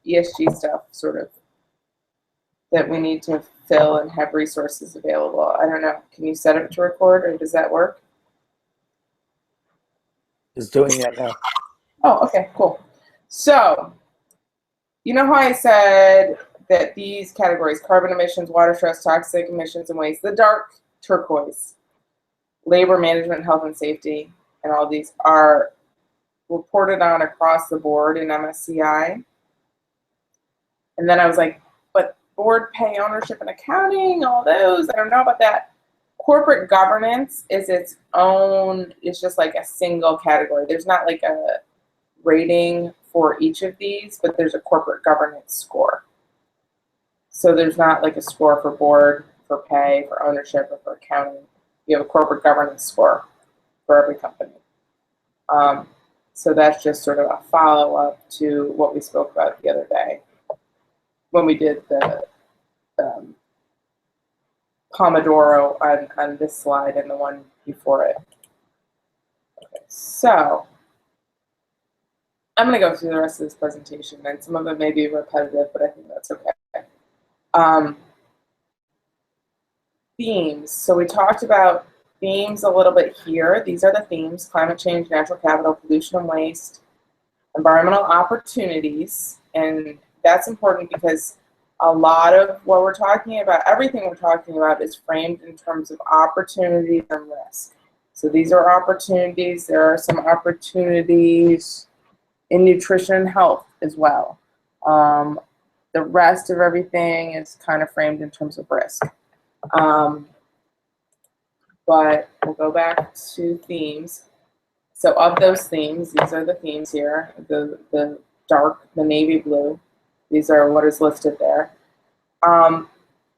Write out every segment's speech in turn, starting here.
ESG stuff sort of that we need to fill and have resources available. I don't know. Can you set it to record, or does that work? It's doing it now. Oh, okay, cool. So, you know how I said that these categories, carbon emissions, water stress, toxic emissions and waste, the dark turquoise, labor management, health and safety, and all these are reported on across the board in MSCI. And then I was like, but board pay, ownership and accounting, all those, I don't know about that. Corporate governance is its own, it's just like a single category. There's not like a rating for each of these, but there's a corporate governance score. So there's not like a score for board, for pay, for ownership, or for accounting. You have a corporate governance score for every company. So that's just sort of a follow-up to what we spoke about the other day when we did the Pomodoro on this slide and the one before it. Okay, so I'm going to go through the rest of this presentation, and some of it may be repetitive, but I think that's okay. Themes. So we talked about themes a little bit here. These are the themes: climate change, natural capital, pollution and waste, environmental opportunities. And that's important because a lot of what we're talking about, everything we're talking about, is framed in terms of opportunities and risk. So these are opportunities. There are some opportunities in nutrition and health as well. The rest of everything is kind of framed in terms of risk. But we'll go back to themes. So of those themes, these are the themes here, the dark, the navy blue. These are what is listed there.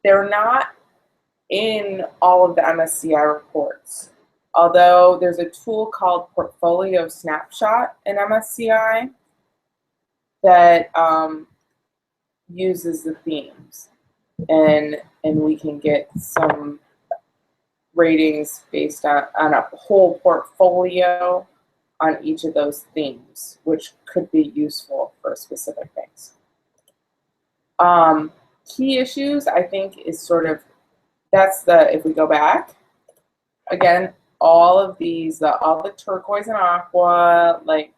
They're not in all of the MSCI reports, although there's a tool called Portfolio Snapshot in MSCI that uses the themes, and we can get some ratings based on a whole portfolio on each of those themes, which could be useful for specific things. Key issues, I think, is sort of, that's the, if we go back, again, all of these, all the turquoise and aqua, like,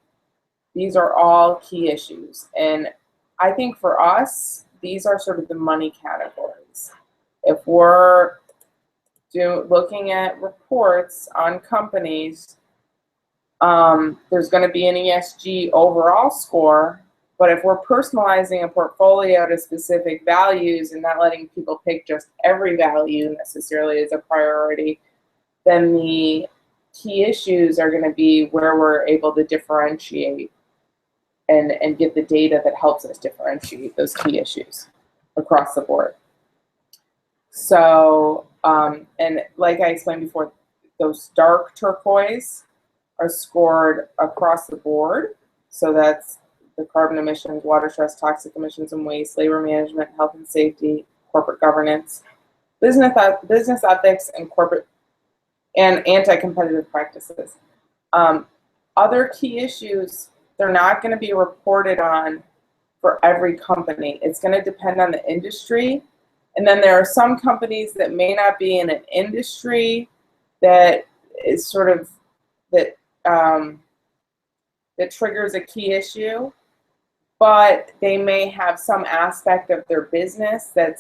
these are all key issues. And I think for us, these are sort of the money categories. If we're looking at reports on companies, there's going to be an ESG overall score, but if we're personalizing a portfolio to specific values and not letting people pick just every value necessarily as a priority, then the key issues are going to be where we're able to differentiate and get the data that helps us differentiate those key issues across the board. So, and like I explained before, those dark turquoise are scored across the board. So that's the carbon emissions, water stress, toxic emissions and waste, labor management, health and safety, corporate governance, business ethics, and corporate and anti-competitive practices. Other key issues, they're not going to be reported on for every company. It's going to depend on the industry. And then there are some companies that may not be in an industry that is sort of, that triggers a key issue, but they may have some aspect of their business that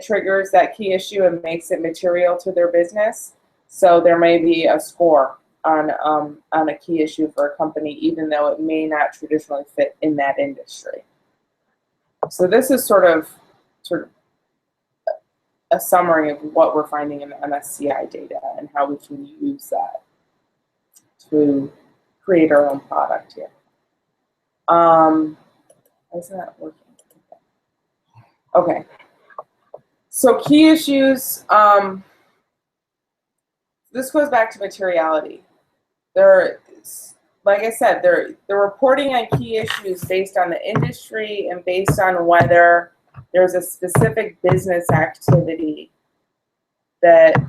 triggers that key issue and makes it material to their business. So there may be a score on a key issue for a company, even though it may not traditionally fit in that industry. So this is sort of a summary of what we're finding in the MSCI data and how we can use that to create our own product here. Isn't that working? Okay. So key issues, this goes back to materiality. Like I said, they're reporting on key issues based on the industry and based on whether there's a specific business activity that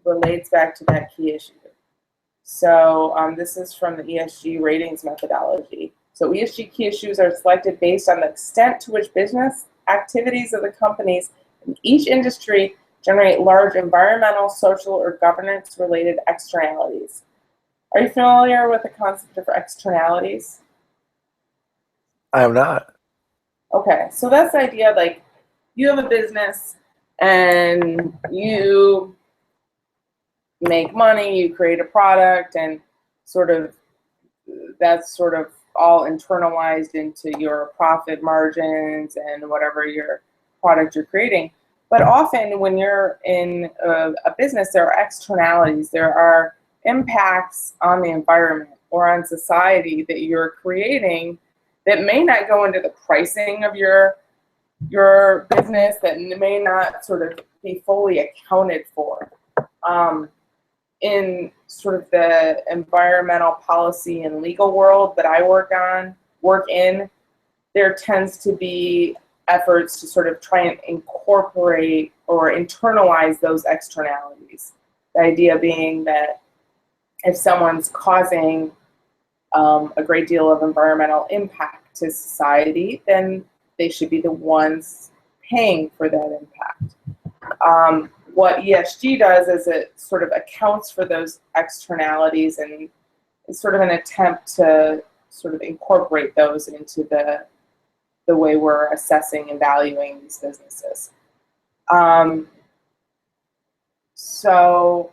relates back to that key issue. So this is from the ESG ratings methodology. So ESG key issues are selected based on the extent to which business activities of the companies in each industry generate large environmental, social, or governance-related externalities. Are you familiar with the concept of externalities? I am not. Okay, so that's the idea, like you have a business and you make money, you create a product, and sort of that's sort of all internalized into your profit margins and whatever your product you're creating. But often when you're in a business, there are externalities, there are impacts on the environment or on society that you're creating that may not go into the pricing of your business, that may not sort of be fully accounted for. In sort of the environmental policy and legal world that I work in, there tends to be efforts to sort of try and incorporate or internalize those externalities. The idea being that if someone's causing a great deal of environmental impact to society, then they should be the ones paying for that impact. What ESG does is it sort of accounts for those externalities, and it's sort of an attempt to sort of incorporate those into the way we're assessing and valuing these businesses. So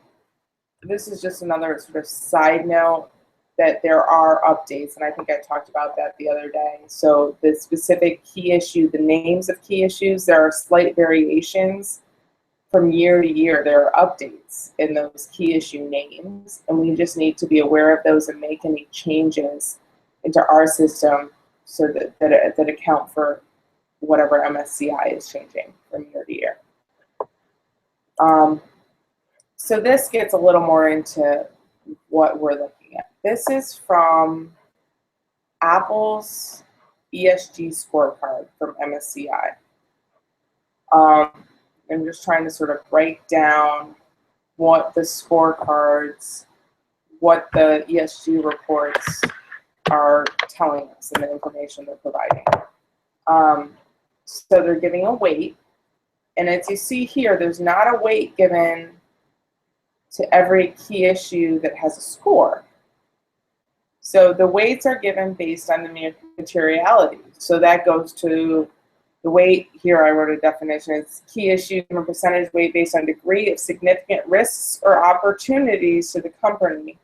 this is just another sort of side note that there are updates, and I think I talked about that the other day. So the specific key issue, the names of key issues, there are slight variations from year to year. There are updates in those key issue names, and we just need to be aware of those and make any changes into our system so that account for whatever MSCI is changing from year to year. So this gets a little more into what we're looking at. This is from Apple's ESG scorecard from MSCI. I'm just trying to sort of break down what the scorecards, what the ESG reports are telling us and the information they're providing. So they're giving a weight, and as you see here, there's not a weight given to every key issue that has a score. So the weights are given based on the materiality. So that goes to the weight. Here I wrote a definition. It's key issue and percentage weight based on degree of significant risks or opportunities to the company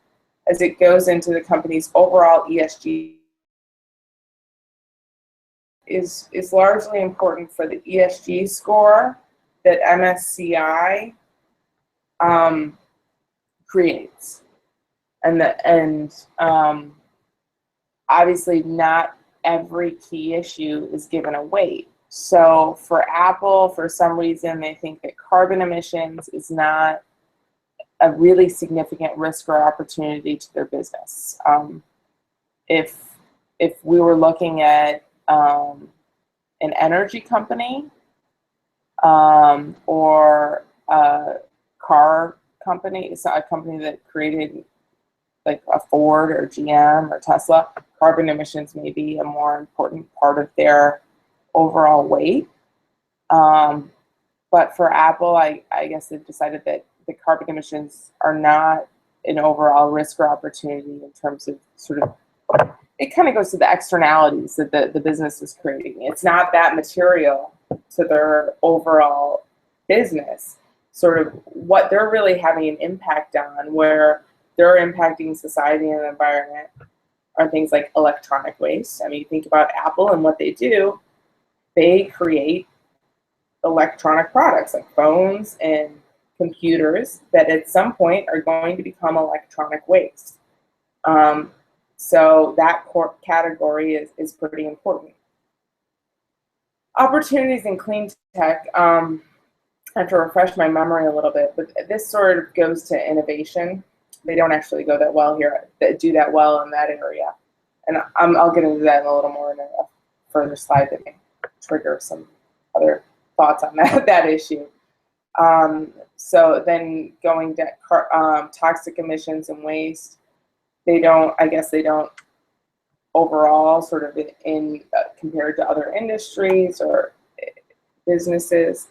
as it goes into the company's overall ESG. Is largely important for the ESG score that MSCI creates. And obviously not every key issue is given a weight. So for Apple, for some reason, they think that carbon emissions is not a really significant risk or opportunity to their business. If we were looking at an energy company or a car company, it's not a company that created like a Ford or GM or Tesla, carbon emissions may be a more important part of their overall weight. But for Apple, I guess they've decided that the carbon emissions are not an overall risk or opportunity in terms of sort of, it kind of goes to the externalities that the business is creating. It's not that material to their overall business, sort of what they're really having an impact on, where they're impacting society and the environment, are things like electronic waste. I mean, you think about Apple and what they do, they create electronic products like phones and computers that at some point are going to become electronic waste. So that core category is pretty important. Opportunities in clean tech, I have to refresh my memory a little bit, but this sort of goes to innovation. They don't actually go that well here, do that well in that area. And I'll get into that in a little more in a further slide that may trigger some other thoughts on that issue. So then going to toxic emissions and waste, I guess they don't overall, sort of in compared to other industries or businesses.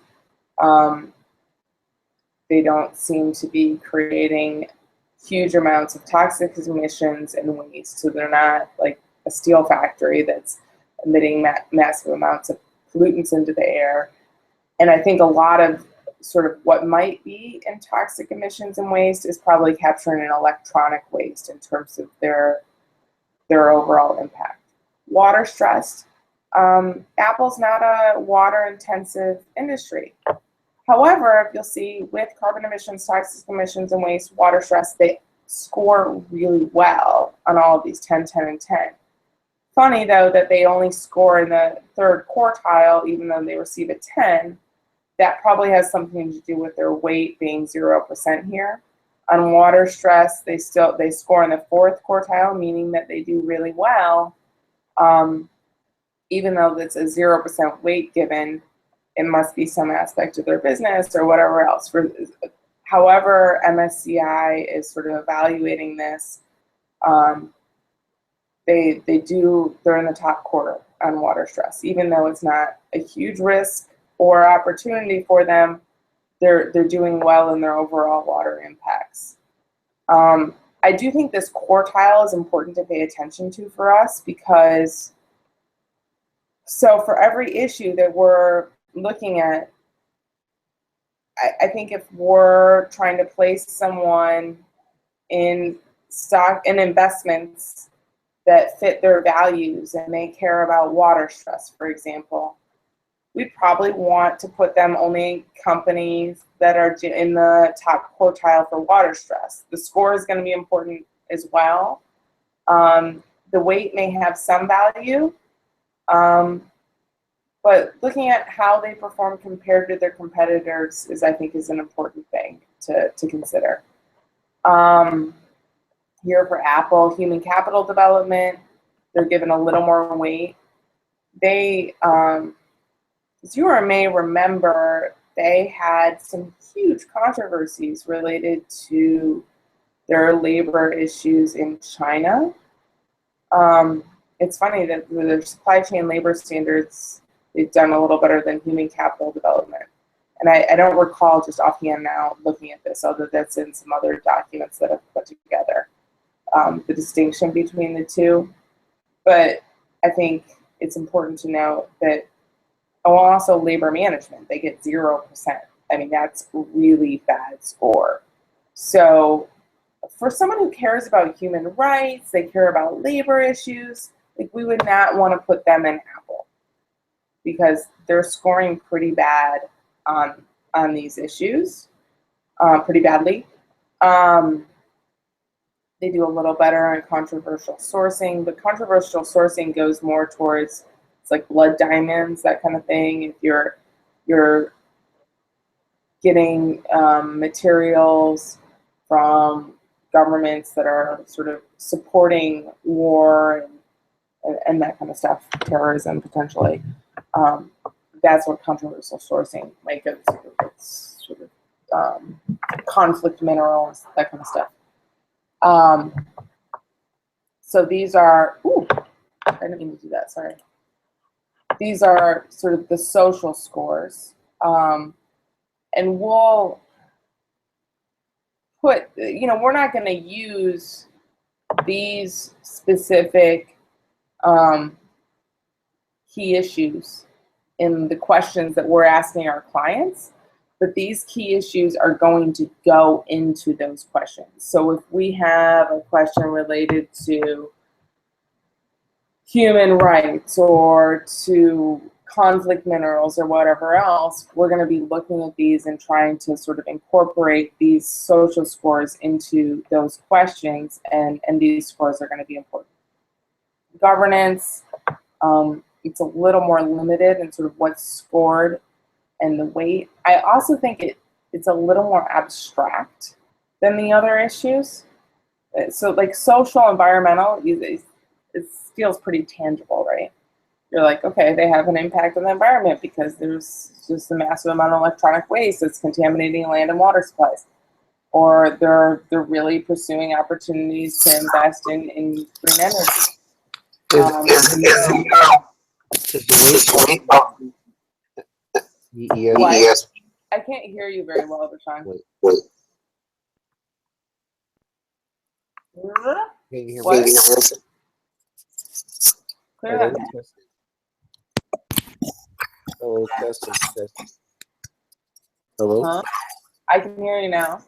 They don't seem to be creating huge amounts of toxic emissions and waste. So they're not like a steel factory that's emitting massive amounts of pollutants into the air. And I think a lot of sort of what might be in toxic emissions and waste is probably capturing an electronic waste in terms of their overall impact. Water stress. Apple's not a water-intensive industry. However, you'll see with carbon emissions, toxic emissions, and waste, water stress, they score really well on all of these 10, 10, and 10. Funny, though, that they only score in the third quartile, even though they receive a 10. That probably has something to do with their weight being 0% here. On water stress, they score in the fourth quartile, meaning that they do really well. Even though it's a 0% weight given, it must be some aspect of their business or whatever else. However, MSCI is sort of evaluating this. They're in the top quarter on water stress, even though it's not a huge risk or opportunity for them. They're doing well in their overall water impacts. I do think this quartile is important to pay attention to for us because, so for every issue that we're looking at, I think if we're trying to place someone in stock and investments that fit their values and they care about water stress, for example, we probably want to put them only in companies that are in the top quartile for water stress. The score is going to be important as well. The weight may have some value, but looking at how they perform compared to their competitors I think is an important thing to consider. Here for Apple, human capital development, they're given a little more weight. They, as you may remember, they had some huge controversies related to their labor issues in China. It's funny that their supply chain labor standards, they've done a little better than human capital development. And I don't recall just offhand now looking at this, although that's in some other documents that I've put together, the distinction between the two. But I think it's important to note that, also labor management, they get 0%. I mean, that's a really bad score. So for someone who cares about human rights, they care about labor issues, like we would not want to put them in Apple because they're scoring pretty bad on these issues, pretty badly. They do a little better on controversial sourcing, but controversial sourcing goes more towards, it's like blood diamonds, that kind of thing. If you're getting materials from governments that are sort of supporting war and that kind of stuff, terrorism potentially, that's what controversial sourcing might go to. It's sort of conflict minerals, that kind of stuff. So these are, I didn't mean to do that, sorry. These are sort of the social scores. And we'll put, we're not going to use these specific key issues in the questions that we're asking our clients, but these key issues are going to go into those questions. So if we have a question related to human rights or to conflict minerals or whatever else, we're going to be looking at these and trying to sort of incorporate these social scores into those questions, and these scores are going to be important. Governance, it's a little more limited in sort of what's scored and the weight. I also think it's a little more abstract than the other issues. So like social, environmental, it feels pretty tangible, right? You're like, okay, they have an impact on the environment because there's just a massive amount of electronic waste that's contaminating land and water supplies. Or they're really pursuing opportunities to invest in green energy. Is, Um, is the weight ES? What? I can't hear you very well, Rashawn. Wait, can you hear What? me? Clear Hello, that. testing. Hello, testing. Hello. Huh? I can hear you now.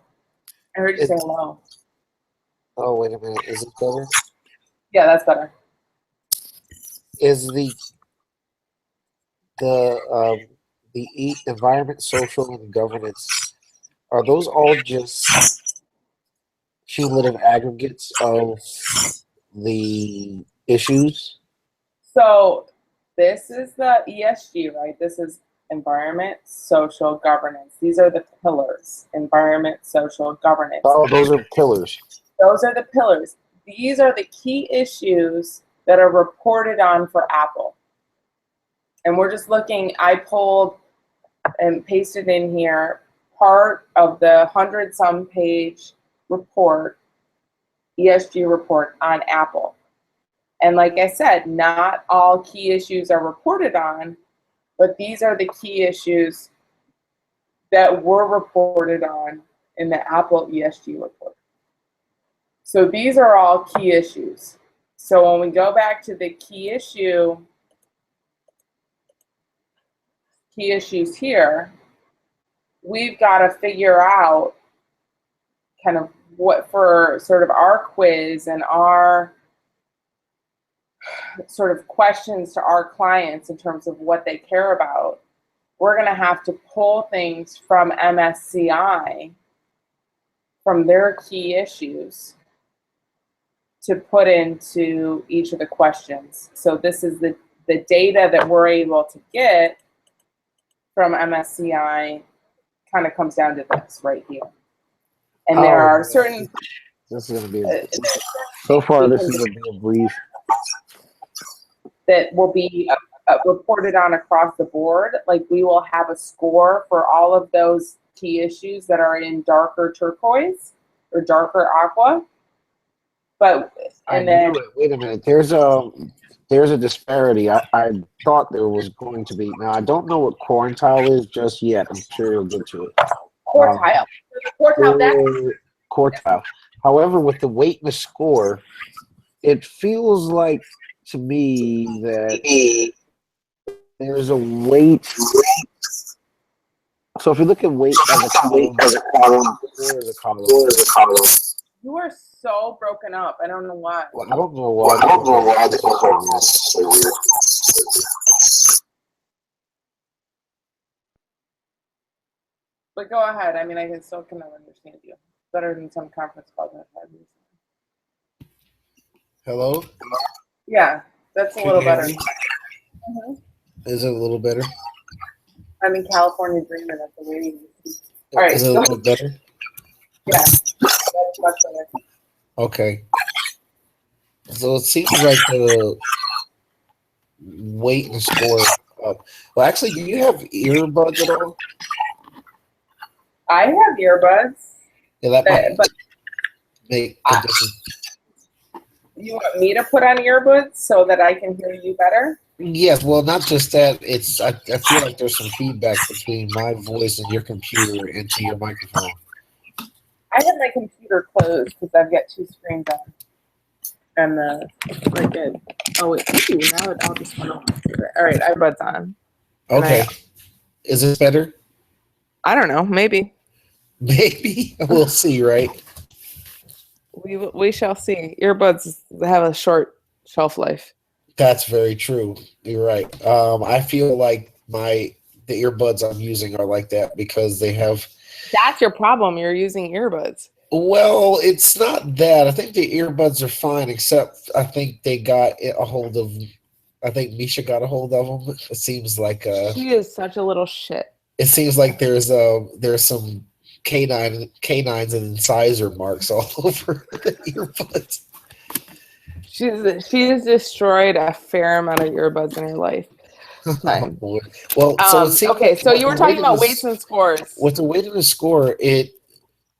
I heard you say hello. Oh, wait a minute. Is it better? Yeah, that's better. Is the environment, social, and governance, are those all just cumulative aggregates of the issues? So this is the ESG, right? This is environment, social, governance. These are the pillars: environment, social, governance. Oh, those are pillars. Those are the pillars. These are the key issues that are reported on for Apple. And we're just looking, I pulled and pasted in here part of the 100-some page report, ESG report on Apple. And like I said, not all key issues are reported on, but these are the key issues that were reported on in the Apple ESG report. So these are all key issues. So when we go back to the key issues here, we've got to figure out kind of what for sort of our quiz and our sort of questions to our clients in terms of what they care about. We're going to have to pull things from MSCI, from their key issues, to put into each of the questions. So this is the data that we're able to get from MSCI kind of comes down to this right here. And there are certain... This is going to be... So far, this is going to be a breeze. That will be reported on across the board. Like we will have a score for all of those key issues that are in darker turquoise or darker aqua. But and then wait a minute. There's a disparity. I thought there was going to be. Now I don't know what quartile is just yet. I'm sure you'll get to it. Quartile. Quartile. However, with the weight and the score, it feels like to me that there's a weight. So if you look at weight as a column, score as a column. You are so broken up. I don't know why. Well, I don't know why. This is so weird. But go ahead. I mean, I can still kind of understand you better than some conference calls I've had recently. Hello? Yeah, that's a little better. Is it a little better? I'm in California dreaming at the waiting. All right. Is it a little better? Yeah, that's much better. Okay. So it seems like the weight and score up. Well, actually, do you have earbuds at all? I have earbuds. Yeah, that might But make a difference. you want me to put on earbuds so that I can hear you better? Yes, well, not just that. It's I feel like there's some feedback between my voice and your computer into your microphone. I have my computer closed because I've got two screens on. And we're good. Oh, wait. Ooh, now it all just went off. All right, earbuds on. Okay. Is this better? I don't know. Maybe. Maybe. We'll see, right? We shall see. Earbuds have a short shelf life. That's very true. You're right. I feel like the earbuds I'm using are like that because they have... That's your problem. You're using earbuds. Well, it's not that. I think the earbuds are fine, except I think they got a hold of... I think Misha got a hold of them. It seems like... She is such a little shit. It seems like there's some canines and incisor marks all over the earbuds. She has destroyed a fair amount of earbuds in her life. Oh, boy. Well, so it seems okay, like so you were talking about weights and scores. With the weight and the score,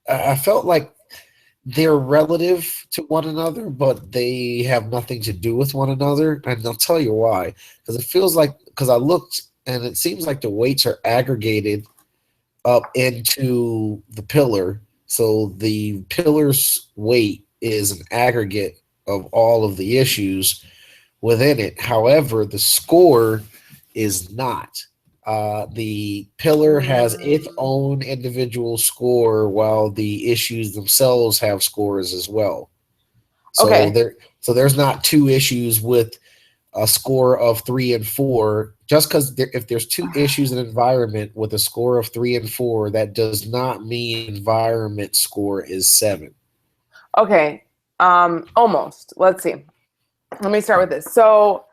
I felt like they're relative to one another, but they have nothing to do with one another, and I'll tell you why. Because it feels like because I looked and it seems like the weights are aggregated up into the pillar. So the pillar's weight is an aggregate of all of the issues within it. However, the score is not. The pillar has its own individual score, while the issues themselves have scores as well. So Okay. there's not two issues with a score of 3 and 4. Just because if there's two issues in environment with a score of 3 and 4, that does not mean environment score is 7. Okay. Almost. Let's see. Let me start with this. So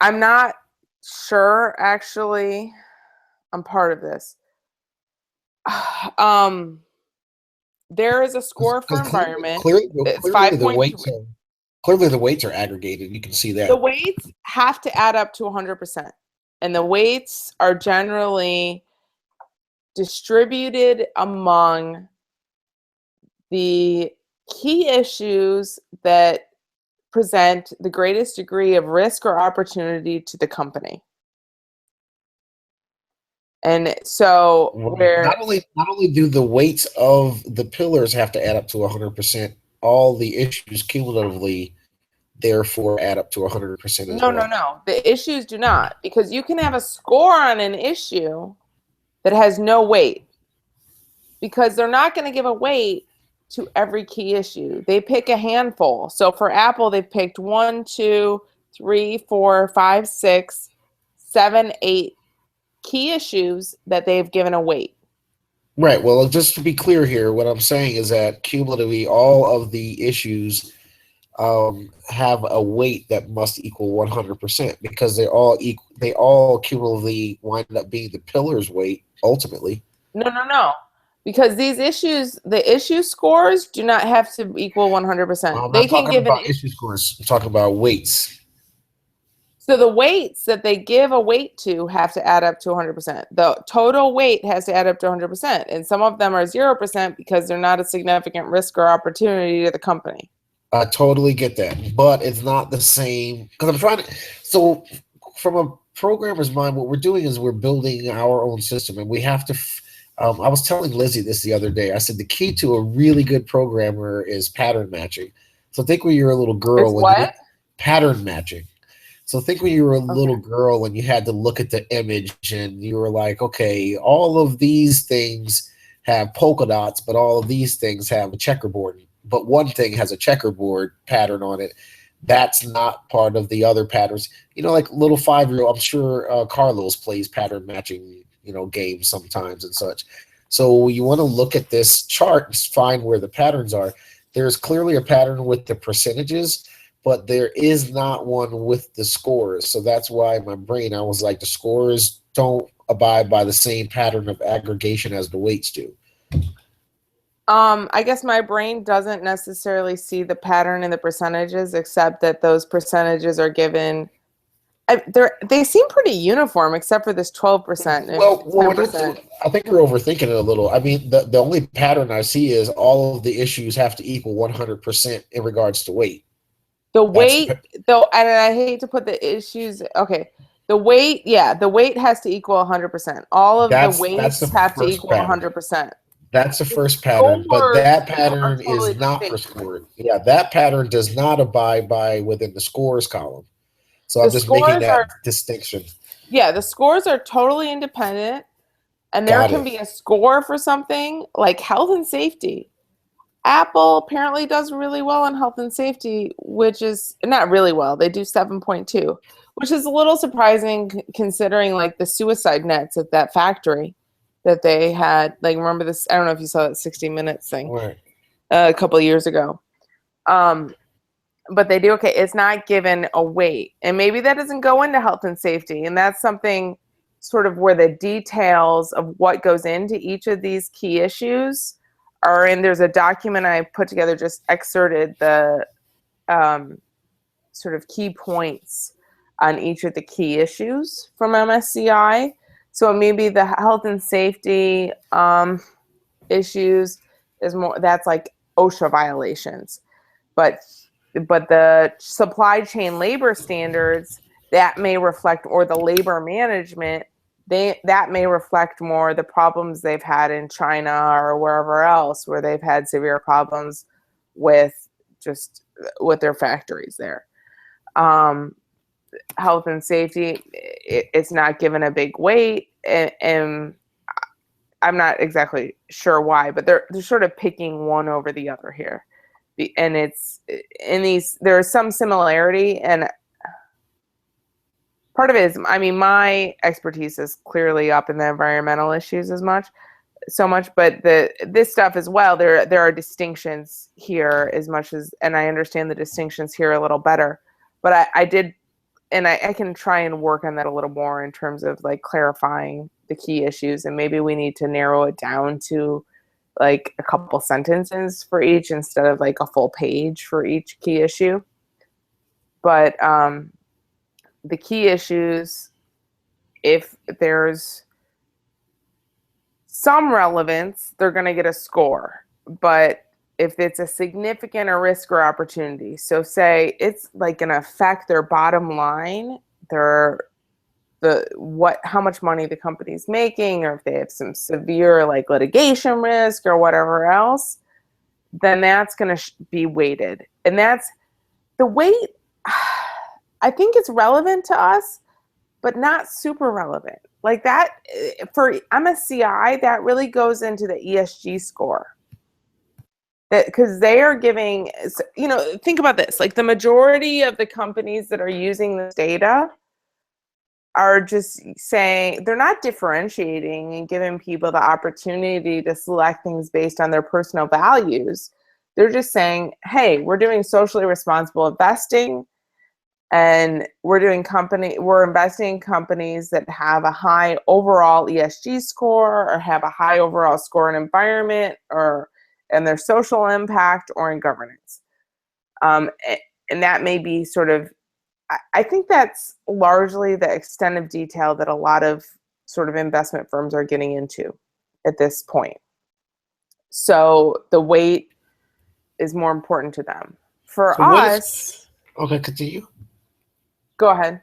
I'm not sure actually I'm part of this. There is a score for Because environment. It's clearly the 5.3. weights are clearly the weights are aggregated. You can see The that. weights have to add up to 100%. And the weights are generally distributed among the key issues that present the greatest degree of risk or opportunity to the company. And so where Not only do the weights of the pillars have to add up to 100%, all the issues cumulatively therefore add up to 100% as well. no, the issues do not, because you can have a score on an issue that has no weight, because they're not going to give a weight to every key issue. They pick a handful. So for Apple, they picked 1, 2, 3, 4, 5, 6, 7, 8 key issues that they've given a weight. Right. Well, just to be clear here, what I'm saying is that cumulatively, all of the issues have a weight that must equal 100% because they all cumulatively wind up being the pillar's weight ultimately. No. Because these issues, the issue scores do not have to equal 100%. I'm They not can talking give an about issue scores. I'm talking about weights. So the weights that they give a weight to have to add up to 100%. The total weight has to add up to 100%. And some of them are 0% because they're not a significant risk or opportunity to the company. I totally get that, but it's not the same because I'm trying to. So, from a programmer's mind, what we're doing is we're building our own system, and we have to. I was telling Lizzie this the other day. I said the key to a really good programmer is pattern matching. So think when you're a little girl, It's what? pattern matching. So think when you were a little Okay. girl and you had to look at the image and you were like, okay, all of these things have polka dots, but all of these things have a checkerboard. But one thing has a checkerboard pattern on it. That's not part of the other patterns. You know, like little 5-year-old, I'm sure Carlos plays pattern matching, games sometimes and such. So you want to look at this chart and find where the patterns are. There's clearly a pattern with the percentages, but there is not one with the scores. So that's why in my brain I was like, the scores don't abide by the same pattern of aggregation as the weights do. I guess my brain doesn't necessarily see the pattern in the percentages, except that those percentages are given. They seem pretty uniform, except for this 12% and Well, 10%. I think you're overthinking it a little. I mean, the only pattern I see is all of the issues have to equal 100% in regards to weight. The That's weight, though, and I hate to put the issues. Okay, the weight, yeah, the weight has to equal 100%. All of the that's the weights have to first equal pattern. 100%. That's the The first pattern, but scores that are pattern totally is not for distinct. scoring. Yeah, that pattern does not abide by within the scores column. So The I'm just making scores are, that distinction. yeah, the scores are totally independent, and there Got can it. be a score for something like health and safety. Apple apparently does really well in health and safety, which is not really well. They do 7.2, which is a little surprising considering like the suicide nets at that factory that they had. Like, remember this? I don't know if you saw that 60 Minutes thing Right. a couple of years ago. But they do okay. It's not given a weight, and maybe that doesn't go into health and safety, and that's something sort of where the details of what goes into each of these key issues are in. There's a document I put together, just excerpted the sort of key points on each of the key issues from MSCI. So maybe the health and safety issues is more, that's like OSHA violations. But the supply chain labor standards that may reflect, or the labor management, that may reflect more the problems they've had in China or wherever else where they've had severe problems with their factories there. Health and safety, it's not given a big weight, and I'm not exactly sure why, but they're sort of picking one over the other here. And it's in these, there's some similarity, and part of it is, I mean, my expertise is clearly up in the environmental issues so much, but this stuff as well, there are distinctions here as much as, and I understand the distinctions here a little better, but I did, and I can try and work on that a little more in terms of like clarifying the key issues, and maybe we need to narrow it down to like a couple sentences for each instead of like a full page for each key issue. But the key issues, if there's some relevance, they're going to get a score. But if it's a significant or risk or opportunity, so say it's like going to affect their bottom line, how much money the company's making, or if they have some severe like litigation risk or whatever else, then that's going to be weighted. And that's the weight. I think it's relevant to us, but not super relevant. Like that for MSCI, that really goes into the ESG score. Because they are giving, think about this, like the majority of the companies that are using this data are just saying, they're not differentiating and giving people the opportunity to select things based on their personal values. They're just saying, hey, we're doing socially responsible investing, and we're investing in companies that have a high overall ESG score, or have a high overall score in environment, or in their social impact, or in governance. And that may be sort of, I think that's largely the extent of detail that a lot of sort of investment firms are getting into at this point. So the weight is more important to them. For us, okay, continue. Go ahead.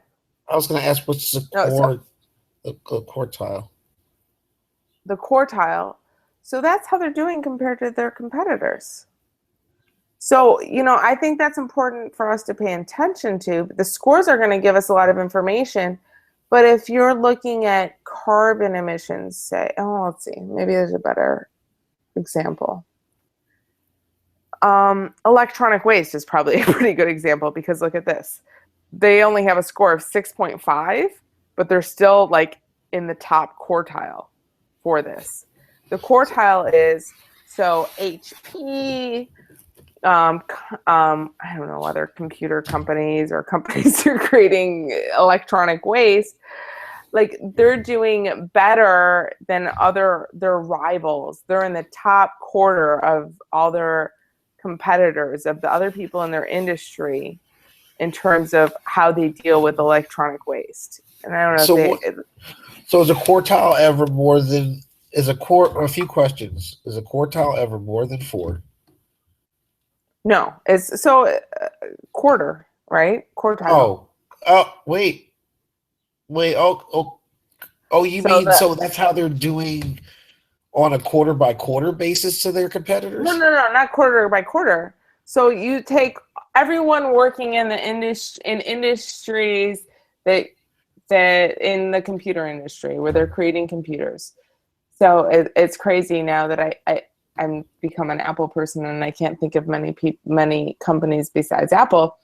I was going to ask, what's the quartile? The quartile. So that's how they're doing compared to their competitors. So, I think that's important for us to pay attention to. The scores are going to give us a lot of information. But if you're looking at carbon emissions, let's see, maybe there's a better example. Electronic waste is probably a pretty good example, because look at this. They only have a score of 6.5, but they're still like in the top quartile for this. The quartile is, so HP, I don't know, other computer companies or companies who are creating electronic waste, like they're doing better than their rivals. They're in the top quarter of all their competitors, of the other people in their industry, in terms of how they deal with electronic waste. And I don't know. So is a quartile ever more than, a few questions. Is a quartile ever more than 4? No, it's quarter, right? Quartile. Wait. So that's how they're doing on a quarter by quarter basis to their competitors? No, not quarter by quarter. So you take everyone working in the industries that in the computer industry where they're creating computers. So it's crazy now that I'm become an Apple person, and I can't think of many companies besides Apple,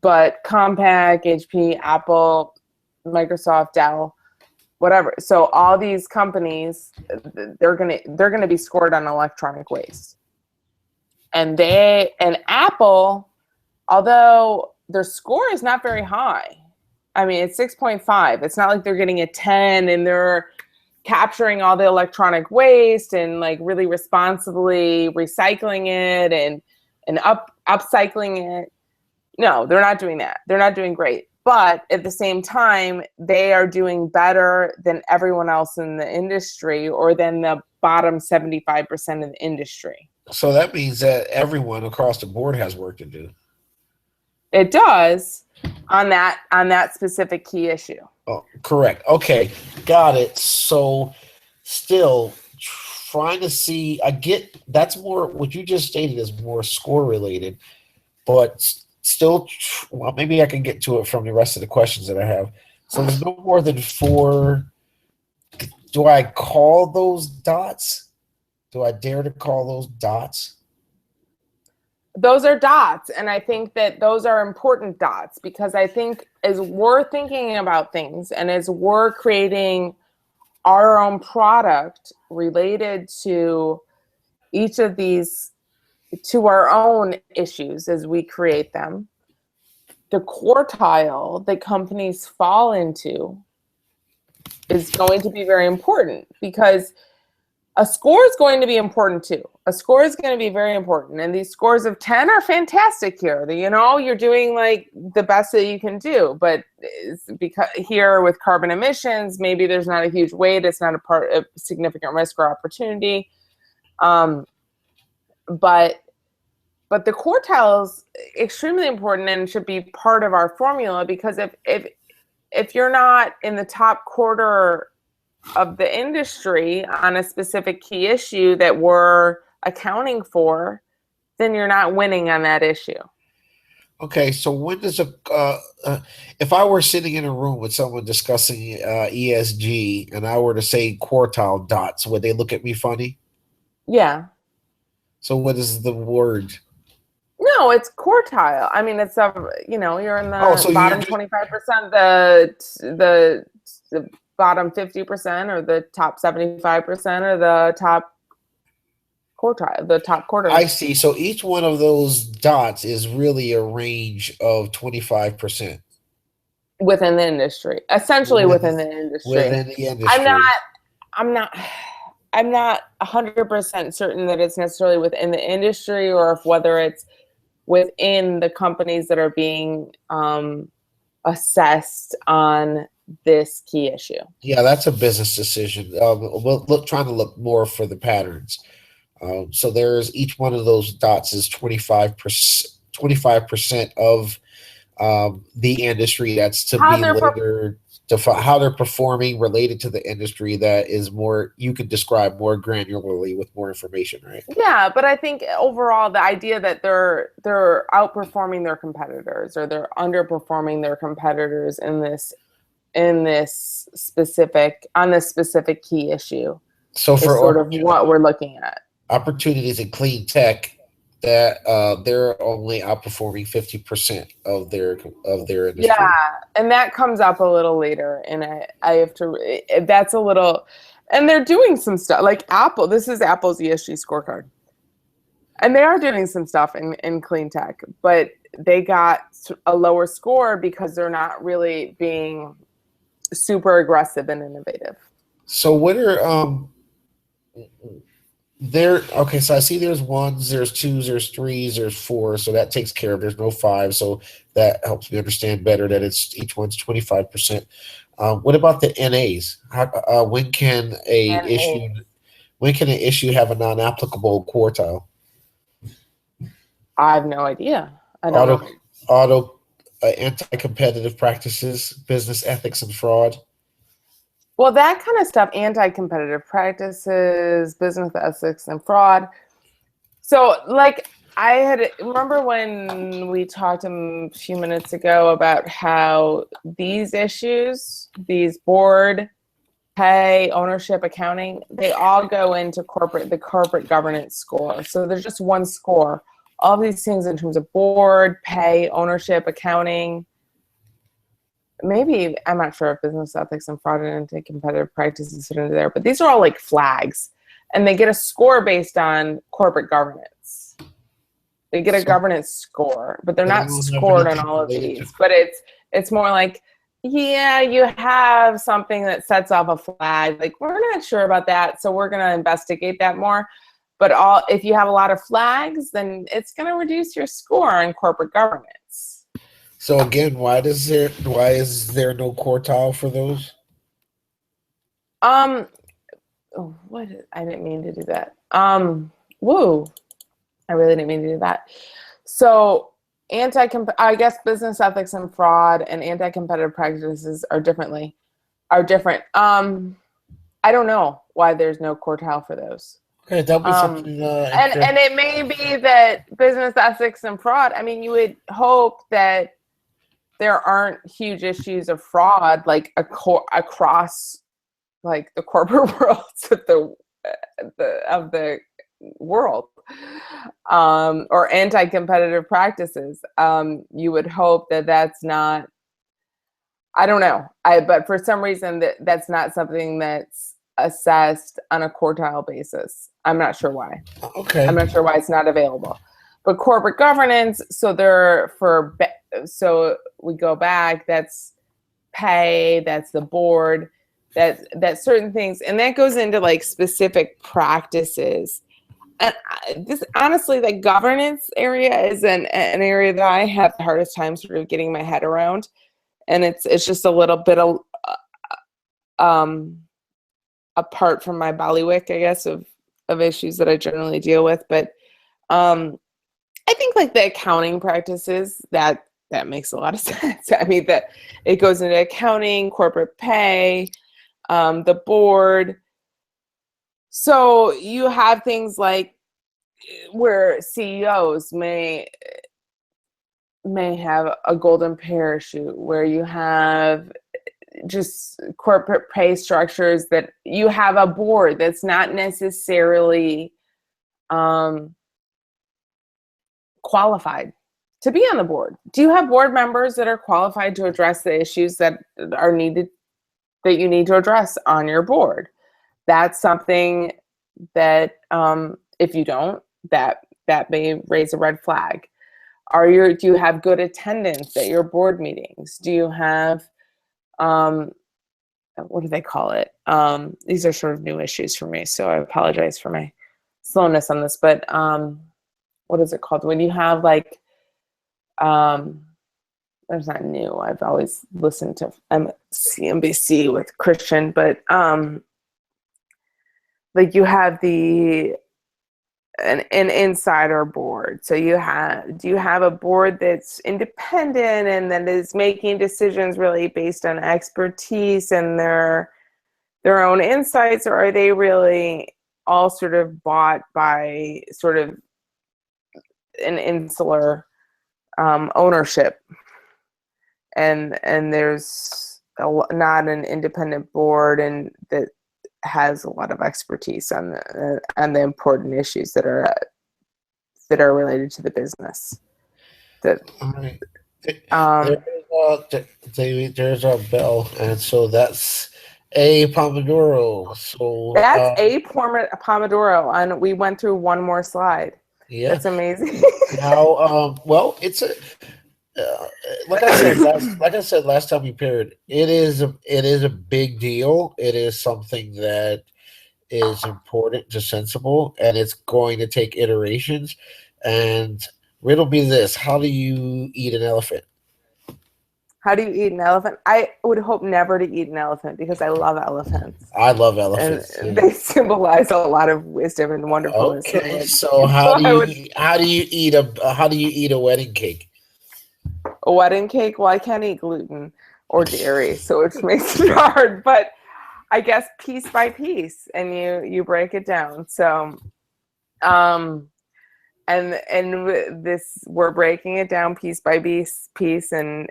but Compaq, HP, Apple, Microsoft, Dell, whatever. So all these companies, they're gonna be scored on electronic waste, and Apple, although their score is not very high. I mean, it's 6.5. It's not like they're getting a 10 and they're capturing all the electronic waste and like really responsibly recycling it and upcycling it. No, they're not doing that. They're not doing great. But at the same time, they are doing better than everyone else in the industry, or than the bottom 75% of the industry. So that means that everyone across the board has work to do. It does on that specific key issue. Oh, correct. Okay, got it. So, still trying to see. I get that's more what you just stated is more score related, but still, well, maybe I can get to it from the rest of the questions that I have. So there's no more than 4. Do I call those dots? Do I dare to call those dots? Those are dots, and I think that those are important dots, because I think as we're thinking about things and as we're creating our own product related to each of these, to our own issues as we create them, the quartile that companies fall into is going to be very important, because a score is going to be important too. A score is going to be very important. And these scores of 10 are fantastic here. You know, you're doing like the best that you can do. But because here with carbon emissions, maybe there's not a huge weight. It's not a part of significant risk or opportunity. But the quartile is extremely important and should be part of our formula, because if you're not in the top quarter of the industry on a specific key issue that we're accounting for, then you're not winning on that issue. Okay, so when does if I were sitting in a room with someone discussing ESG and I were to say quartile dots, would they look at me funny? Yeah. So what is the word? No, it's quartile. I mean, it's you're in the so bottom 25%, the bottom 50%, or the top 75%, or the top quartile, the top quarter. I see. So each one of those dots is really a range of 25% within the industry, essentially within the industry. Within the industry. I'm not 100% certain that it's necessarily within the industry, or if whether it's within the companies that are being assessed on this key issue. Yeah, that's a business decision. We'll trying to look more for the patterns. So there's each one of those dots is 25% of the industry that's to be later how they're performing related to the industry. That is more, you can describe more granularly with more information, right? Yeah, but I think overall the idea that they're outperforming their competitors, or they're underperforming their competitors on this specific key issue, so is sort of what we're looking at. Opportunities in clean tech, that they're only outperforming 50% of their industry. Yeah, and that comes up a little later, and I have to. That's a little, and they're doing some stuff like Apple. This is Apple's ESG scorecard, and they are doing some stuff in clean tech, but they got a lower score because they're not really being super aggressive and innovative. So what are there? Okay, so I see there's 1s, there's 2s, there's 3s, there's 4s. So that takes care of. There's no 5, so that helps me understand better that it's each one's 25%. What about the NAs? When can an issue have a non-applicable quartile? I have no idea. I don't know. Anti-competitive practices, business ethics, and fraud. Well, that kind of stuff, anti-competitive practices, business ethics, and fraud. So, like, remember when we talked a few minutes ago about how these issues, these board, pay, ownership, accounting, they all go into the corporate governance score. So there's just one score. All these things in terms of board, pay, ownership, accounting. Maybe, I'm not sure if business ethics and fraud and anti-competitive practices fit into there, but these are all like flags, and they get a score based on corporate governance. They get a governance score, but they're not scored on all of these. But it's more like, yeah, you have something that sets off a flag. Like, we're not sure about that, so we're going to investigate that more. But if you have a lot of flags, then it's going to reduce your score on corporate governance. So again, why is there no quartile for those? I didn't mean to do that. Woo. I really didn't mean to do that. So I guess business ethics and fraud and anti-competitive practices are different. I don't know why there's no quartile for those. Okay, that'll be something And it may be that business ethics and fraud, I mean, you would hope that there aren't huge issues of fraud like across like the corporate worlds of the world, or anti-competitive practices. You would hope that that's not, I don't know. But for some reason that's not something that's assessed on a quartile basis. I'm not sure why. Okay. I'm not sure why it's not available. But corporate governance, so we go back, that's pay, that's the board, that's certain things. And that goes into like specific practices. And this honestly, the governance area is an area that I have the hardest time sort of getting my head around. And it's just a little bit of apart from my ballywick, I guess, of issues that I generally deal with. But I think like the accounting practices, that makes a lot of sense. I mean, that it goes into accounting, corporate pay, the board. So you have things like where CEOs may have a golden parachute, where you have just corporate pay structures that you have a board that's not necessarily qualified to be on the board. Do you have board members that are qualified to address the issues that are needed, that you need to address on your board? That's something that if you don't, that may raise a red flag. Do you have good attendance at your board meetings? Do you have what do they call it? These are sort of new issues for me, so I apologize for my slowness on this, but what is it called? When you have like, there's not new. I've always listened to CNBC with Christian, but like you have an insider board. So do you have a board that's independent and that is making decisions really based on expertise and their own insights, or are they really all sort of bought by sort of an insular ownership, and there's not an independent board and that has a lot of expertise on the important issues that are related to the business. There's our bell, and so that's a Pomodoro. So that's a Pomodoro, and we went through one more slide. Yeah, that's amazing. Now, well, it's a like I said last time we paired. It is a big deal. It is something that is important to Sensible, and it's going to take iterations. And riddle me this: how do you eat an elephant? How do you eat an elephant? I would hope never to eat an elephant because I love elephants. I love elephants. And they symbolize a lot of wisdom and wonderfulness. Okay, so how do you eat a wedding cake? A wedding cake? Well, I can't eat gluten or dairy, so it makes it hard. But I guess piece by piece, and you break it down. So, and this, we're breaking it down piece by piece and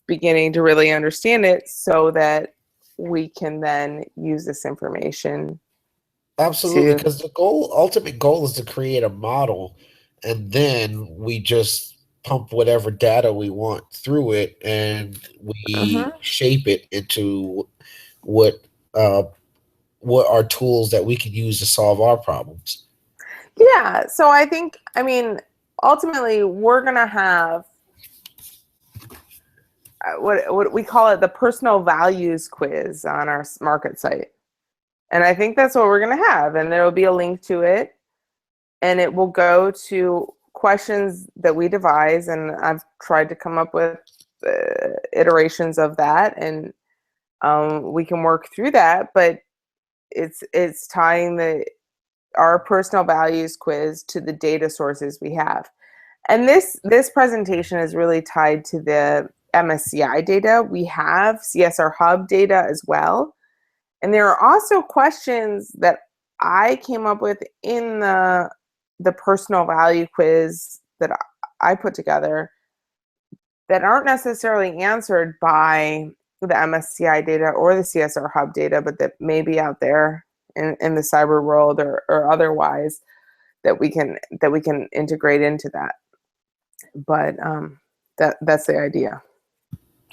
beginning to really understand it so that we can then use this information. Absolutely, because the ultimate goal is to create a model, and then we just pump whatever data we want through it, and we shape it into what are tools that we can use to solve our problems. Yeah, so I mean, ultimately, we're going to have what we call it, the personal values quiz on our market site. And I think that's what we're going to have. And there will be a link to it. And it will go to questions that we devise. And I've tried to come up with iterations of that. And we can work through that. But it's tying our personal values quiz to the data sources we have. And this presentation is really tied to the MSCI data. We have CSR Hub data as well. And there are also questions that I came up with in the personal value quiz that I put together that aren't necessarily answered by the MSCI data or the CSR Hub data, but that may be out there in the cyber world or otherwise that we can integrate into that. But that's the idea.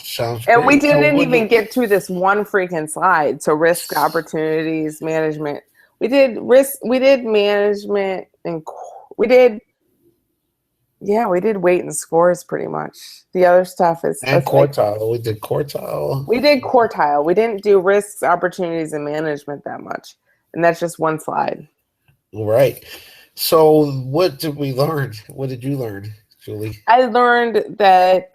Sounds And we great. So didn't what even get through this one freaking slide. So risk, opportunities, management. We did risk. We did management, and we did weight and scores pretty much. The other stuff is and quartile. We did quartile. We did quartile. We didn't do risks, opportunities, and management that much, and that's just one slide. Right. So what did we learn? What did you learn, Julie? I learned that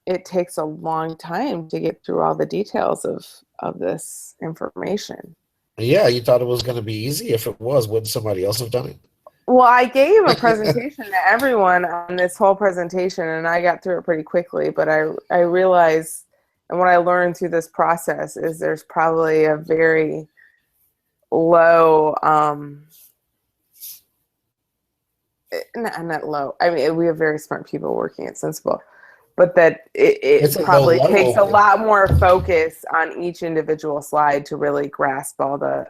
it takes a long time to get through all the details of this information. Yeah, you thought it was going to be easy. If it was, wouldn't somebody else have done it? Well, I gave a presentation to everyone on this whole presentation, and I got through it pretty quickly. But I realized, and what I learned through this process is there's probably a very low, not low. I mean, we have very smart people working at Sensible, but that it probably takes a lot more focus on each individual slide to really grasp all the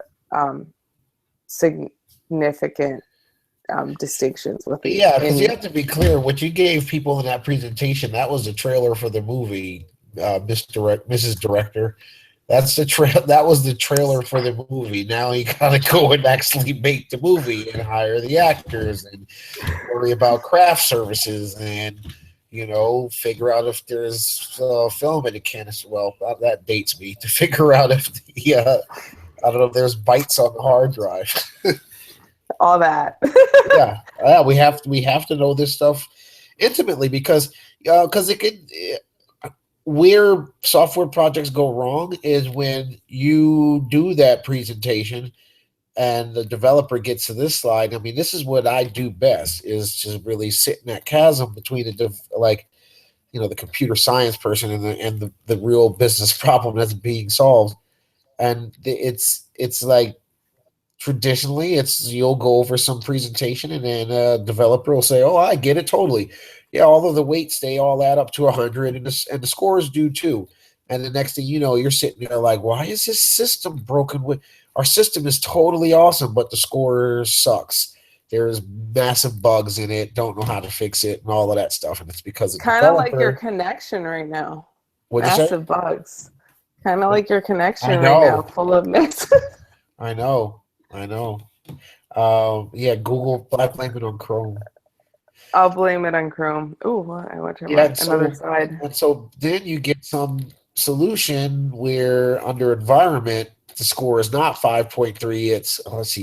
significant distinctions with it. Yeah, because you have to be clear. What you gave people in that presentation, that was the trailer for the movie, Mrs. Director. That's the that was the trailer for the movie. Now you gotta go and actually make the movie and hire the actors and worry about craft services and figure out if there's film in the canister. Well, that dates me to figure out if I don't know if there's bytes on the hard drive. All that. yeah, we have to know this stuff intimately because it could. Where software projects go wrong is when you do that presentation and the developer gets to this slide. I mean, this is what I do best, is just really sit in that chasm between the computer science person and the real business problem that's being solved. And it's like, traditionally you'll go over some presentation and then a developer will say, oh, I get it totally. Yeah, all of the weights, they all add up to 100 and the scores do too. And the next thing you know, you're sitting there like, why is this system broken? Our system is totally awesome, but the score sucks. There's massive bugs in it, don't know how to fix it and all of that stuff. And it's because of kind of like your connection right now. Massive bugs. Kind of like your connection right now, full of mixes. I know. Yeah, Google, I blame it on Chrome. I'll blame it on Chrome. Ooh, I went to another slide. And so then you get some solution where under environment, the score is not 5.3. It's,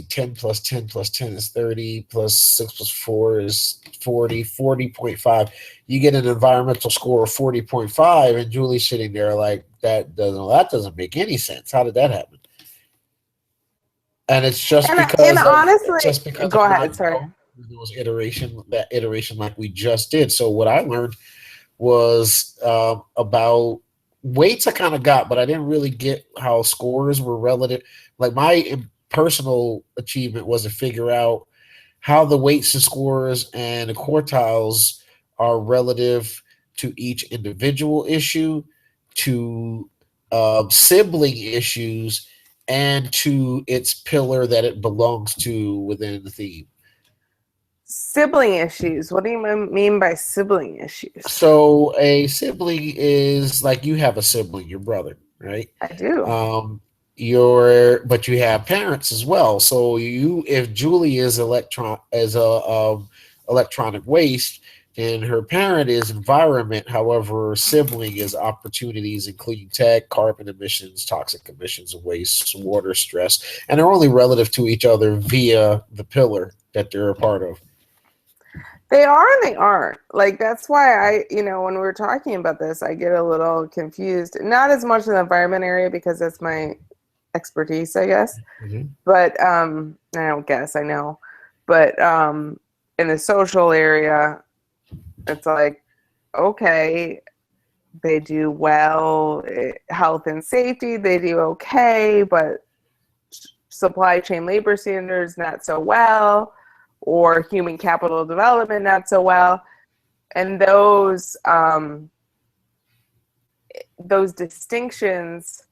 10 plus 10 plus 10 is 30, plus 6 plus 4 is 40, 40.5. You get an environmental score of 40.5, and Julie's sitting there like, that doesn't make any sense. How did that happen? And it's just because go ahead. Sorry. There was iteration like we just did. So what I learned was about weights I kind of got, but I didn't really get how scores were relative. Like my personal achievement was to figure out how the weights and scores and the quartiles are relative to each individual issue, to sibling issues, and to its pillar that it belongs to within the theme. Sibling issues. What do you mean by sibling issues? So a sibling is like, you have a sibling, your brother, right? I do. But you have parents as well. So if Julie is electronic waste, and her parent is environment, however, her sibling is opportunities, including tech, carbon emissions, toxic emissions of waste, water stress, and they're only relative to each other via the pillar that they're a part of. They are and they aren't. Like, that's why when we were talking about this, I get a little confused. Not as much in the environment area because that's my expertise, I guess. Mhm. But I don't guess, I know. But in the social area, it's like, okay, they do well, health and safety, they do okay, but supply chain labor standards, not so well, or human capital development, not so well. And those distinctions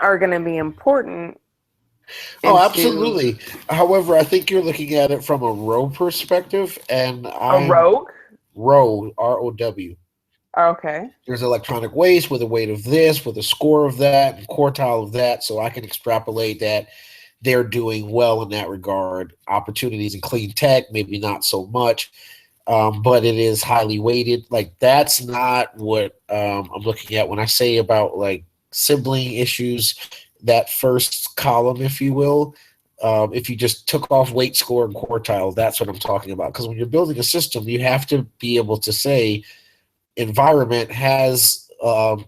are going to be important. Oh, Into absolutely. However, I think you're looking at it from a row perspective, and a rogue. row, ROW. Okay. There's electronic waste with a weight of this, with a score of that, and quartile of that. So I can extrapolate that they're doing well in that regard. Opportunities in clean tech, maybe not so much, but it is highly weighted. Like that's not what I'm looking at when I say about like sibling issues. That first column, if you will, if you just took off weight, score, and quartile, that's what I'm talking about. Because when you're building a system, you have to be able to say environment has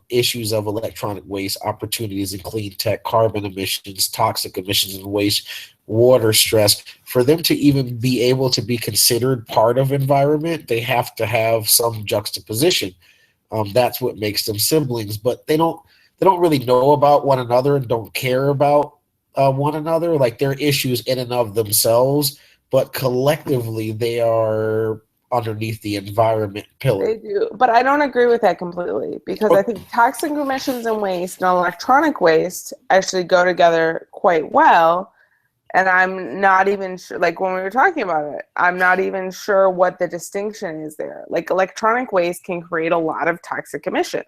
issues of electronic waste, opportunities in clean tech, carbon emissions, toxic emissions and waste, water stress. For them to even be able to be considered part of environment, they have to have some juxtaposition. That's what makes them siblings, but they don't really know about one another and don't care about one another. Like they're issues in and of themselves, but collectively they are underneath the environment pillar. They do, but I don't agree with that completely because I think toxic emissions and waste and electronic waste actually go together quite well. And I'm not even sure, like when we were talking about it, I'm not even sure what the distinction is there. Like electronic waste can create a lot of toxic emissions.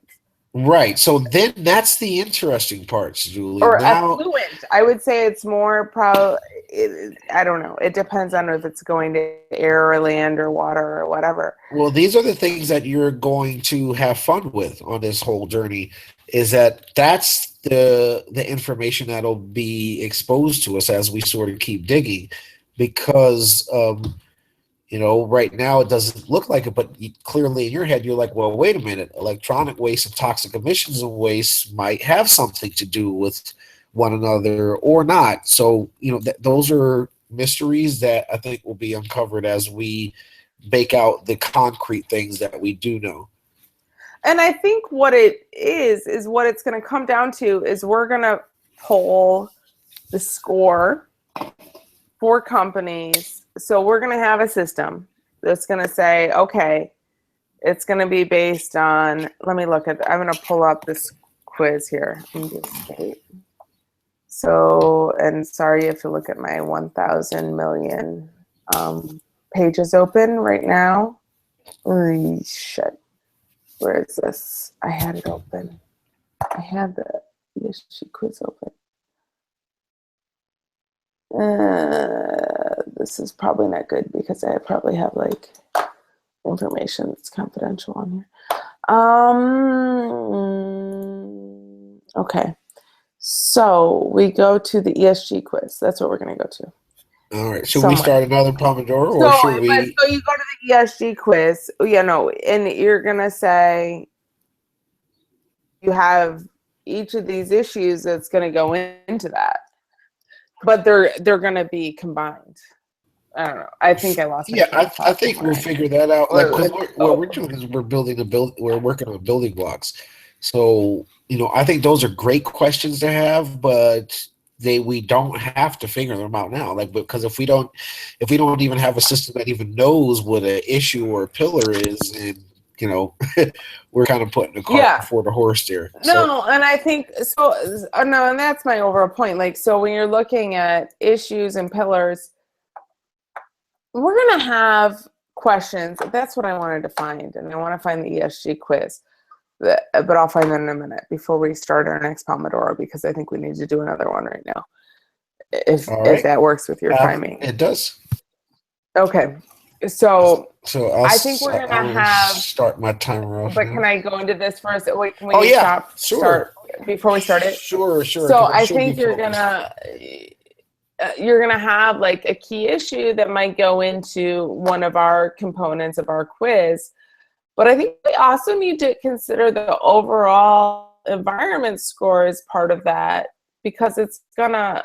Right. So then that's the interesting parts, Julie. Or Now, effluent. I would say it's more I don't know. It depends on if it's going to air or land or water or whatever. well, these are the things that you're going to have fun with on this whole journey. Is that's the information that'll be exposed to us as we sort of keep digging, because right now it doesn't look like it, but clearly in your head you're like, well, wait a minute, electronic waste and toxic emissions and waste might have something to do with one another or not. So those are mysteries that I think will be uncovered as we bake out the concrete things that we do know. And I think what it is what it's going to come down to is we're going to pull the score for companies. So we're going to have a system that's going to say, okay, it's going to be based on, let me look at, I'm going to pull up this quiz here. So, and sorry if you look at my 1,000 million pages open right now. Shit. Where is this? I had it open. I had the ESG quiz open. This is probably not good because I probably have like information that's confidential on here. Okay. So we go to the ESG quiz. That's what we're going to go to. All right. Should we start another Pomodoro, or should we? So you go to the ESG quiz, and you're going to say you have each of these issues that's going to go into that. But they're going to be combined. I don't know. I think I lost. Yeah, I think we'll figure that out. Like, what we're doing is we're working on building blocks. So I think those are great questions to have, but we don't have to figure them out now. Like, because if we don't even have a system that even knows what an issue or a pillar is, and we're kind of putting the cart before the horse there. No, and I think so. No, and that's my overall point. Like, so when you're looking at issues and pillars, we're going to have questions. That's what I wanted to find. And I want to find the ESG quiz. But I'll find that in a minute before we start our next Pomodoro, because I think we need to do another one right now. If that works with your timing. It does. Okay. So I think we're going to have... Start my timer off. But can I go into this first? Wait, can we start before we start it? Sure. So I think you're going to have like a key issue that might go into one of our components of our quiz. But I think we also need to consider the overall environment score as part of that because it's gonna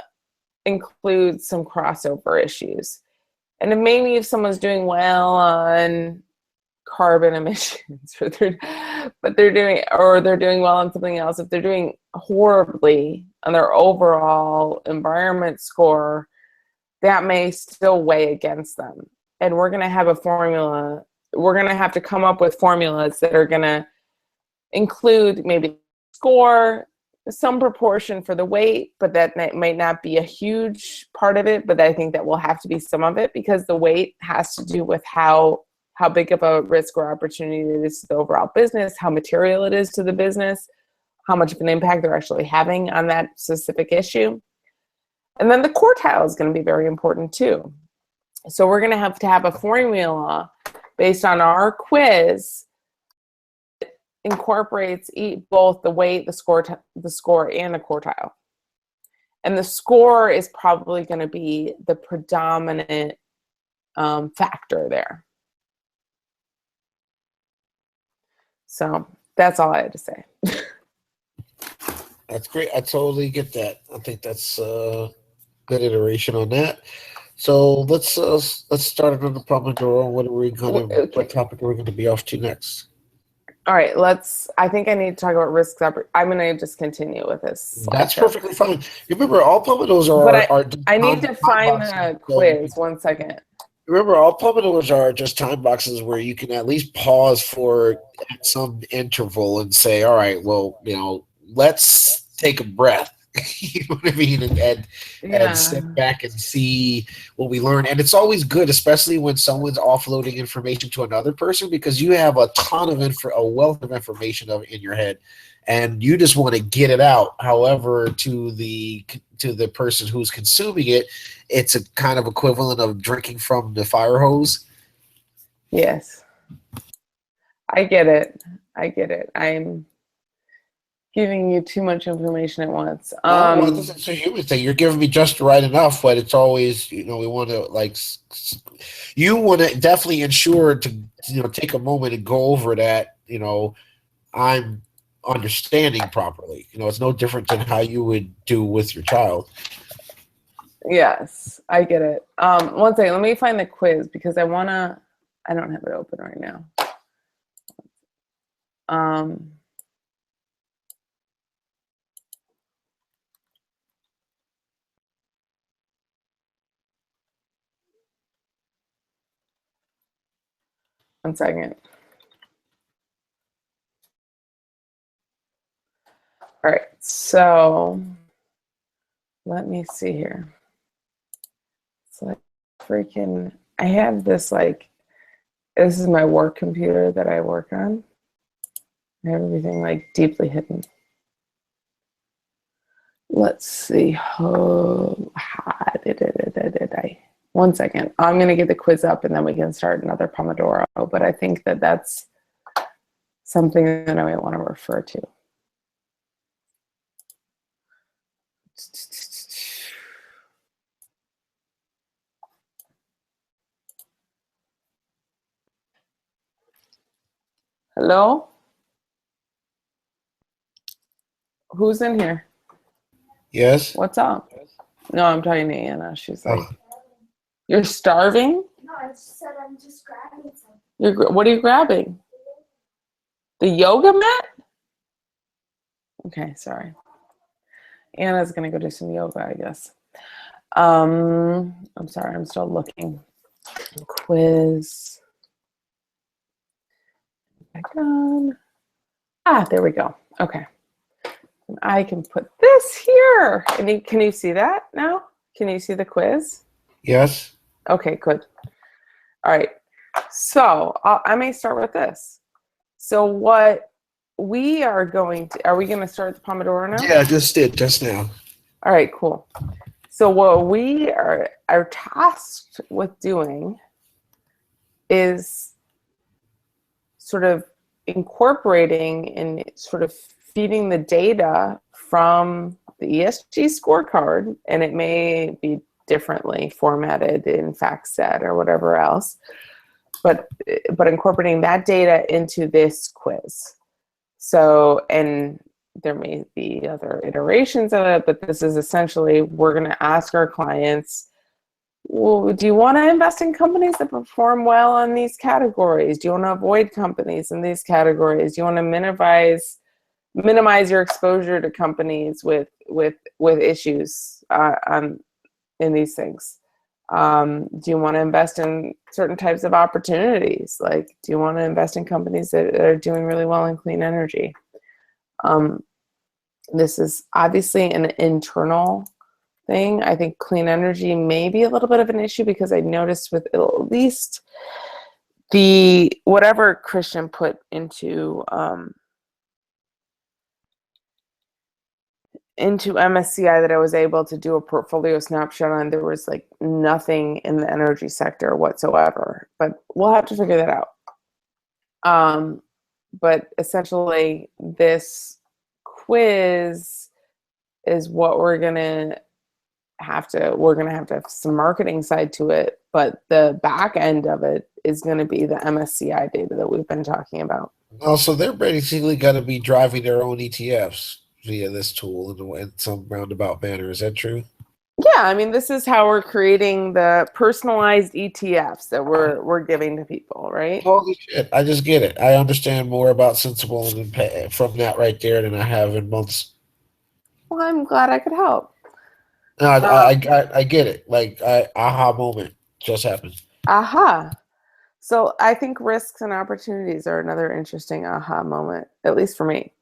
include some crossover issues. And maybe if someone's doing well on carbon emissions, or they're doing well on something else, if they're doing horribly on their overall environment score, that may still weigh against them. And we're going to have a formula. We're going to have to come up with formulas that are going to include maybe score, some proportion for the weight, but that might not be a huge part of it. But I think that will have to be some of it, because the weight has to do with how big of a risk or opportunity it is to the overall business, how material it is to the business, how much of an impact they're actually having on that specific issue. And then the quartile is going to be very important too. So we're going to have a formula based on our quiz that incorporates both the weight, the score, and the quartile. And the score is probably going to be the predominant factor there. So that's all I had to say. That's great. I totally get that. I think that's a good iteration on that. So let's start another Pomodoro. What topic are we gonna be off to next? All right, I think I need to talk about risks. I'm gonna just continue with this. That's perfectly fine. Remember, all Pomodoros are I need to find the quiz. 1 second. Remember, all Pomodoros are just time boxes where you can at least pause for some interval and say, all right, well, let's take a breath. You know what I mean? And sit back and see what we learn. And it's always good, especially when someone's offloading information to another person, because you have a ton of a wealth of information in your head, and you just want to get it out. However, to the person who's consuming it, it's a kind of equivalent of drinking from the fire hose. Yes. I get it. I'm giving you too much information at once. It's a human thing. You're giving me just right enough, but it's always, we want to you want to definitely ensure to, take a moment and go over that, I'm understanding properly. It's no different than how you would do with your child. Yes, I get it. 1 second, let me find the quiz, because I don't have it open right now. 1 second. All right, so let me see here. It's like I have this, this is my work computer that I work on. I have everything deeply hidden. Let's see. Oh, did I? 1 second. I'm going to get the quiz up, and then we can start another Pomodoro. But I think that that's something that I might want to refer to. Hello? Who's in here? Yes. What's up? No, I'm talking to Anna. She's like, You're starving? No, I just said I'm just grabbing something. What are you grabbing? The yoga mat? Okay, sorry. Anna's gonna go do some yoga, I guess. I'm sorry, I'm still looking. Quiz. Back on. There we go. Okay. And I can put this here. Can you see that now? Can you see the quiz? Yes. Okay, good. All right. So I may start with this. So what we are going to start the Pomodoro now? Yeah, just now. All right, cool. So what we are tasked with doing is sort of incorporating and sort of feeding the data from the ESG scorecard, and it may be differently formatted in FactSet or whatever else, but incorporating that data into this quiz. So, and there may be other iterations of it, but this is essentially, we're going to ask our clients, well, do you want to invest in companies that perform well in these categories? Do you want to avoid companies in these categories? Do you want to minimize your exposure to companies with issues in these things? Do you want to invest in certain types of opportunities? Like, do you want to invest in companies that are doing really well in clean energy? This is obviously an internal thing. I think clean energy may be a little bit of an issue because I noticed with at least whatever Christian put into MSCI that I was able to do a portfolio snapshot on, there was like nothing in the energy sector whatsoever, but we'll have to figure that out. But essentially this quiz is what we're going to have some marketing side to it, but the back end of it is going to be the MSCI data that we've been talking about. Also, they're basically going to be driving their own ETFs via this tool in some roundabout manner. Is that true? Yeah, I mean, this is how we're creating the personalized ETFs that we're giving to people, right? Holy shit! I just get it. I understand more about Sensible from that right there than I have in months. Well, I'm glad I could help. No, I get it. Like, aha moment just happened. Aha. So I think risks and opportunities are another interesting aha moment, at least for me.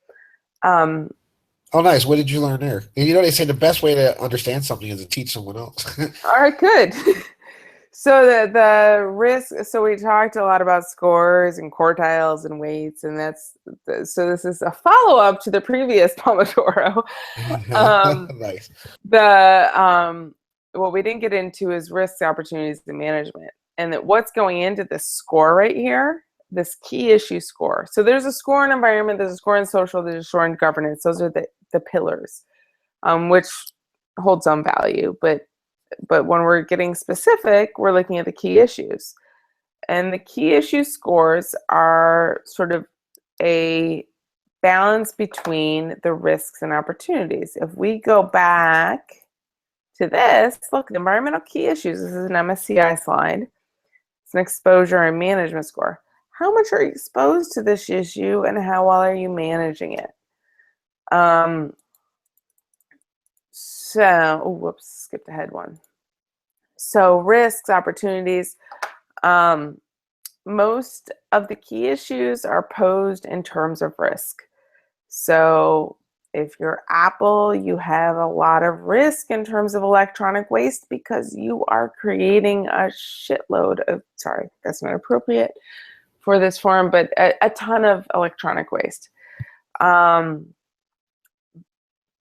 Oh, nice. What did you learn there? And they say the best way to understand something is to teach someone else. All right, good. So the risk. So we talked a lot about scores and quartiles and weights, and so this is a follow up to the previous Pomodoro. Nice. What we didn't get into is risks, opportunities, and management, and that what's going into this score right here. This key issue score. So there's a score in environment, there's a score in social, there's a score in governance. Those are the pillars, which hold some value. But when we're getting specific, we're looking at the key issues. And the key issue scores are sort of a balance between the risks and opportunities. If we go back to this, look, the environmental key issues. This is an MSCI slide. It's an exposure and management score. How much are you exposed to this issue and how well are you managing it? Skipped ahead one. So risks, opportunities. Most of the key issues are posed in terms of risk. So if you're Apple, you have a lot of risk in terms of electronic waste because you are creating a shitload of, sorry, that's not appropriate for this forum, but a ton of electronic waste.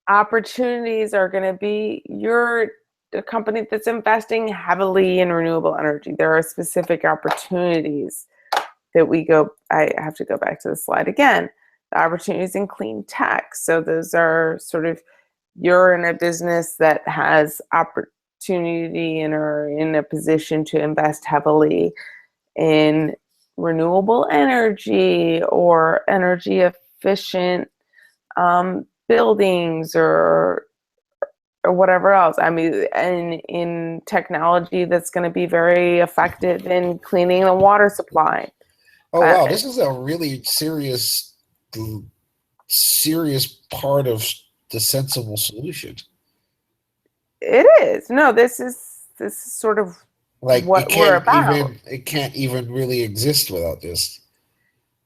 Opportunities are going to be you're a company that's investing heavily in renewable energy. There are specific opportunities that I have to go back to the slide again. The opportunities in clean tech. So those are sort of, you're in a business that has opportunity and are in a position to invest heavily in renewable energy or energy efficient buildings or whatever else. I mean, and in technology that's going to be very effective in cleaning the water supply. Oh wow, this is a really serious part of the Sensible solution. It is. No, this is sort of like what we're about. It can't even really exist without this.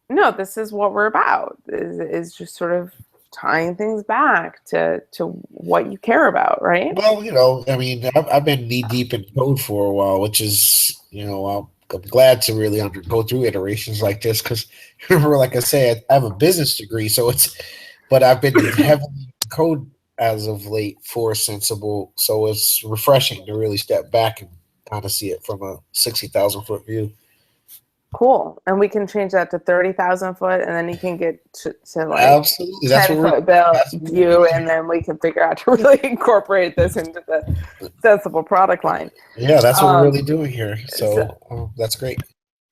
No, this is what we're about. Is just sort of tying things back to what you care about, right? Well, I mean, I've been knee deep in code for a while, which is, I'm glad to really go through iterations like this because, remember, like I said, I have a business degree, but I've been heavily in code as of late for Sensible, so it's refreshing to really step back and kind of see it from a 60,000 foot view. Cool, and we can change that to 30,000 foot, and then you can get to like absolutely 10-foot bill view, and then we can figure out to really incorporate this into the Sensible product line. Yeah, that's what we're really doing here. So that's great.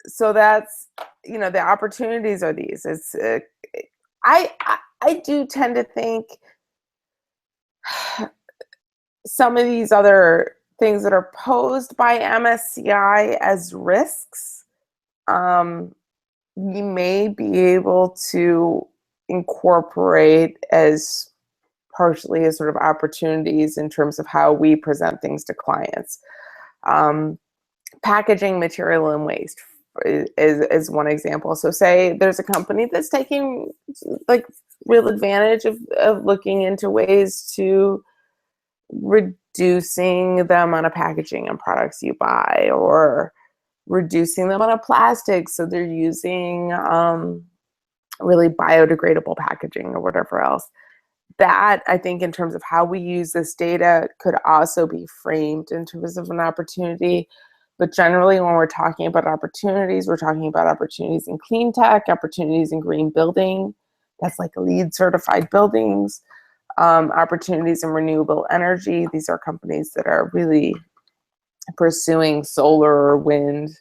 So that's the opportunities are these. It's I do tend to think some of these other things that are posed by MSCI as risks, we may be able to incorporate as partially as sort of opportunities in terms of how we present things to clients. Packaging material and waste is one example. So say there's a company that's taking like real advantage of looking into ways to reducing the amount of packaging and products you buy, or reducing the amount of plastic, so they're using really biodegradable packaging or whatever else. That, I think, in terms of how we use this data, could also be framed in terms of an opportunity. But generally, when we're talking about opportunities, we're talking about opportunities in clean tech, opportunities in green building, that's like LEED certified buildings, opportunities in renewable energy. These are companies that are really pursuing solar or wind,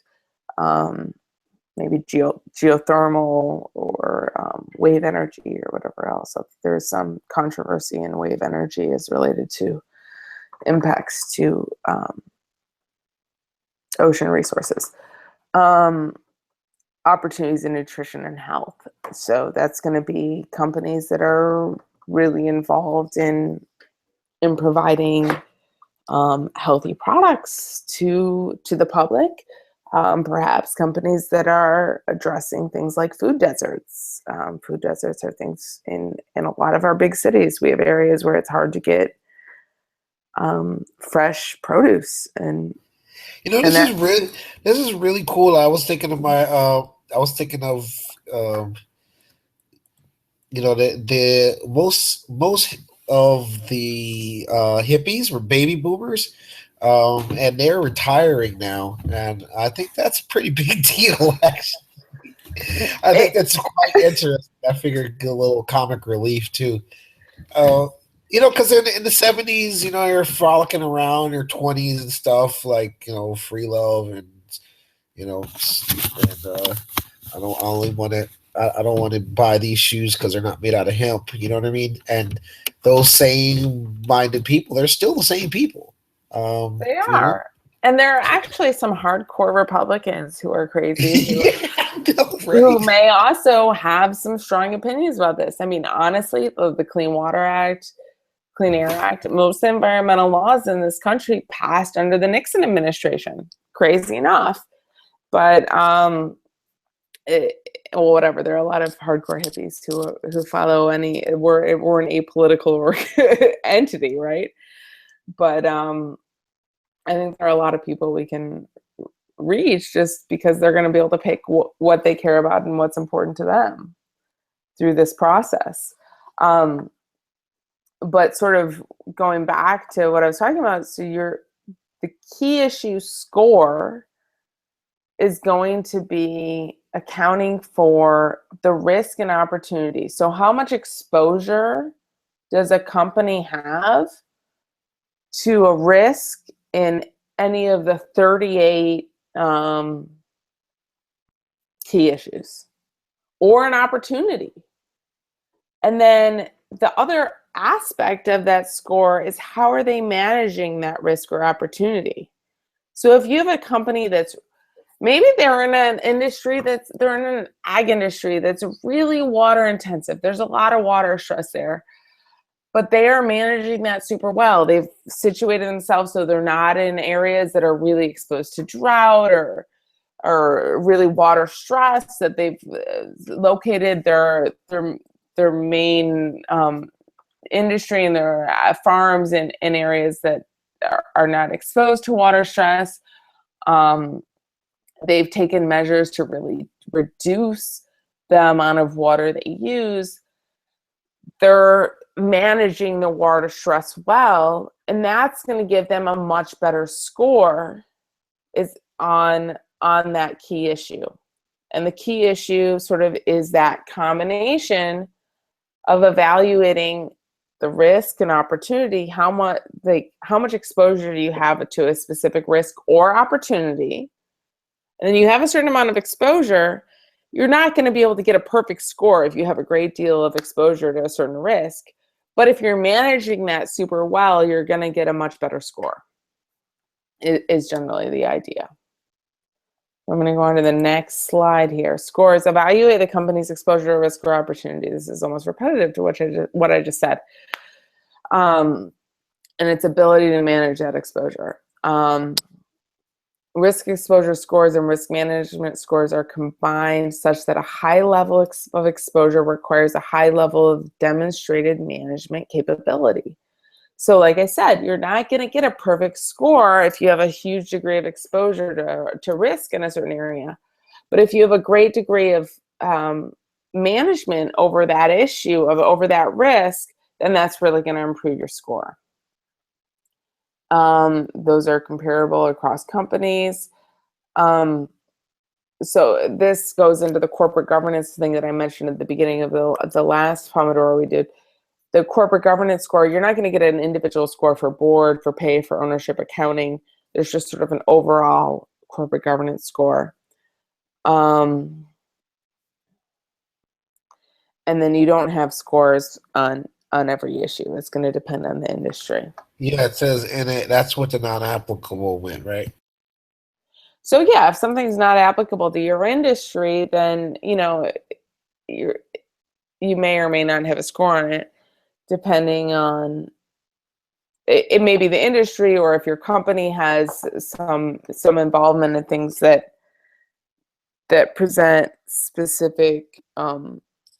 maybe geothermal or wave energy or whatever else. So there's some controversy in wave energy as related to impacts to ocean resources. Opportunities in nutrition and health. So that's going to be companies that are really involved in providing healthy products to the public. Perhaps companies that are addressing things like food deserts. Food deserts are things in a lot of our big cities. We have areas where it's hard to get fresh produce, and this is really cool. I was thinking of the most of the hippies were baby boomers, and they're retiring now, and I think that's a pretty big deal. Actually, I think that's quite interesting. I figured a little comic relief too. Because in the 70s, you're frolicking around your 20s and stuff, like, free love and, I don't want to buy these shoes because they're not made out of hemp. You know what I mean? And those same minded people, they're still the same people. They are. And there are actually some hardcore Republicans who are crazy who may also have some strong opinions about this. I mean, honestly, the Clean Water Act, Clean Air Act, most environmental laws in this country passed under the Nixon administration. Crazy enough. But whatever. There are a lot of hardcore hippies who follow we're an apolitical entity, right? But I think there are a lot of people we can reach just because they're going to be able to pick what they care about and what's important to them through this process. But sort of going back to what I was talking about, so the key issue score is going to be accounting for the risk and opportunity. So how much exposure does a company have to a risk in any of the 38 key issues, or an opportunity? And then the other aspect of that score is, how are they managing that risk or opportunity? So if you have a company that's maybe they're in an ag industry that's really water intensive, there's a lot of water stress there, but they are managing that super well. They've situated themselves so they're not in areas that are really exposed to drought or really water stress, that they've located their main industry and their farms in areas that are not exposed to water stress. They've taken measures to really reduce the amount of water they use. They're managing the water stress well, and that's going to give them a much better score is on that key issue. And the key issue sort of is that combination of evaluating the risk and opportunity. How much exposure do you have to a specific risk or opportunity? And then you have a certain amount of exposure. you're not going to be able to get a perfect score if you have a great deal of exposure to a certain risk. But if you're managing that super well, you're going to get a much better score. It is generally the idea. I'm going to go on to the next slide here. Scores evaluate the company's exposure to risk or opportunity. This is almost repetitive to what I just said. And its ability to manage that exposure. Risk exposure scores and risk management scores are combined such that a high level of exposure requires a high level of demonstrated management capability. So like I said, you're not going to get a perfect score if you have a huge degree of exposure to risk in a certain area. But if you have a great degree of management over that issue, over that risk, then that's really going to improve your score. Those are comparable across companies. So this goes into the corporate governance thing that I mentioned at the beginning of the last Pomodoro we did. The corporate governance score, you're not going to get an individual score for board, for pay, for ownership, accounting. There's just sort of an overall corporate governance score. And then you don't have scores on every issue. It's going to depend on the industry. Yeah, it says in it, that's what the non-applicable went, right? So yeah, if something's not applicable to your industry, then, you know, you may or may not have a score on it, depending on, it may be the industry, or if your company has some involvement in things that present specific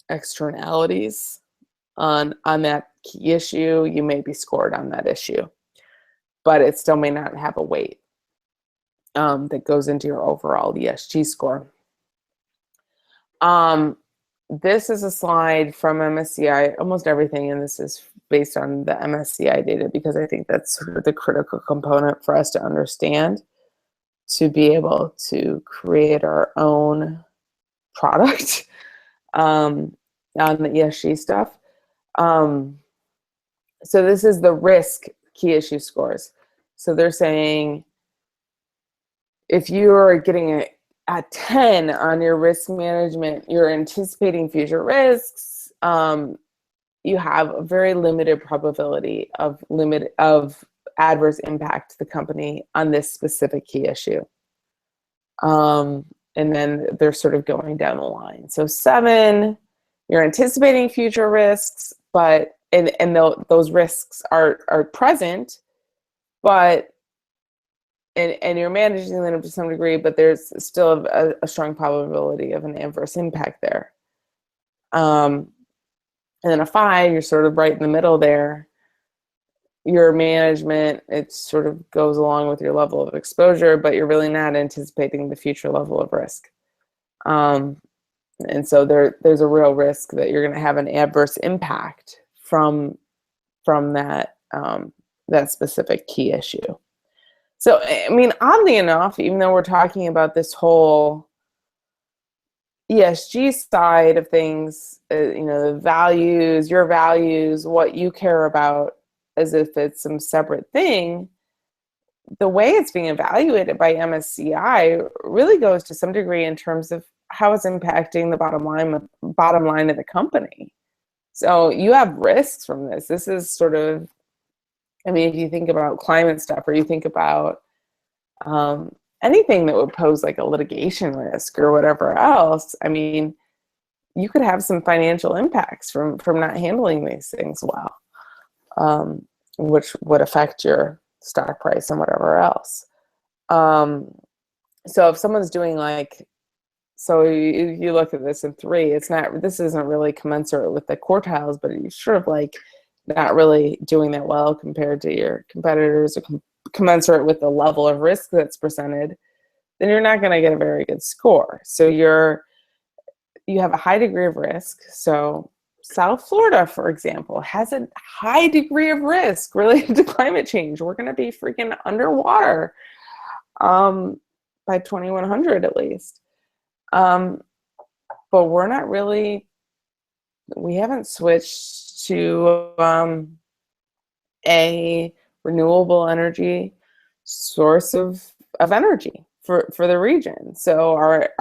externalities on that key issue, you may be scored on that issue, but it still may not have a weight that goes into your overall ESG score. This is a slide from MSCI. Almost everything in this is based on the MSCI data, because I think that's sort of the critical component for us to understand to be able to create our own product on the ESG stuff. So this is the risk key issue scores. So they're saying if you're getting a 10 on your risk management, you're anticipating future risks, you have a very limited probability of adverse impact to the company on this specific key issue. And then they're sort of going down the line. So 7, you're anticipating future risks, but those risks are present, but and you're managing them to some degree, but there's still a strong probability of an adverse impact there. And then a 5, you're sort of right in the middle there. Your management, it sort of goes along with your level of exposure, but you're really not anticipating the future level of risk. And so there's a real risk that you're going to have an adverse impact from that that specific key issue. So, I mean, oddly enough, even though we're talking about this whole ESG side of things, you know, the values, your values, what you care about, as if it's some separate thing, the way it's being evaluated by MSCI really goes to some degree in terms of how it's impacting the bottom line of the company. So you have risks from this. This is sort of, I mean, if you think about climate stuff, or you think about anything that would pose like a litigation risk or whatever else, I mean, you could have some financial impacts from not handling these things well, which would affect your stock price and whatever else. So if someone's doing like, so you look at this in 3, this isn't really commensurate with the quartiles, but you're sort of like not really doing that well compared to your competitors, or commensurate with the level of risk that's presented, then you're not going to get a very good score. So you have a high degree of risk. So South Florida, for example, has a high degree of risk related to climate change. We're going to be freaking underwater by 2100 at least. But we're not really, we haven't switched to a renewable energy source of energy for the region. So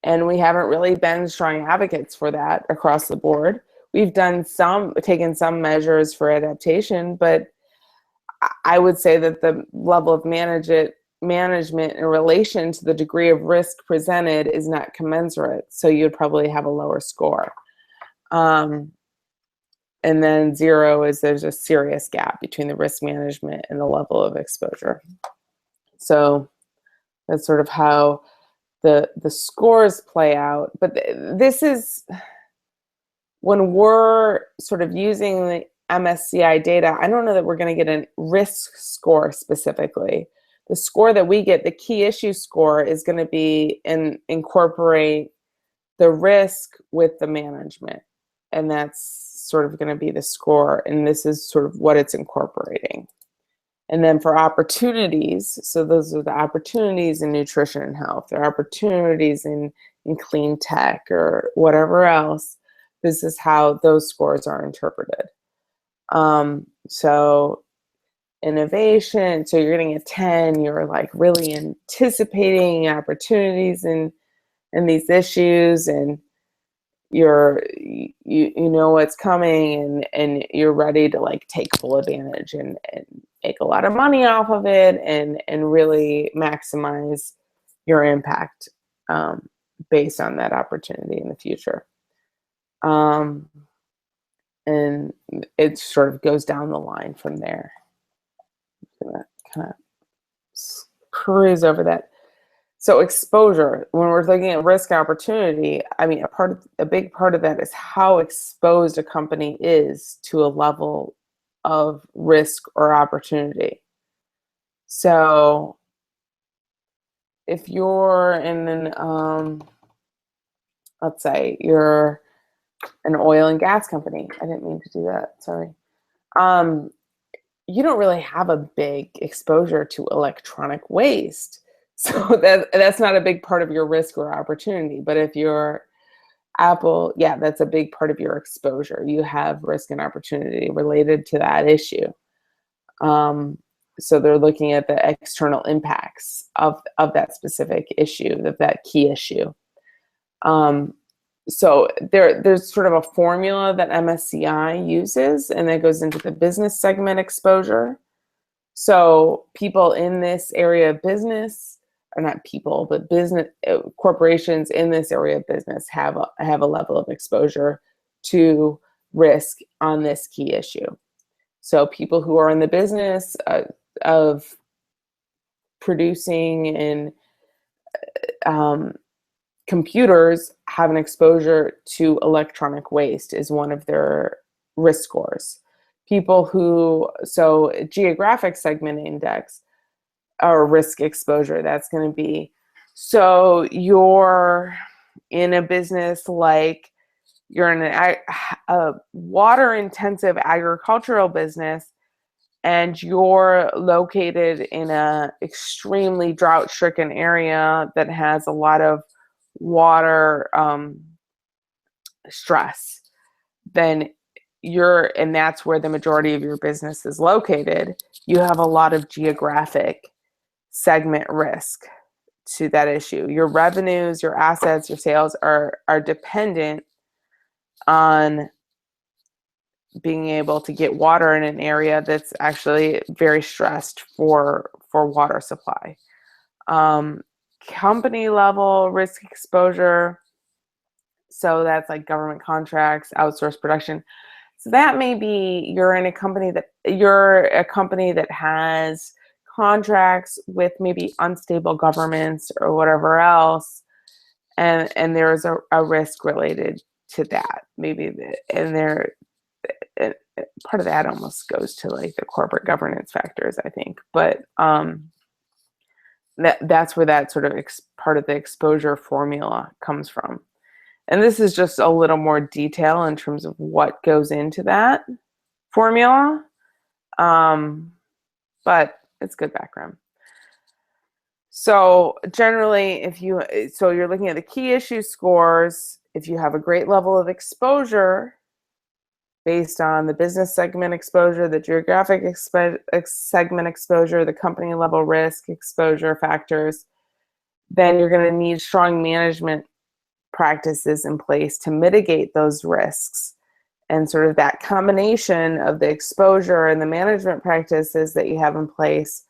And we haven't really been strong advocates for that across the board. We've taken some measures for adaptation, but I would say that the level of management in relation to the degree of risk presented is not commensurate. So you'd probably have a lower score. And then 0 is there's a serious gap between the risk management and the level of exposure. So that's sort of how the scores play out. But this is when we're sort of using the MSCI data, I don't know that we're going to get a risk score specifically. The score that we get, the key issue score, is going to be incorporate the risk with the management. And that's sort of going to be the score. And this is sort of what it's incorporating. And then for opportunities, so those are the opportunities in nutrition and health, there are opportunities in clean tech or whatever else. This is how those scores are interpreted. So innovation, so you're getting a 10, you're like really anticipating opportunities in these issues, and you know what's coming, and you're ready to like take full advantage and make a lot of money off of it and really maximize your impact based on that opportunity in the future. And it sort of goes down the line from there. I'm gonna kind of cruise over that. So exposure, when we're looking at risk opportunity, I mean, a big part of that is how exposed a company is to a level of risk or opportunity. So if you're in let's say you're an oil and gas company. I didn't mean to do that, sorry. You don't really have a big exposure to electronic waste. So that's not a big part of your risk or opportunity. But if you're Apple, yeah, that's a big part of your exposure. You have risk and opportunity related to that issue. So they're looking at the external impacts of that specific issue, that key issue. So there's sort of a formula that MSCI uses, and that goes into the business segment exposure. So people in this area of business, or not people, but business corporations in this area of business have a level of exposure to risk on this key issue. So people who are in the business of producing and computers have an exposure to electronic waste is one of their risk scores. People who, so geographic segment index or risk exposure, that's going to be, so you're in a business like you're in a water intensive agricultural business, and you're located in a extremely drought stricken area that has a lot of water stress, then and that's where the majority of your business is located, you have a lot of geographic segment risk to that issue. Your revenues, your assets, your sales are dependent on being able to get water in an area that's actually very stressed for water supply. Company level risk exposure, so that's like government contracts, outsourced production. So that may be you're a company that has contracts with maybe unstable governments or whatever else, and there's a risk related to that. Maybe part of that almost goes to like the corporate governance factors, I think, but that's where that sort of part of the exposure formula comes from. And this is just a little more detail in terms of what goes into that formula, but it's good background. So generally, so you're looking at the key issue scores. If you have a great level of exposure based on the business segment exposure, the geographic segment exposure, the company level risk exposure factors, then you're going to need strong management practices in place to mitigate those risks. And sort of that combination of the exposure and the management practices that you have in place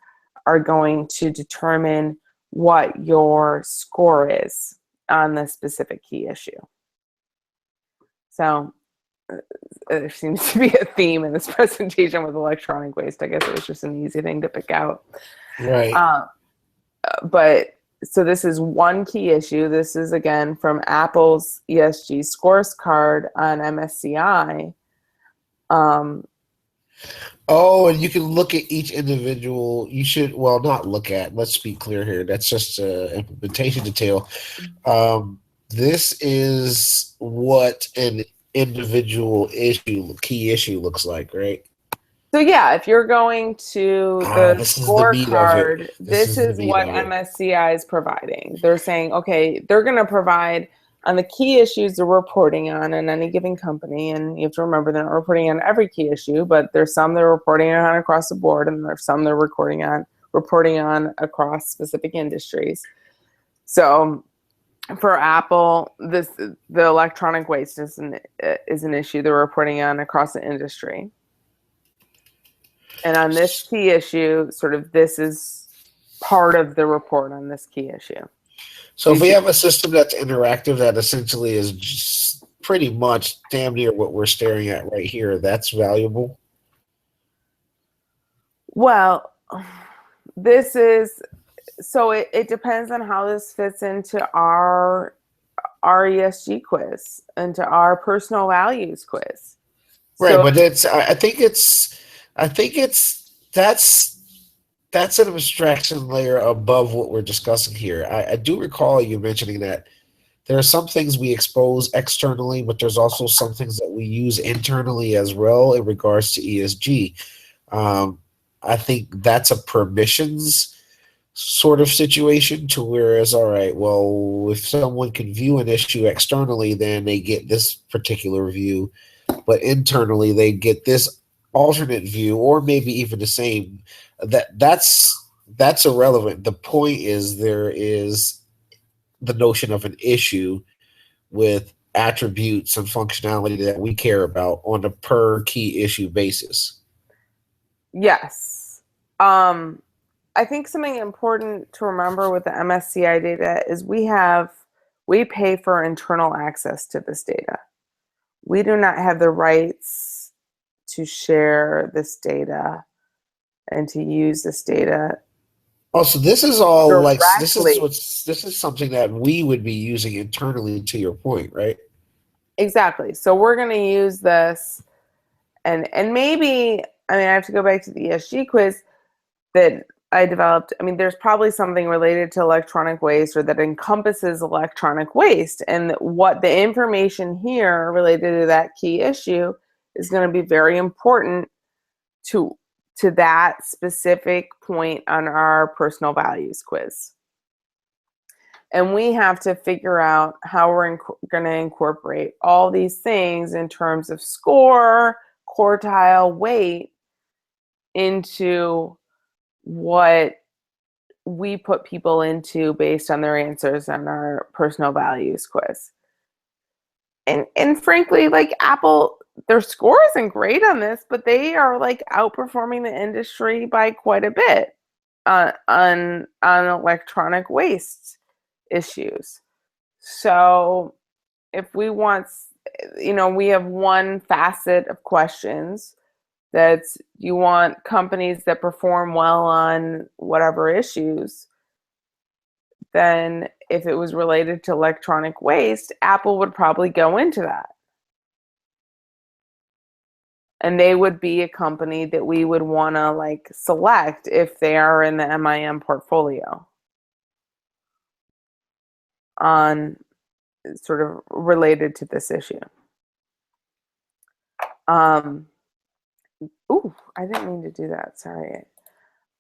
are going to determine what your score is on the specific key issue. So there seems to be a theme in this presentation with electronic waste. I guess it was just an easy thing to pick out. Right. But so this is one key issue. This is, again, from Apple's ESG scores card on MSCI. Oh, and you can look at each individual. You should, well, not look at. Let's be clear here. That's just implementation detail. This is what an individual key issue looks like, right? So yeah, if you're going to the scorecard, this is what MSCI is providing. They're saying, okay, they're going to provide on the key issues they're reporting on in any given company. And you have to remember they're not reporting on every key issue, but there's some they're reporting on across the board, and there's some they're reporting on across specific industries. So for Apple, the electronic waste is an issue they're reporting on across the industry. And on this key issue, sort of this is part of the report on this key issue. So if we have a system that's interactive, that essentially is just pretty much damn near what we're staring at right here, that's valuable? Well, this is, so it depends on how this fits into our ESG quiz, into our personal values quiz. Right, so, but that's an abstraction layer above what we're discussing here. I do recall you mentioning that there are some things we expose externally, but there's also some things that we use internally as well in regards to ESG. I think that's a permissions sort of situation to whereas, all right, well, if someone can view an issue externally, then they get this particular view, but internally they get this alternate view, or maybe even the same. That's irrelevant. The point is there is the notion of an issue with attributes and functionality that we care about on a per key issue basis. Yes. I think something important to remember with the MSCI data is we pay for internal access to this data. We do not have the rights to share this data and to use this data. Oh, so this is all directly. This is something that we would be using internally, to your point, right? Exactly. So we're going to use this, and maybe, I mean, I have to go back to the ESG quiz that I developed. I mean, there's probably something related to electronic waste or that encompasses electronic waste, and what the information here related to that key issue is going to be very important to that specific point on our personal values quiz. And we have to figure out how we're going to incorporate all these things in terms of score, quartile, weight into what we put people into based on their answers on our personal values quiz. And frankly, like Apple, their score isn't great on this, but they are like outperforming the industry by quite a bit on electronic waste issues. So if we want, we have one facet of questions that's you want companies that perform well on whatever issues, then if it was related to electronic waste, Apple would probably go into that. And they would be a company that we would want to select if they are in the MIM portfolio on sort of related to this issue. Ooh, I didn't mean to do that. Sorry.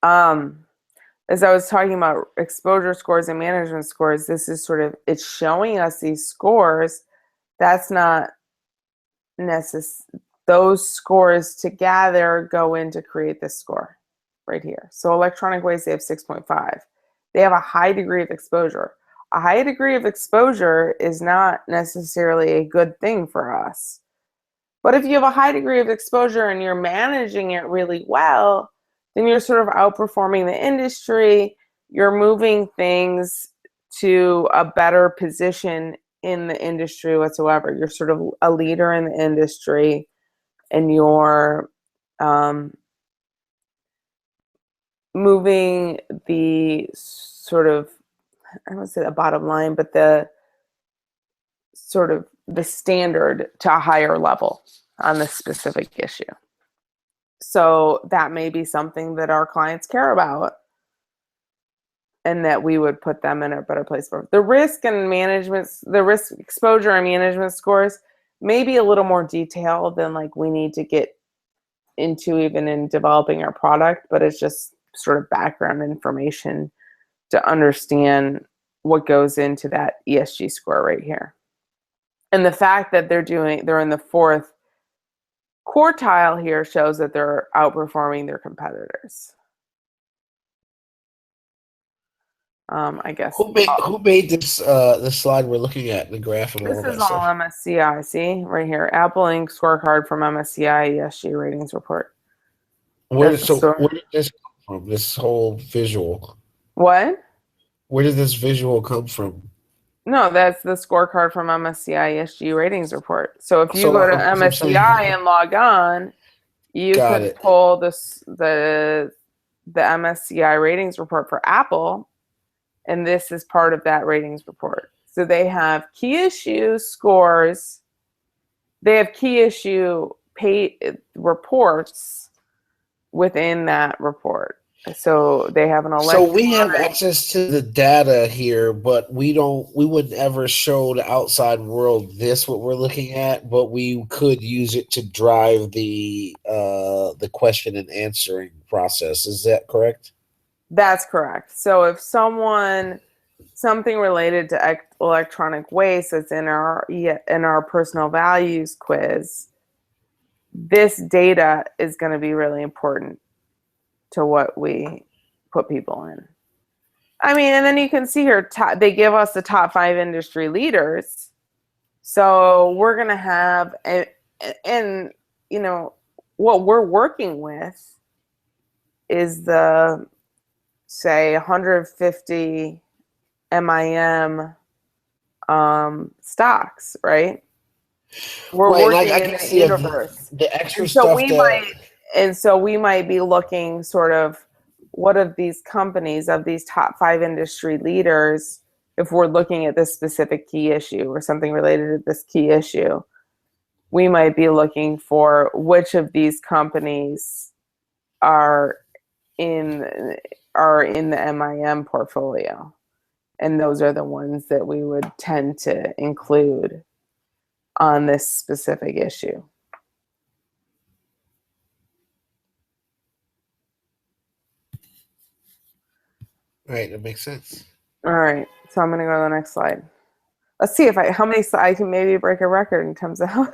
As I was talking about exposure scores and management scores, this is sort of, it's showing us these scores. That's not necessary. Those scores together go in to create this score right here. So electronic waste, they have 6.5. They have a high degree of exposure. a high degree of exposure is not necessarily a good thing for us. But if you have a high degree of exposure and you're managing it really well, then you're sort of outperforming the industry. You're moving things to a better position in the industry whatsoever. You're sort of a leader in the industry, and you're moving the sort of, I don't want to say the bottom line, but the sort of the standard to a higher level on this specific issue. So that may be something that our clients care about, and that we would put them in a better place for. The risk and management, the risk exposure and management scores may be a little more detailed than like we need to get into even in developing our product, but it's just sort of background information to understand what goes into that ESG score right here. And the fact that they're in the 4th quartile here shows that they're outperforming their competitors. I guess. Who made this this slide we're looking at, the graph and all This that is all stuff? MSCI. See right here, Apple Inc. scorecard from MSCI ESG ratings report. Where did this come from? This whole visual. What? Where did this visual come from? No, that's the scorecard from MSCI ESG ratings report. So if you go to MSCI and log on, you can pull the MSCI ratings report for Apple, and this is part of that ratings report. So they have key issue scores. They have key issue reports within that report. So they have an electronic. So we have access to the data here, but we wouldn't ever show the outside world what we're looking at, but we could use it to drive the question and answering process. Is that correct? That's correct. So if something related to electronic waste that's in our personal values quiz, this data is going to be really important to what we put people in. I mean, and then you can see here, they give us the top 5 industry leaders. So we're going to have, and you know, what we're working with is the, say, 150 MIM stocks, right? We're working in the universe. The extra stuff so we might be looking sort of what of these companies, of these top 5 industry leaders, if we're looking at this specific key issue or something related to this key issue, we might be looking for which of these companies are in the MIM portfolio. And those are the ones that we would tend to include on this specific issue. Right, that makes sense. All right, so I'm gonna go to the next slide. Let's see how many I can maybe break a record in terms of how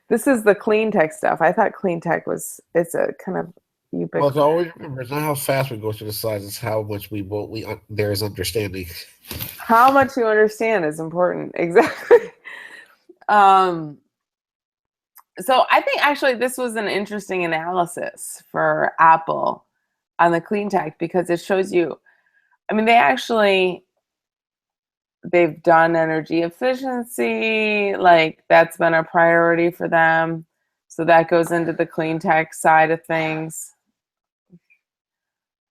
this is the clean tech stuff. I thought clean tech it's a kind of ubiquitous. Well, it's always remember, it's not how fast we go through the slides, it's how much there is understanding. How much you understand is important, exactly. So I think actually this was an interesting analysis for Apple on the clean tech, because it shows you, I mean, they've done energy efficiency, like that's been a priority for them. So that goes into the clean tech side of things.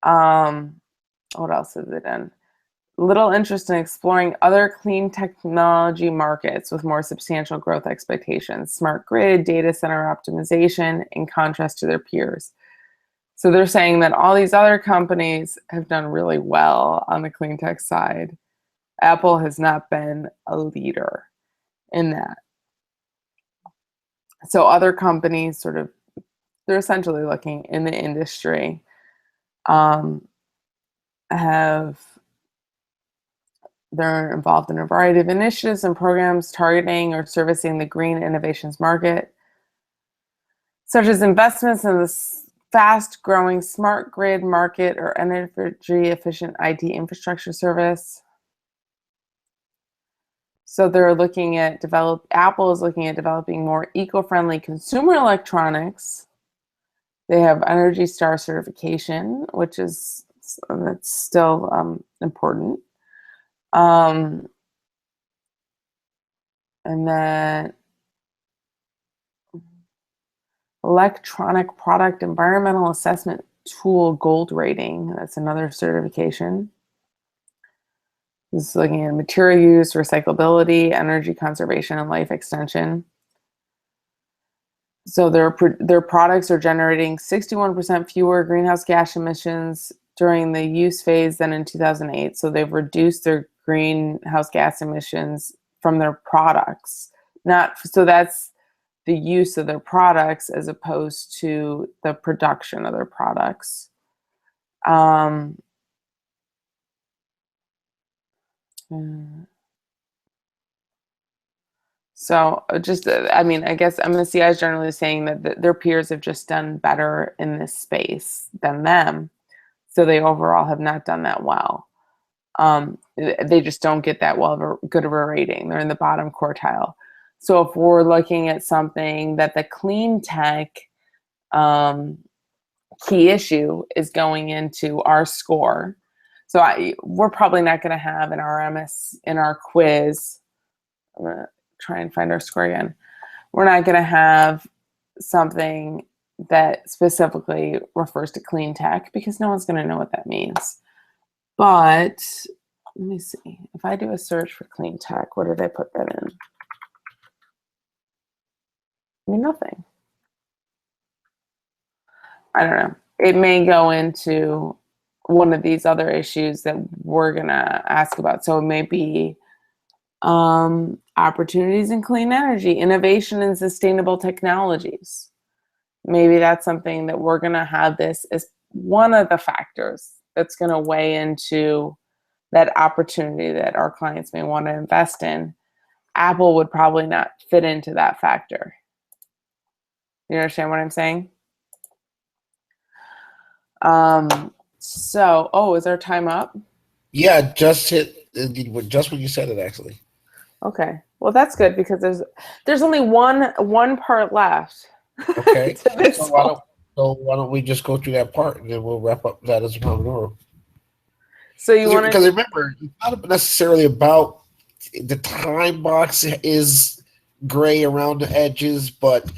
What else has it done? Little interest in exploring other clean technology markets with more substantial growth expectations, smart grid, data center optimization, in contrast to their peers. So they're saying that all these other companies have done really well on the clean tech side. Apple has not been a leader in that. So other companies they're essentially looking in the industry, they're involved in a variety of initiatives and programs targeting or servicing the green innovations market, such as investments in the fast-growing smart grid market or energy-efficient IT infrastructure service. So they're looking at Apple is looking at developing more eco-friendly consumer electronics. They have Energy Star certification, which is that's still important. And then Electronic Product Environmental Assessment Tool Gold Rating. That's another certification. This is looking at material use, recyclability, energy conservation, and life extension. So their products are generating 61% fewer greenhouse gas emissions during the use phase than in 2008. So they've reduced their greenhouse gas emissions from their products. So that's the use of their products as opposed to the production of their products. So just, I mean, I guess MSCI is generally saying that their peers have just done better in this space than them. So they overall have not done that well. They just don't get that good of a rating. They're in the bottom quartile. So if we're looking at something that the clean tech key issue is going into our score. So we're probably not going to have in our quiz. I'm going to try and find our score again. We're not going to have something that specifically refers to clean tech because no one's going to know what that means. But let me see. If I do a search for clean tech, where did I put that in? I mean, nothing. I don't know. It may go into one of these other issues that we're going to ask about. So it may be opportunities in clean energy, innovation in sustainable technologies. Maybe that's something that we're going to have this as one of the factors that's going to weigh into that opportunity that our clients may want to invest in. Apple would probably not fit into that factor. You understand what I'm saying? Is our time up? Yeah, just when you said it, actually. Okay. Well, that's good because there's only one part left. Okay. So why don't we just go through that part and then we'll wrap up that as a Pomodoro. So you want to? Because remember, it's not necessarily about the time box is gray around the edges, but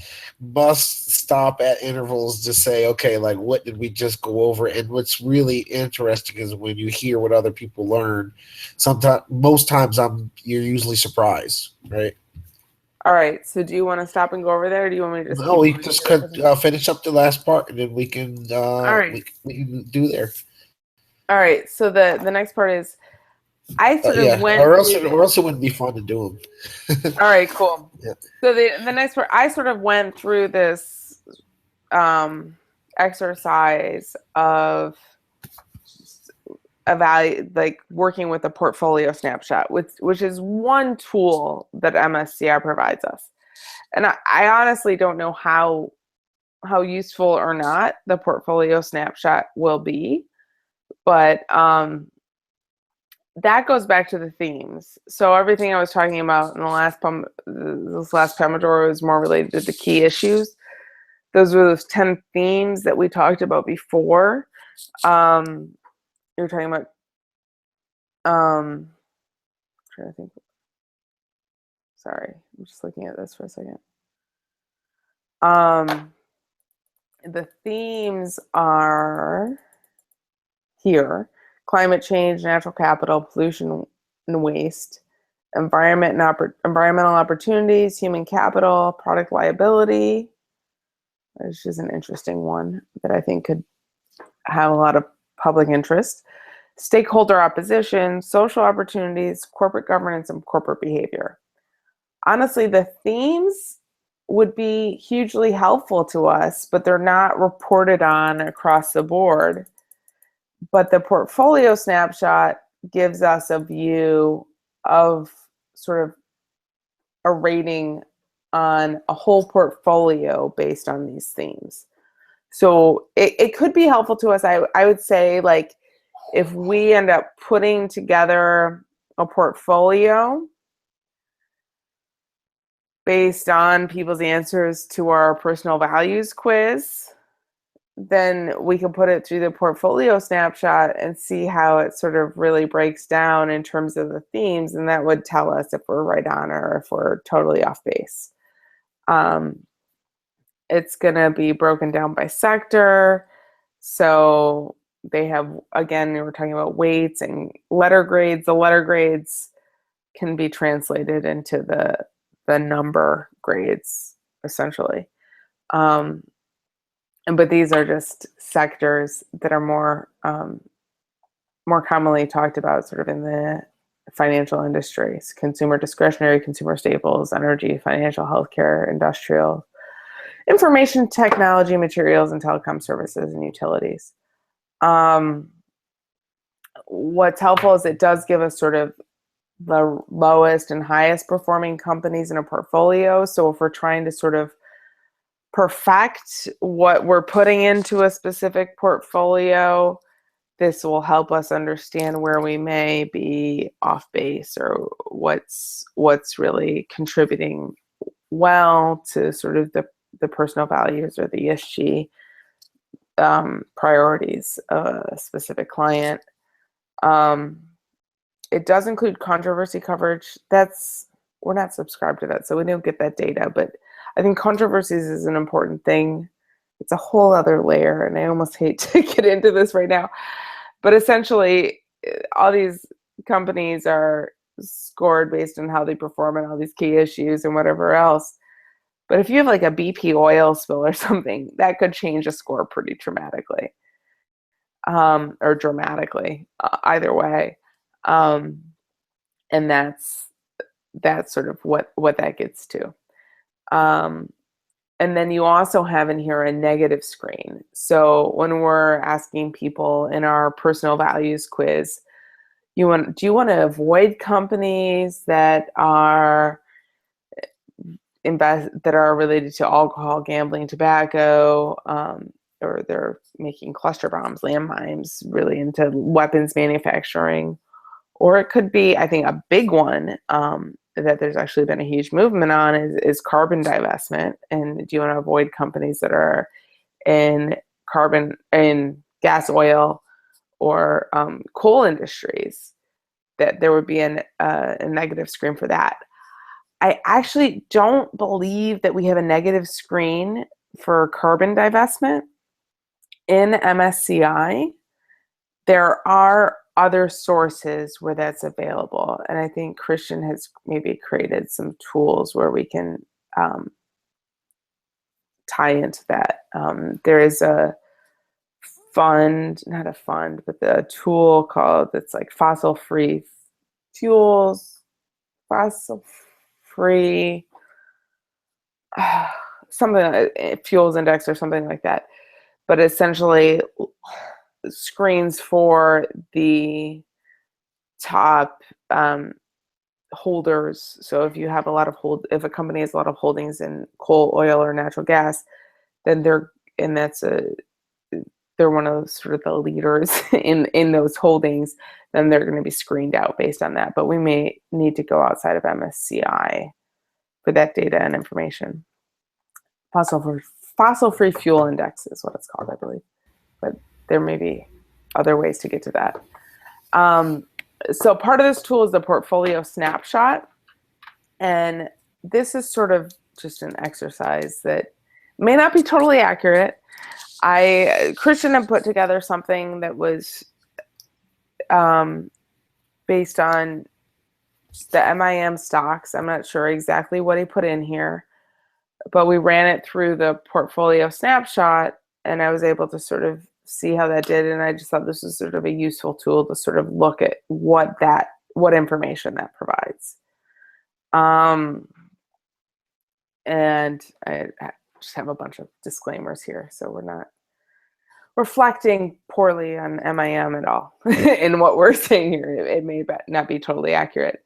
must stop at intervals to say, okay, like what did we just go over? And what's really interesting is when you hear what other people learn. Most times, you're usually surprised, right? All right. So do you want to stop and go over there? Or do you want me to just? No, we just could finish up the last part, and then we can. All right. We can do there. All right. So the next part is, I sort of went. Or else it wouldn't be fun to do them. All right. Cool. Yeah. So the next part, I sort of went through this exercise of working with a portfolio snapshot, which is one tool that MSCI provides us. And I honestly don't know how useful or not the portfolio snapshot will be, but that goes back to the themes. So everything I was talking about in this last Pomodoro is more related to the key issues. Those were those 10 themes that we talked about before. You're talking about I'm trying to think. Sorry, I'm just looking at this for a second. The themes are here: climate change, natural capital, pollution and waste, environmental opportunities, human capital, product liability, which is an interesting one that I think could have a lot of public interest, stakeholder opposition, social opportunities, corporate governance, and corporate behavior. Honestly, the themes would be hugely helpful to us, but they're not reported on across the board. But the portfolio snapshot gives us a view of sort of a rating on a whole portfolio based on these themes. So it could be helpful to us. I would say, like, if we end up putting together a portfolio, based on people's answers to our personal values quiz, then we can put it through the portfolio snapshot and see how it sort of really breaks down in terms of the themes, and that would tell us if we're right on or if we're totally off base. It's going to be broken down by sector. So they have, again, we were talking about weights and letter grades. The letter grades can be translated into the number grades, essentially. But these are just sectors that are more commonly talked about sort of in the financial industries: consumer discretionary, consumer staples, energy, financial, healthcare, industrial, information technology, materials, and telecom services, and utilities. What's helpful is it does give us sort of the lowest and highest performing companies in a portfolio. So if we're trying to sort of perfect what we're putting into a specific portfolio, this will help us understand where we may be off base or what's really contributing well to sort of the personal values or the ESG priorities of a specific client. It does include controversy coverage. We're not subscribed to that, so we don't get that data, but I think controversies is an important thing. It's a whole other layer, and I almost hate to get into this right now. But essentially, all these companies are scored based on how they perform and all these key issues and whatever else. But if you have like a BP oil spill or something, that could change a score pretty dramatically, or dramatically, either way. And that's sort of what that gets to. And then you also have in here a negative screen. So when we're asking people in our personal values quiz, do you want to avoid companies that are related to alcohol, gambling, tobacco, or they're making cluster bombs, landmines, really into weapons manufacturing? Or it could be, I think, a big one that there's actually been a huge movement on is carbon divestment. And do you want to avoid companies that are in gas, oil, or coal industries? That there would be a negative screen for that. I actually don't believe that we have a negative screen for carbon divestment in MSCI. There are other sources where that's available, and I think Christian has maybe created some tools where we can tie into that. There is a fund, not a fund, but the tool called, it's like fossil free fuels, something, fuels index or something like that. But essentially screens for the top holders. So if you have if a company has a lot of holdings in coal, oil, or natural gas, then they're one of those sort of the leaders in those holdings, then they're going to be screened out based on that. But we may need to go outside of MSCI for that data and information. Fossil free fuel index is what it's called, I believe. But there may be other ways to get to that. So part of this tool is the portfolio snapshot. And this is sort of just an exercise that may not be totally accurate. Christian had put together something that was based on the MIM stocks. I'm not sure exactly what he put in here, but we ran it through the portfolio snapshot, and I was able to sort of see how that did. And I just thought this was sort of a useful tool to sort of look at what information that provides. And I just have a bunch of disclaimers here, so we're not reflecting poorly on MIM at all in what we're saying here. It may not be totally accurate,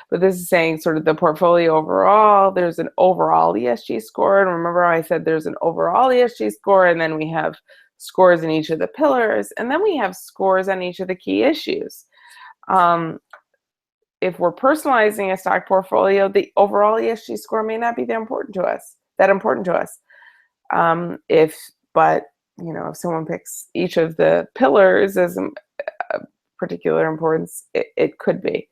but this is saying sort of the portfolio overall. There's an overall ESG score, and remember I said there's an overall ESG score, and then we have scores in each of the pillars, and then we have scores on each of the key issues. if we're personalizing a stock portfolio, the overall ESG score may not be that important to us. But if someone picks each of the pillars as a particular importance, it could be.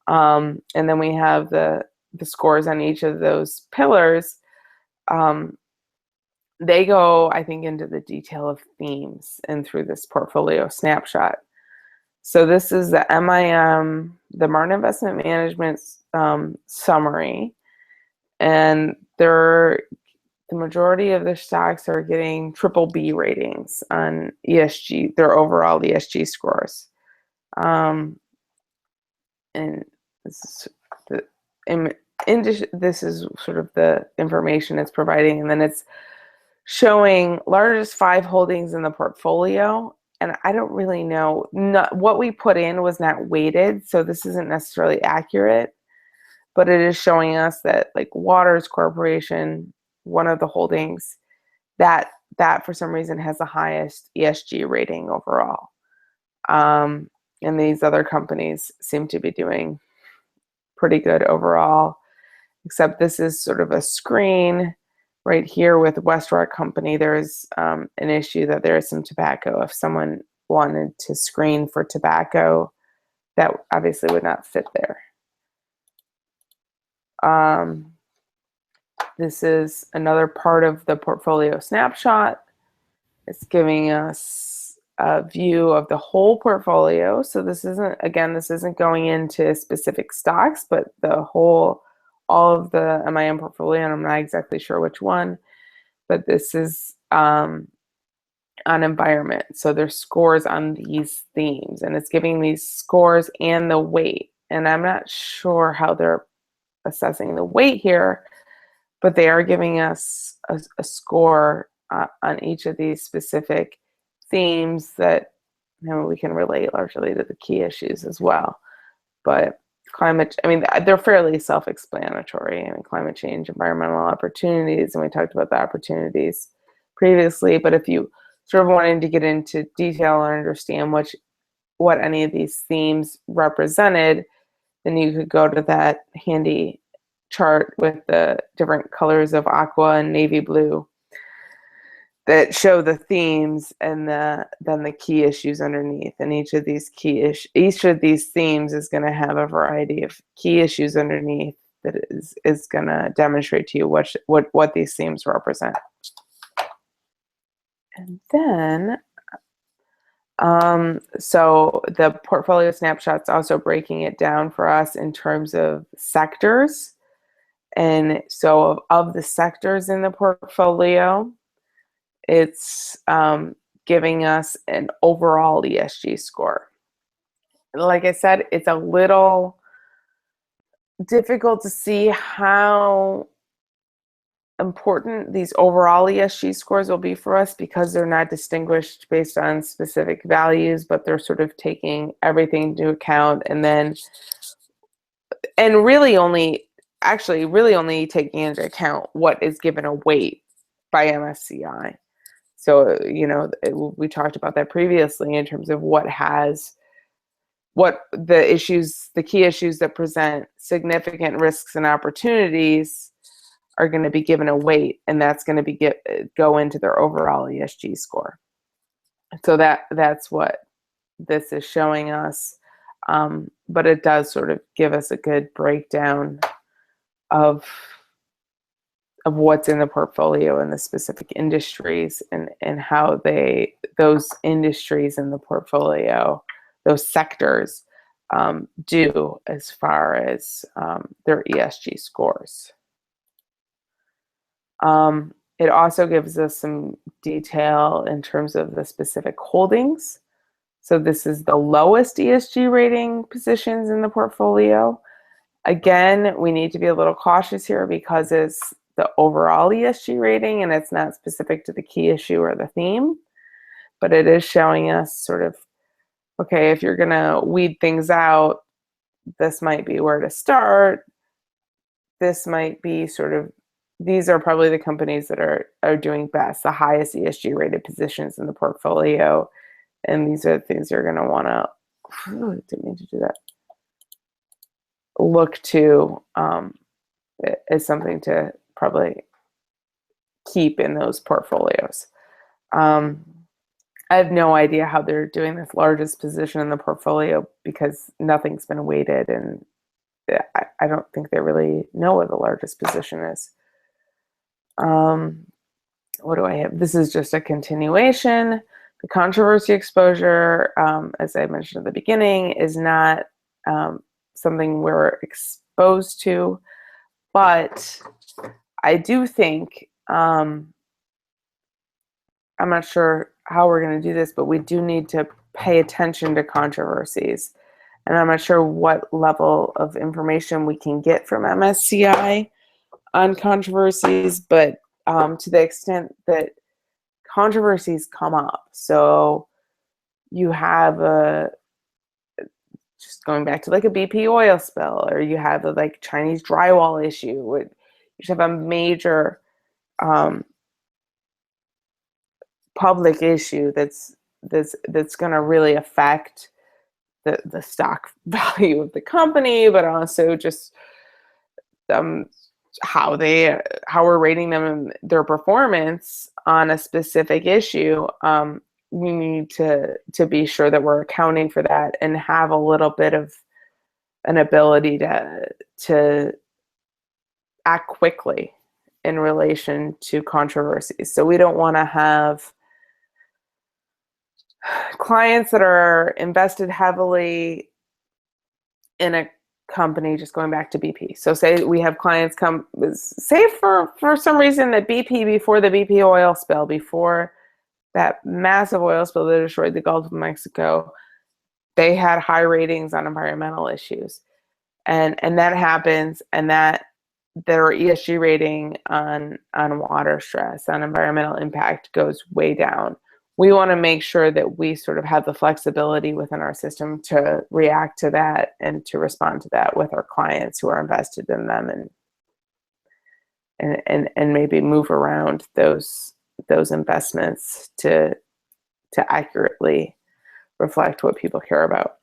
And then we have the scores on each of those pillars. They go, I think, into the detail of themes and through this portfolio snapshot. So this is the MIM, the Martin Investment Management summary, and the majority of the stocks are getting BBB ratings on ESG, their overall ESG scores. And this is sort of the information it's providing, and then it's showing largest 5 holdings in the portfolio. And I don't really know, what we put in was not weighted, so this isn't necessarily accurate, but it is showing us that like Waters Corporation, one of the holdings, that for some reason has the highest ESG rating overall. And these other companies seem to be doing pretty good overall, except this is sort of a screen right here with Westrock Company. There's an issue that there is some tobacco. If someone wanted to screen for tobacco, that obviously would not fit there. This is another part of the portfolio snapshot. It's giving us a view of the whole portfolio. So this isn't going into specific stocks, but all of the MIM portfolio, and I'm not exactly sure which one, but this is on environment. So there's scores on these themes, and it's giving these scores and the weight. And I'm not sure how they're assessing the weight here, but they are giving us a score on each of these specific themes that we can relate largely to the key issues as well. But they're fairly self-explanatory. Climate change, environmental opportunities, and we talked about the opportunities previously. But if you sort of wanted to get into detail and understand what any of these themes represented, then you could go to that handy chart with the different colors of aqua and navy blue that show the themes and then the key issues underneath. And each of these themes is going to have a variety of key issues underneath that is going to demonstrate to you what these themes represent. And then so the portfolio snapshot's also breaking it down for us in terms of sectors. And so of the sectors in the portfolio, it's giving us an overall ESG score. Like I said, it's a little difficult to see how important these overall ESG scores will be for us because they're not distinguished based on specific values, but they're sort of taking everything into account and really only taking into account what is given a weight by MSCI. So, we talked about that previously in terms of the key issues that present significant risks and opportunities are going to be given a weight, and that's going to go into their overall ESG score. So that's what this is showing us. But it does sort of give us a good breakdown of what's in the portfolio and the specific industries and how those industries in the portfolio, those sectors, do as far as their ESG scores. It also gives us some detail in terms of the specific holdings. So this is the lowest ESG rating positions in the portfolio. Again, we need to be a little cautious here because it's the overall ESG rating and it's not specific to the key issue or the theme, but it is showing us sort of, okay, if you're gonna weed things out, this might be where to start. This might be these are probably the companies that are doing best, the highest ESG rated positions in the portfolio. And these are the things you're gonna wanna, didn't mean to do that. look to as something to probably keep in those portfolios. I have no idea how they're doing this largest position in the portfolio because nothing's been weighted, and I don't think they really know what the largest position is. What do I have? This is just a continuation. The controversy exposure, as I mentioned at the beginning, is not something we're exposed to, but I do think, I'm not sure how we're going to do this, but we do need to pay attention to controversies. And I'm not sure what level of information we can get from MSCI on controversies, but to the extent that controversies come up. So you have just going back to like a BP oil spill, or you have the like Chinese drywall issue. You should have a major public issue that's going to really affect the stock value of the company, but also just how we're rating them and their performance on a specific issue. We need to be sure that we're accounting for that and have a little bit of an ability to act quickly in relation to controversies. So we don't want to have clients that are invested heavily in a company, just going back to BP. So say we have clients say for some reason that BP, before the BP oil spill, before that massive oil spill that destroyed the Gulf of Mexico, they had high ratings on environmental issues. And that happens, and that their ESG rating on water stress, on environmental impact goes way down. We want to make sure that we sort of have the flexibility within our system to react to that and to respond to that with our clients who are invested in them, and maybe move around those investments to accurately reflect what people care about.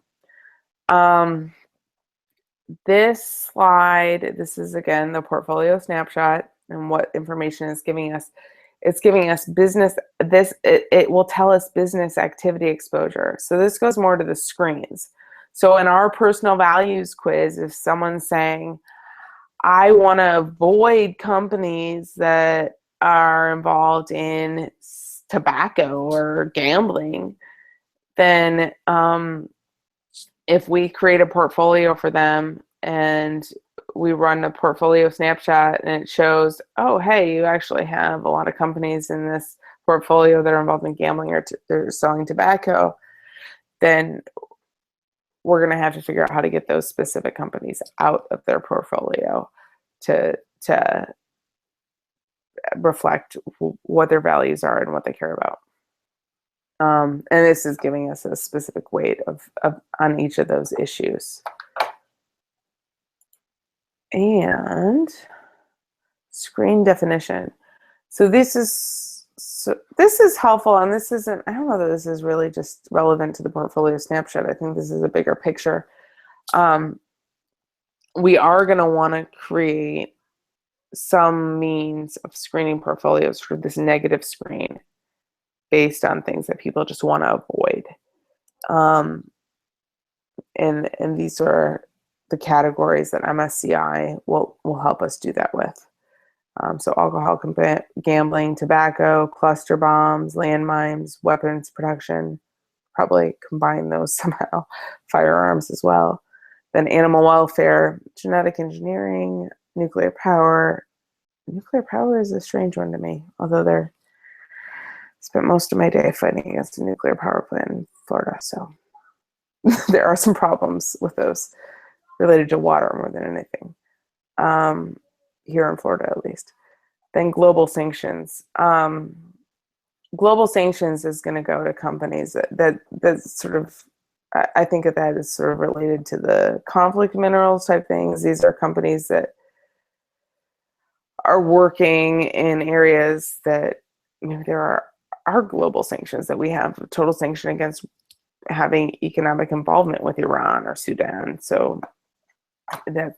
This slide, this is again the portfolio snapshot and what information is giving us. It's giving us business, it will tell us business activity exposure. So this goes more to the screens. So in our personal values quiz, if someone's saying, I want to avoid companies that are involved in tobacco or gambling, then if we create a portfolio for them and we run a portfolio snapshot and it shows, oh, hey, you actually have a lot of companies in this portfolio that are involved in gambling or they're selling tobacco, then we're going to have to figure out how to get those specific companies out of their portfolio to reflect what their values are and what they care about. And this is giving us a specific weight of on each of those issues. And screen definition. So this is helpful, and this isn't, I don't know that this is really just relevant to the portfolio snapshot. I think this is a bigger picture. We are going to want to create some means of screening portfolios for this negative screen based on things that people just want to avoid. And these are the categories that MSCI will help us do that with. So alcohol, gambling, tobacco, cluster bombs, landmines, weapons production, probably combine those somehow, firearms as well. Then animal welfare, genetic engineering, nuclear power. Nuclear power is a strange one to me, although I spent most of my day fighting against a nuclear power plant in Florida, so there are some problems with those related to water more than anything, here in Florida at least. Then global sanctions. Global sanctions is going to go to companies that sort of, I think of that as sort of related to the conflict minerals type things. These are companies that are working in areas that maybe there are global sanctions, that we have a total sanction against having economic involvement with Iran or Sudan. So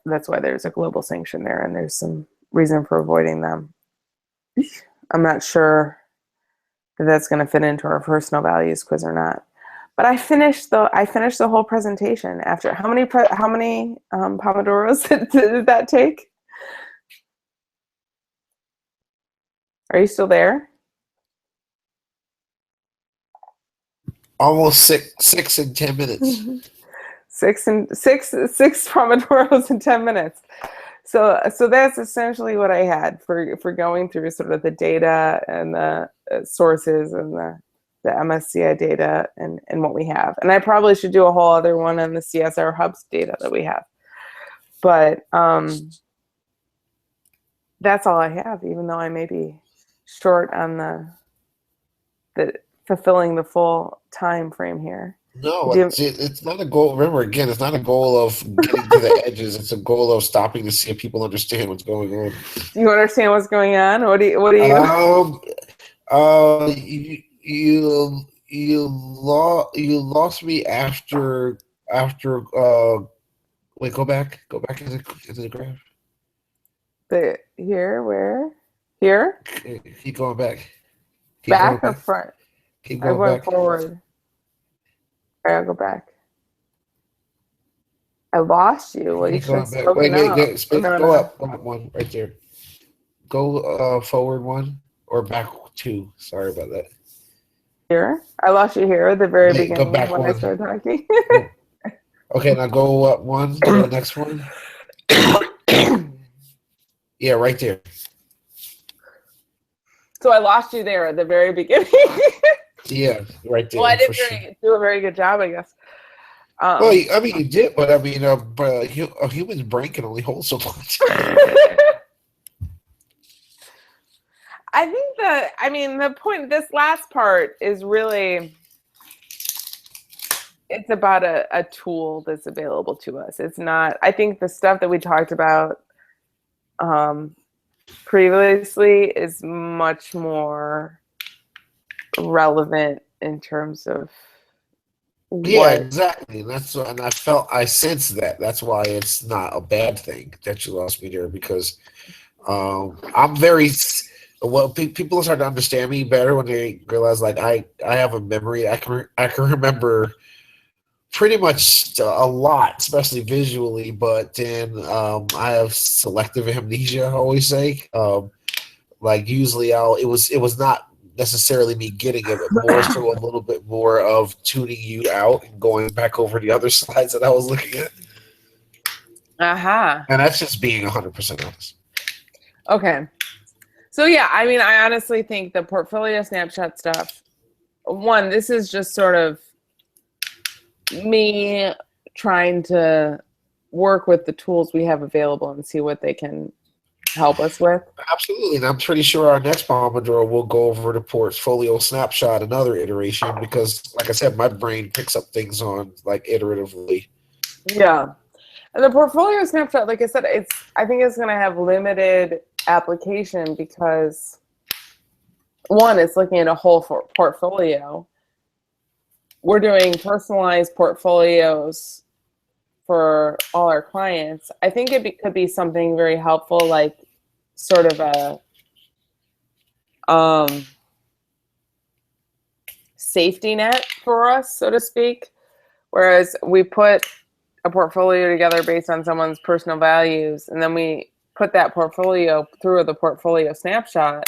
that's why there's a global sanction there, and there's some reason for avoiding them. I'm not sure that that's going to fit into our personal values quiz or not. But I finished the whole presentation after how many Pomodoros did that take? Are you still there? Almost six in 10 minutes. Six Pomodoros in 10 minutes. So that's essentially what I had for going through sort of the data and the sources and the MSCI data and what we have. And I probably should do a whole other one on the CSR Hubs data that we have. But that's all I have, even though I may be short on the fulfilling the full time frame here. No, it's not a goal. Remember, again, it's not a goal of getting to the edges. It's a goal of stopping to see if people understand what's going on. Do you understand what's going on? What do you? You lost me after. Wait, go back into the graph. Where? Here? Keep going back. Back or front? Keep going back. Forward. All right, I'll go back. I lost you. Well, you should have spoken out. Go up one right there. Go forward one or back two. Sorry about that. Here? I lost you here at the very beginning go back when one. I started talking. Okay, now go up one to the next one. Yeah, right there. So I lost you there at the very beginning. Yeah, right there. Well, I didn't do a very good job, I guess. Well, I mean, you did, but I mean, but a human's brain can only hold so much. I think the point, this last part is really, it's about a tool that's available to us. It's not, I think the stuff that we talked about previously is much more relevant in terms of Yeah, exactly. And I sense that. That's why it's not a bad thing that you lost me there, because I'm very people start to understand me better when they realize like I have a memory. I can remember pretty much a lot, especially visually, but then I have selective amnesia, I always say. Like usually it was not necessarily me getting it, but more so a little bit more of tuning you out and going back over the other slides that I was looking at. Uh-huh. And that's just being 100% honest. Okay. So yeah, I mean, I honestly think the portfolio snapshot stuff, one, this is just sort of me trying to work with the tools we have available and see what they can help us with. Absolutely, and I'm pretty sure our next Pomodoro will go over the portfolio snapshot another iteration, because like I said, my brain picks up things on like iteratively. Yeah. And the portfolio snapshot, like I said, I think it's going to have limited application because, one, it's looking at a whole portfolio. We're doing personalized portfolios for all our clients. I think could be something very helpful, like sort of a safety net for us, so to speak. Whereas we put a portfolio together based on someone's personal values, and then we put that portfolio through the portfolio snapshot.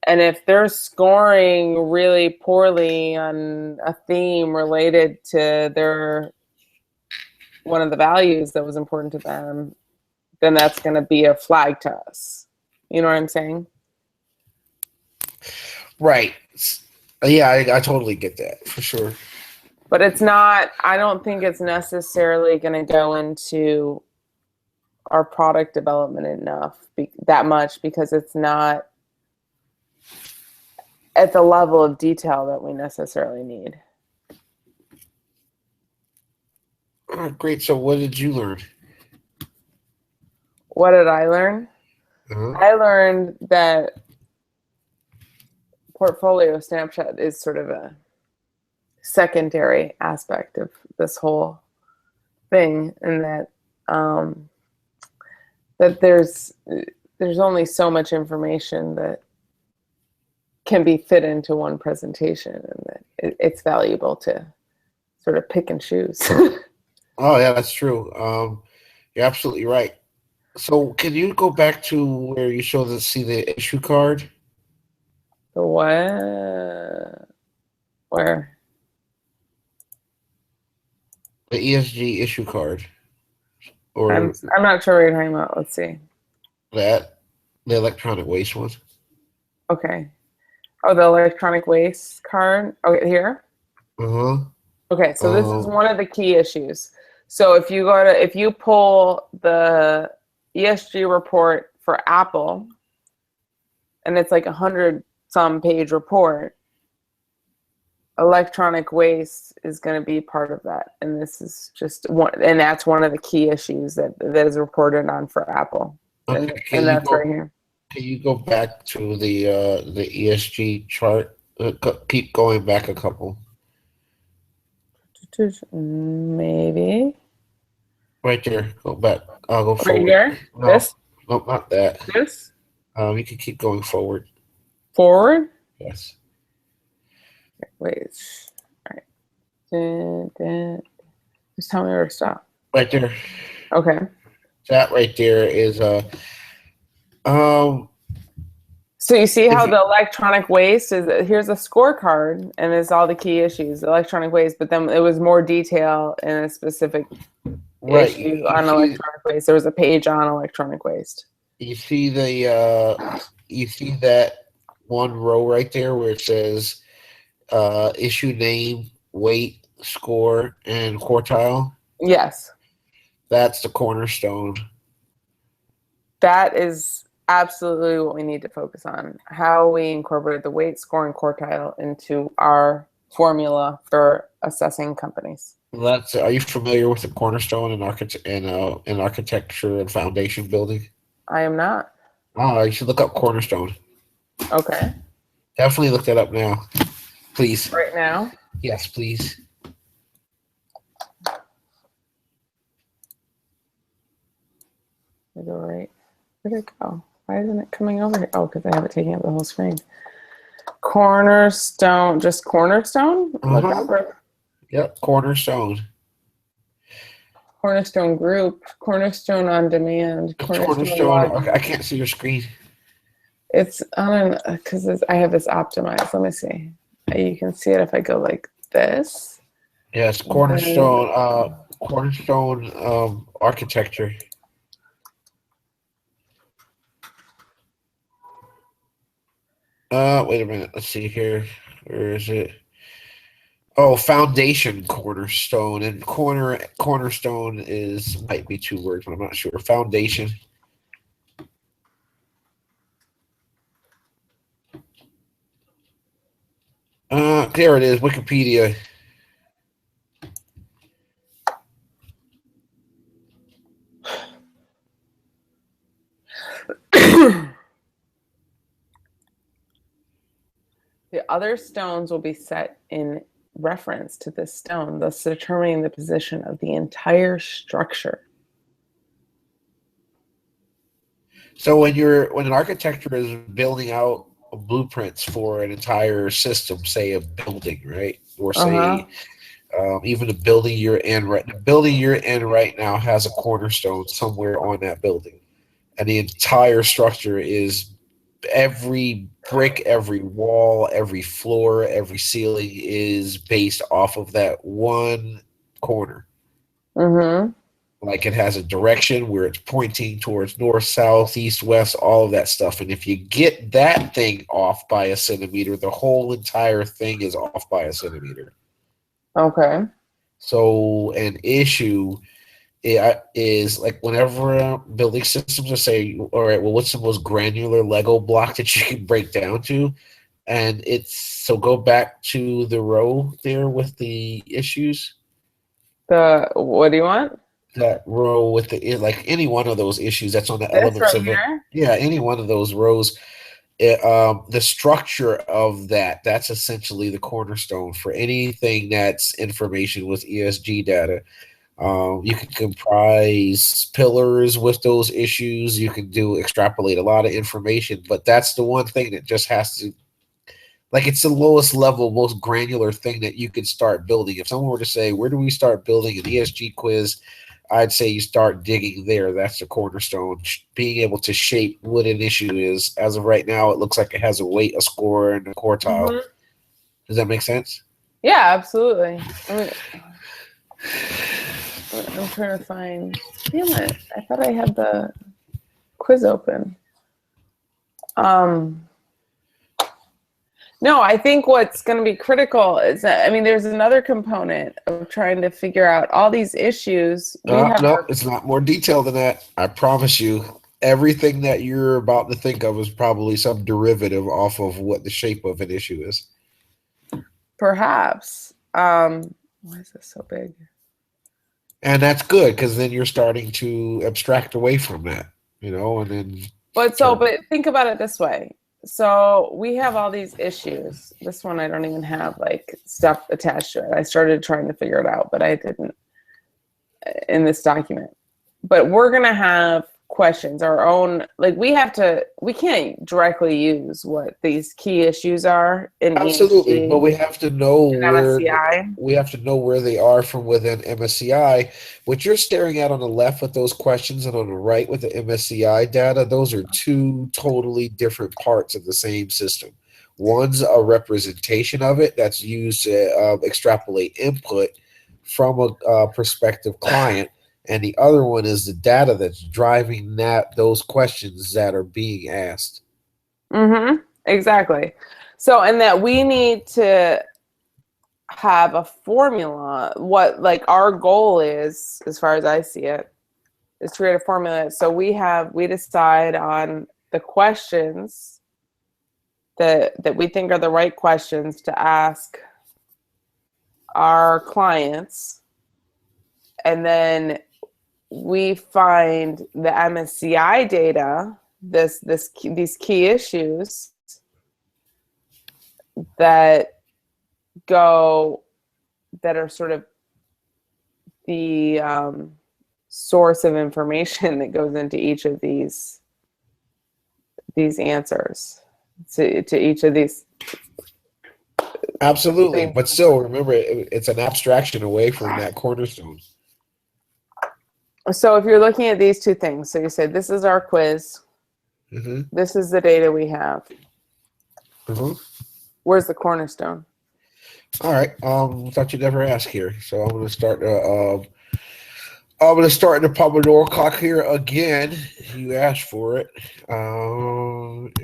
And if they're scoring really poorly on a theme related to one of the values that was important to them, then that's going to be a flag to us. You know what I'm saying? Right. Yeah, I totally get that, for sure. But it's not, I don't think it's necessarily going to go into our product development that much, because it's not at the level of detail that we necessarily need. All right, great. So what did you learn? What did I learn? Uh-huh. I learned that portfolio snapshot is sort of a secondary aspect of this whole thing, and that that there's only so much information that can be fit into one presentation, and that it's valuable to sort of pick and choose. Oh yeah, that's true. You're absolutely right. So can you go back to where you see the issue card? The what? Where? The ESG issue card. Or I'm not sure what you're talking about. Let's see. the electronic waste one. Okay. Oh, the electronic waste card. Okay, here. Uh-huh. Okay, so this is one of the key issues. So if you pull the ESG report for Apple, and it's like 100-some page report, electronic waste is going to be part of that, and this is just one, and that's one of the key issues that is reported on for Apple, Okay, and that's right here. Can you go back to the ESG chart? Keep going back a couple. Maybe. Right there. Go back. I'll go Right forward. here? No, This? no, not that. This? You can keep going forward. Forward? Yes. Wait. All right. Just tell me where to stop. Right there. Okay. That right there is So you see how the electronic waste is, here's a scorecard, and it's all the key issues, electronic waste, but then it was more detail in a specific issue on electronic waste. There was a page on electronic waste. You see you see that one row right there where it says issue name, weight, score, and quartile? Yes. That's the cornerstone. That is absolutely what we need to focus on. How we incorporate the weight, score, and quartile into our formula for assessing companies. Are you familiar with the cornerstone in architecture and foundation building? I am not. Oh, you should look up cornerstone. Okay. Definitely look that up now, please. Right now? Yes, please. Where'd it go? Why isn't it coming over here? Oh, because I have it taking up the whole screen. Cornerstone, just Cornerstone? Yep, Cornerstone. Cornerstone Group, Cornerstone On Demand. Cornerstone. I can't see your screen. It's on because I have this optimized. Let me see. You can see it if I go like this. Yes, Cornerstone. Cornerstone architecture. Wait a minute. Let's see here. Where is it? Oh, foundation cornerstone, and cornerstone might be two words, but I'm not sure. Foundation. There it is. Wikipedia. The other stones will be set in reference to this stone, thus determining the position of the entire structure. So when an architecture is building out blueprints for an entire system, say a building, right, or say even the building you're in right now has a cornerstone somewhere on that building, and the entire structure is every brick, every wall, every floor, every ceiling is based off of that one corner. Mm-hmm. Like it has a direction where it's pointing towards north, south, east, west, all of that stuff. And if you get that thing off by a centimeter, the whole entire thing is off by a centimeter. Okay. So an issue is like whenever building systems are saying, all right, well, what's the most granular Lego block that you can break down to? And so go back to the row there with the issues. What do you want? That row with like any one of those issues that's on the elements right of it. Yeah, any one of those rows. The structure of that's essentially the cornerstone for anything that's information with ESG data. You can comprise pillars with those issues. You can extrapolate a lot of information, but that's the one thing that just has to, like, it's the lowest level, most granular thing that you could start building. If someone were to say, where do we start building an ESG quiz? I'd say you start digging there. That's the cornerstone. Being able to shape what an issue is. As of right now, it looks like it has a weight, a score, and a quartile. Mhm. Does that make sense? Yeah, absolutely. I'm trying to find. Damn it! I thought I had the quiz open. No, I think what's going to be critical is that, I mean, there's another component of trying to figure out all these issues. No, it's not more detailed than that. I promise you. Everything that you're about to think of is probably some derivative off of what the shape of an issue is. Perhaps. Why is this so big? And that's good, because then you're starting to abstract away from that, and then. But think about it this way. So we have all these issues. This one, I don't even have like stuff attached to it. I started trying to figure it out, but I didn't in this document. But we're going to have questions, our own, like we can't directly use what these key issues are in Absolutely, ESG, but we have to know MSCI. where they are from within MSCI. What you're staring at on the left with those questions and on the right with the MSCI data, those are two totally different parts of the same system. One's a representation of it that's used to extrapolate input from a prospective client, and the other one is the data that's driving those questions that are being asked. Mm-hmm. Exactly. So, and that we need to have a formula. What like our goal is, as far as I see it, is to create a formula. So we decide on the questions that we think are the right questions to ask our clients, and then we find the MSCI data, these key issues that are sort of the source of information that goes into each of these answers to each of these. Absolutely, but still, remember, it's an abstraction away from that cornerstone. So if you're looking at these two things, so you say this is our quiz, this is the data we have. Where's the cornerstone? All right. Thought you'd never ask here, so I'm going to start. I'm going to start the Pomodoro clock here again. You asked for it, and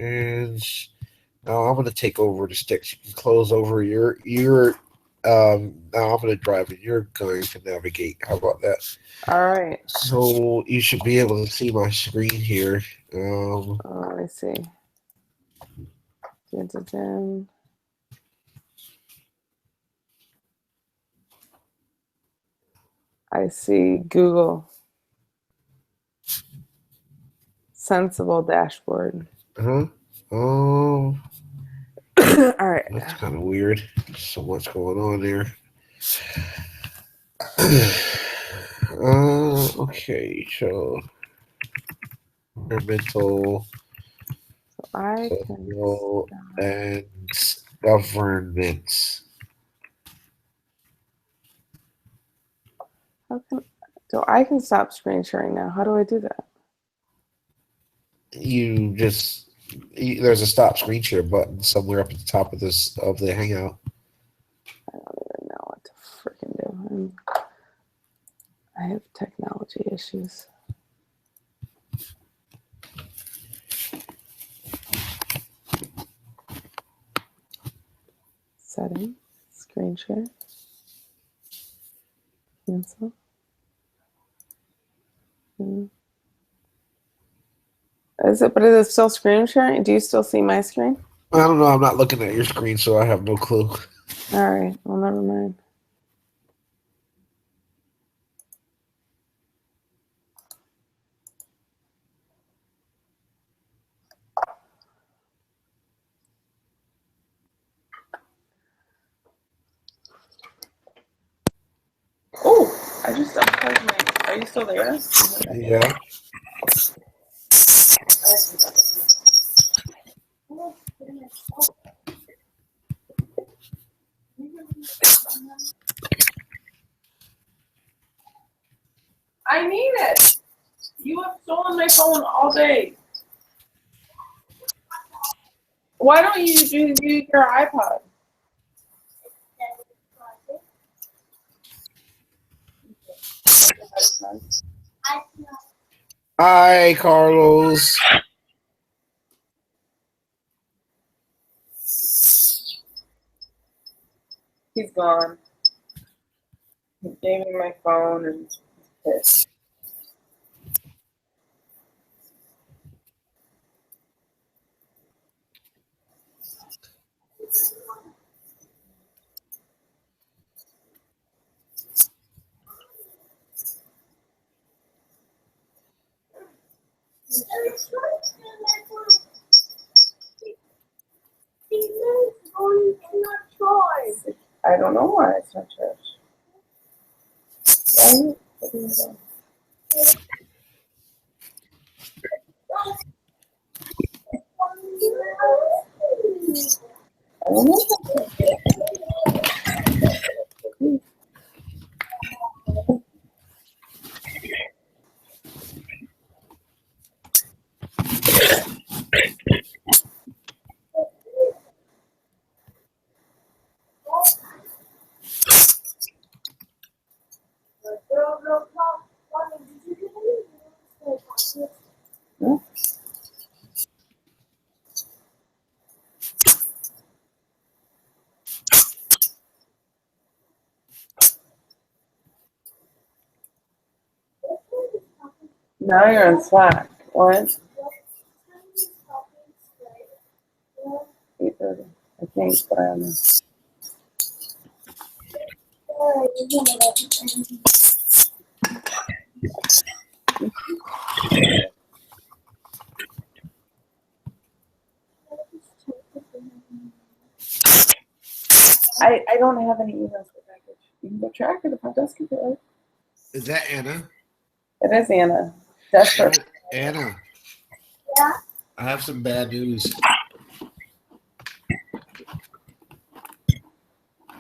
now I'm going to take over the sticks. You can close over your. Now I'm going to drive, and you're going to navigate. How about that? All right. So you should be able to see my screen here. Let me see. I see Google. Sensible dashboard. Oh. All right. That's kind of weird. So what's going on there? Okay, so environmental, social, and governance. I can stop screen sharing now. How do I do that? There's a stop screen share button somewhere up at the top of the Hangout. I don't even know what to freaking do. I have technology issues. Settings, screen share, cancel. Is it still screen sharing? Do you still see my screen? I don't know. I'm not looking at your screen, so I have no clue. All right. Well, never mind. Oh, I just unplugged my. Are you still there? Yeah. I need it. You have stolen my phone all day. Why don't you use your iPod? Hi, Carlos. He's gone. He gave me my phone and he's pissed. I don't know why it's not church. Why? I don't know. Now you're on Slack. What? 8:30. I think, but I don't know. I don't have any emails for package. You can go track it if I just keep it. Is that Anna? It is Anna. That's her. Anna. Yeah. I have some bad news.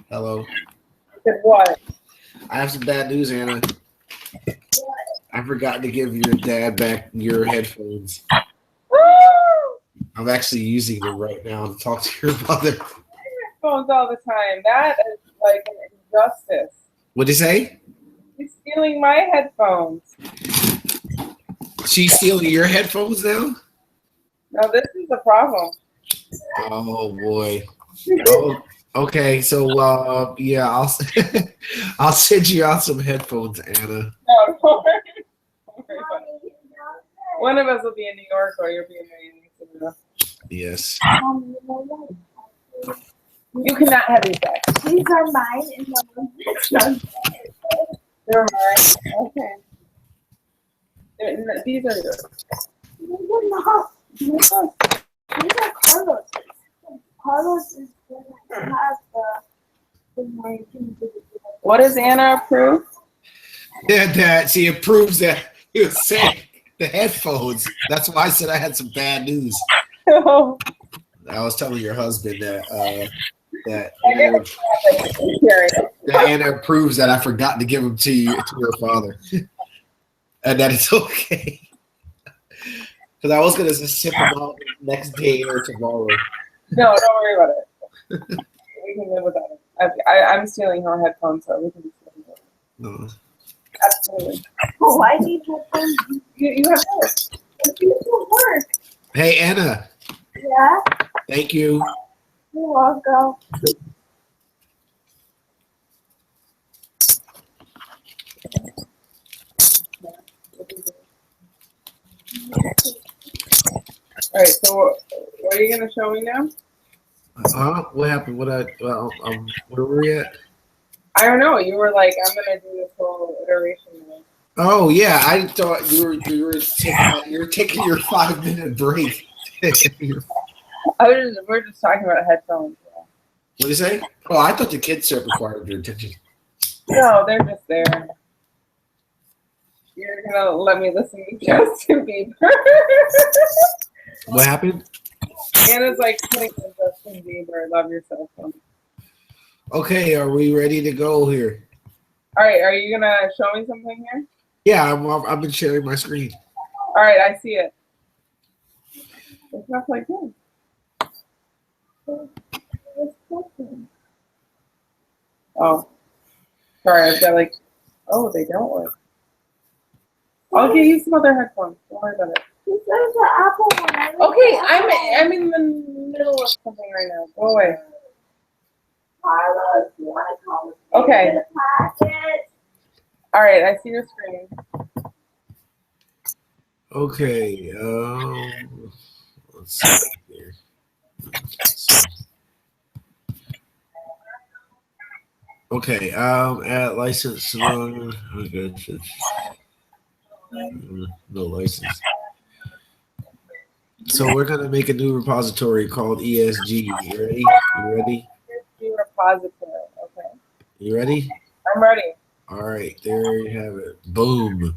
Hello. Said what? I have some bad news, Anna. I forgot to give your dad back your headphones. Woo! I'm actually using them right now to talk to your mother. Phones all the time. That is like an injustice. What'd you say? He's stealing my headphones. She's stealing your headphones now? No, this is the problem. Oh boy. Oh, okay, so yeah, I'll send you out some headphones, Anna. No, don't worry. Don't worry about it. One of us will be in New York or you'll be in Miami. Yes. You cannot have these back. These are mine and the ones They're mine. Okay. These are yours. These are Carlos. Carlos is going to have the American. What does Anna approve? Yeah, that she approves that you saying the headphones. That's why I said I had some bad news. Oh, I was telling your husband that that Carrie. Anna approves that I forgot to give them to your father, and that it's okay. Because I was gonna ship them out next day or tomorrow. No, don't worry about it. We can live without it. I'm stealing her headphones, so we can be stealing it. No. Absolutely. Oh, I need headphones. You have yours. These will work. Hey Anna, Yeah, thank you. you're welcome. All right, so what are you going to show me now? What happened? Where were we at? I don't know. You were like, I'm going to do this whole iteration. Oh yeah, I thought you were taking your 5-minute break. We're just talking about headphones. What did you say? Oh, I thought the kids required your attention. No, they're just there. you're gonna let me listen to Justin Bieber. What happened? Anna's like putting in Justin Bieber. Love yourself. All Okay, are we ready to go here? right, are you gonna show me something here? Yeah, I've been sharing my screen. All right, I see it. It's not like this. Oh, sorry. I've got like. Oh, they don't work. I'll get you some other headphones. Don't worry about it. He says the Apple one. Okay, I'm in the middle of something right now. Go away. Carlos, you want to call me? Okay. To the package? All right, I see your screen. Okay, let's see here. Okay, at license, okay, no license. So we're gonna make a new repository called ESG. You ready? You ready? ESG repository. Okay. You ready? I'm ready. All right, there you have it. Boom.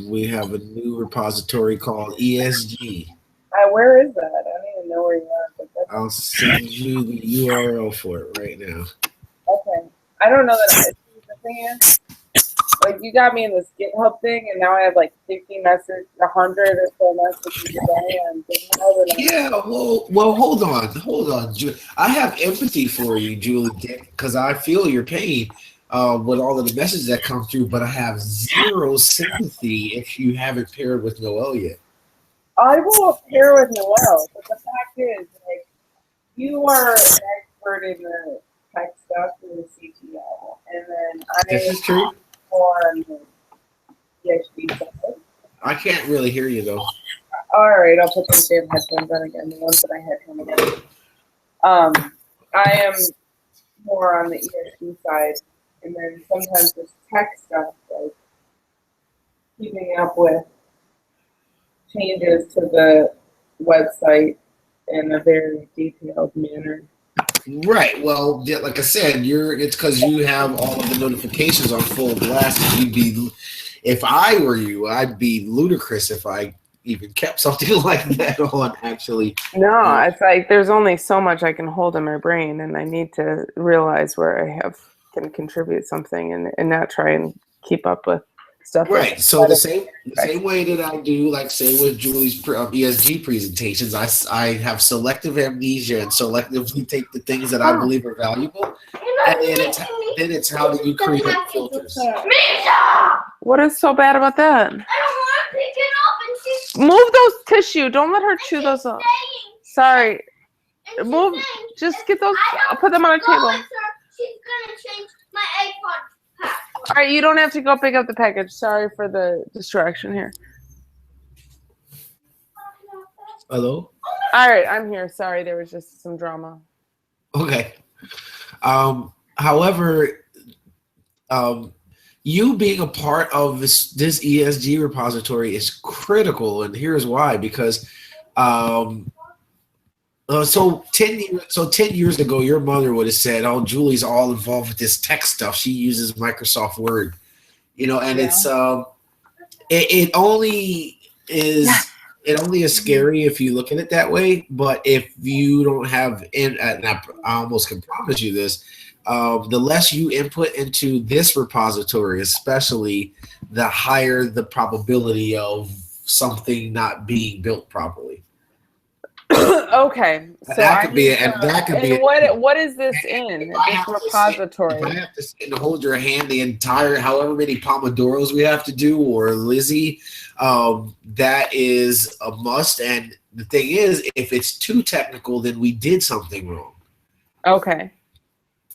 We have a new repository called ESG. Where is that? I don't even know where you are. But that's I'll send you the URL for it right now. okay. I don't know that I see the thing is. Like you got me in this GitHub thing, and now I have like 50 messages, 100 or so messages a day on GitHub. And Yeah, well, hold on. I have empathy for you, Julie, because I feel your pain with all of the messages that come through, but I have zero sympathy if you haven't paired with Noel yet. I will pair with Noel, but the fact is, like, you are an expert in the tech stuff in the CTO, and then This is true. on the PhD side. I can't really hear you though. All right, I'll put those damn headphones on again, the ones that I had from again. I am more on the ESG side, and then sometimes there's tech stuff, like keeping up with changes to the website in a very detailed manner. Right. Well, yeah, like I said, it's because you have all of the notifications on full blast. If I were you, I'd be ludicrous if I even kept something like that on. Actually, No, it's like there's only so much I can hold in my brain, and I need to realize where I can contribute something, and not try and keep up with stuff. right. So the same way that I do, like say with Julie's ESG presentations, I have selective amnesia and selectively take the things that I believe are valuable, and then it's how do you create filters. What is so bad about that? I don't want to pick it up and she's Move those tissue. Don't let her chew those up. Sorry. saying, Move. Just get those. I'll put them on a table. She's gonna change my iPod password. All right, you don't have to go pick up the package. Sorry for the distraction here. Hello. All right, I'm here. Sorry, there was just some drama. Okay. However, you being a part of this ESG repository is critical, and here's why. Because so 10 years ago, your mother would have said, "Oh, Julie's all involved with this tech stuff. She uses Microsoft Word, and it's it only is." It only is scary if you look at it that way, but if you don't have, and I almost can promise you this, the less you input into this repository, especially, the higher the probability of something not being built properly. Okay, so what is this in this repository? If I have to sit and hold your hand the entire, however many Pomodoros we have to do, or Lizzie, that is a must. And the thing is, if it's too technical, then we did something wrong. Okay.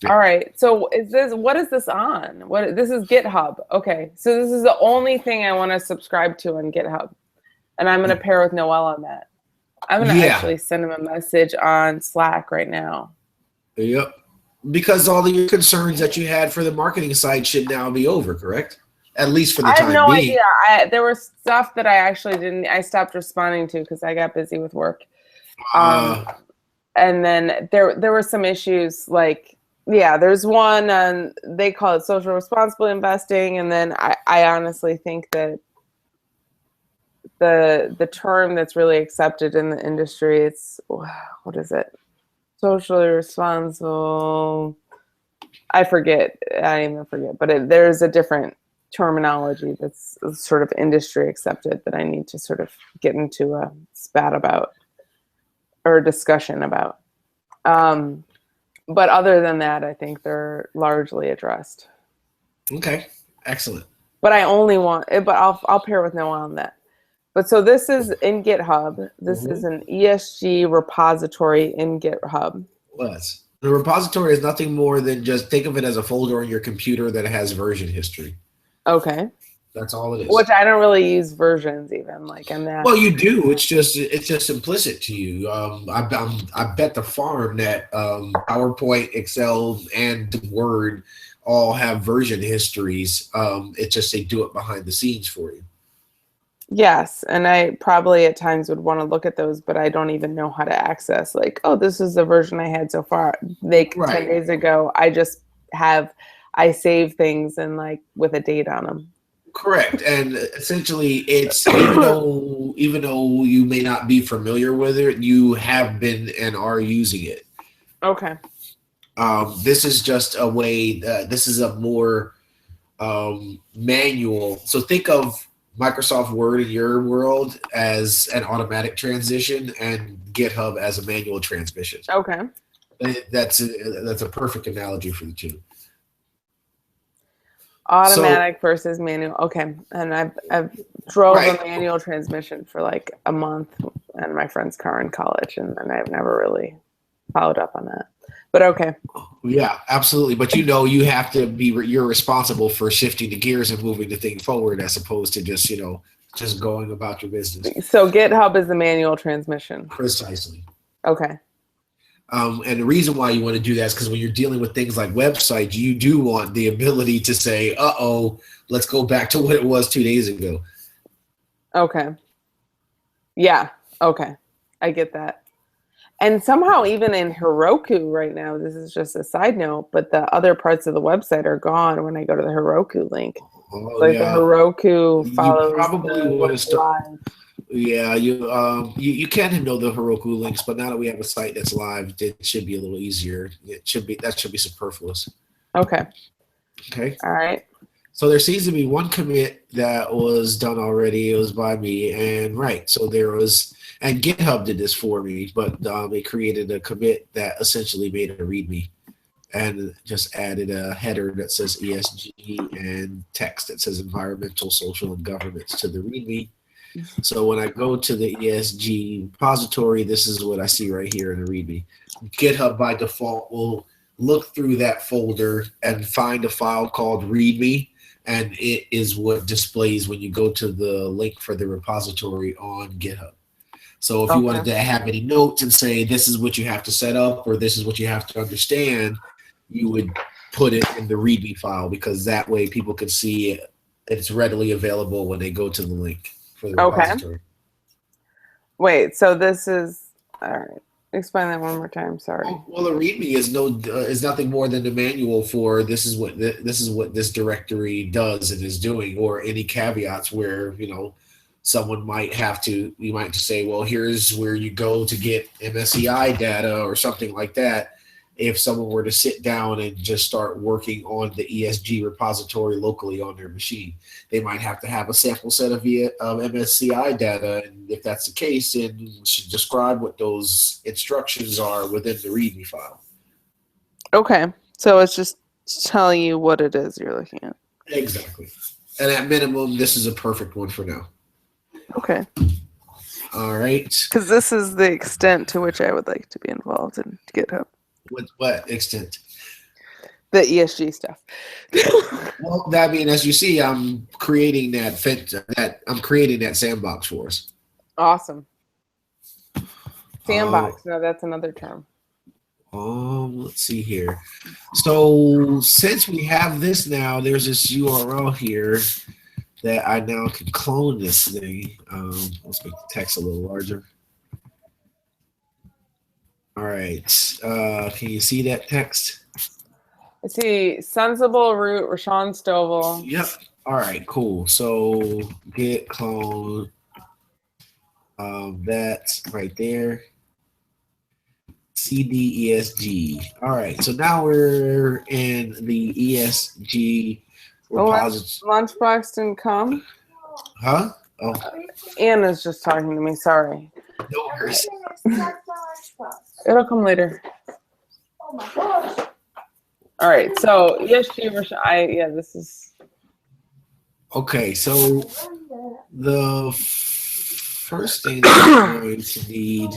All right. So what is this on? This is GitHub. Okay. So this is the only thing I want to subscribe to on GitHub. And I'm going to pair with Noel on that. I'm going to actually send him a message on Slack right now. Yep. Because all of your concerns that you had for the marketing side should now be over, correct? At least for the time being. I have no idea. There was stuff that I stopped responding to because I got busy with work. And then there were some issues like Yeah, there's one, and they call it social responsible investing, and then I honestly think that the term that's really accepted in the industry, it's what is it? Socially responsible. I forget. I even forget. But there's a different terminology that's sort of industry accepted that I need to sort of get into a spat about or a discussion about. But other than that, I think they're largely addressed. Okay, excellent. But I only want, but I'll pair with Noah on that. But so this is in GitHub. This is an ESG repository in GitHub. Was the repository is nothing more than just think of it as a folder on your computer that has version history. Okay. That's all it is. Which I don't really use versions even like in that. Well, you do. It's just implicit to you. I bet the farm that PowerPoint, Excel, and Word all have version histories. It's just they do it behind the scenes for you. Yes, and I probably at times would want to look at those, but I don't even know how to access. Like, oh, this is the version I had so far. Like 10 days ago, I save things and like with a date on them. Correct, and essentially, it's even though you may not be familiar with it, you have been and are using it. Okay. This is just a way. This is a more manual. So think of Microsoft Word in your world as an automatic transition, and GitHub as a manual transmission. Okay. That's a perfect analogy for the two. Automatic versus manual. Okay, and I've drove a manual transmission for like a month in my friend's car in college, and I've never really followed up on that. But okay. Yeah, absolutely. But you have to be. You're responsible for shifting the gears and moving the thing forward, as opposed to just going about your business. So GitHub is the manual transmission. Precisely. Okay. And the reason why you want to do that is because when you're dealing with things like websites, you do want the ability to say, let's go back to what it was 2 days ago. Okay. Yeah. Okay. I get that. And somehow even in Heroku right now, this is just a side note, but the other parts of the website are gone when I go to the Heroku link. The Heroku follows. You probably want to start. Live. Yeah, you can handle the Heroku links, but now that we have a site that's live, it should be a little easier. That should be superfluous. Okay. Okay. All right. So there seems to be one commit that was done already. It was by me, and so there was, and GitHub did this for me, but they created a commit that essentially made a README, and just added a header that says ESG and text that says environmental, social, and governance to the README. So when I go to the ESG repository, this is what I see right here in the README. GitHub by default will look through that folder and find a file called README, and it is what displays when you go to the link for the repository on GitHub. So if you wanted to have any notes and say this is what you have to set up or this is what you have to understand, you would put it in the README file, because that way people can see it. It's readily available when they go to the link. Okay. Wait, so this is all right. Explain that one more time. Sorry. Well, a README is nothing more than the manual for this is what this directory does and is doing, or any caveats where someone might have to. You might just say, well, here's where you go to get MSCI data or something like that. If someone were to sit down and just start working on the ESG repository locally on their machine, they might have to have a sample set of MSCI data. And if that's the case, then you should describe what those instructions are within the README file. Okay. So it's just telling you what it is you're looking at. Exactly. And at minimum, this is a perfect one for now. Okay. All right. Because this is the extent to which I would like to be involved in GitHub. What extent? The ESG stuff. Well, I mean, as you see, I'm creating that sandbox for us. Awesome. Sandbox. No, that's another term. Let's see here. So since we have this now, there's this URL here that I now can clone this thing. Let's make the text a little larger. All right. Can you see that text? I see Sensible, Root, Rashawn Stovall. Yep. All right, cool. So git clone that right there. CDESG. All right, so now we're in the ESG repository. Lunchbox didn't come. Huh? Oh, Anna's just talking to me. Sorry. no worries. It'll come later. Oh my gosh. All right. So ESG, Rashawn. This is. Okay, so the first thing that we're going to need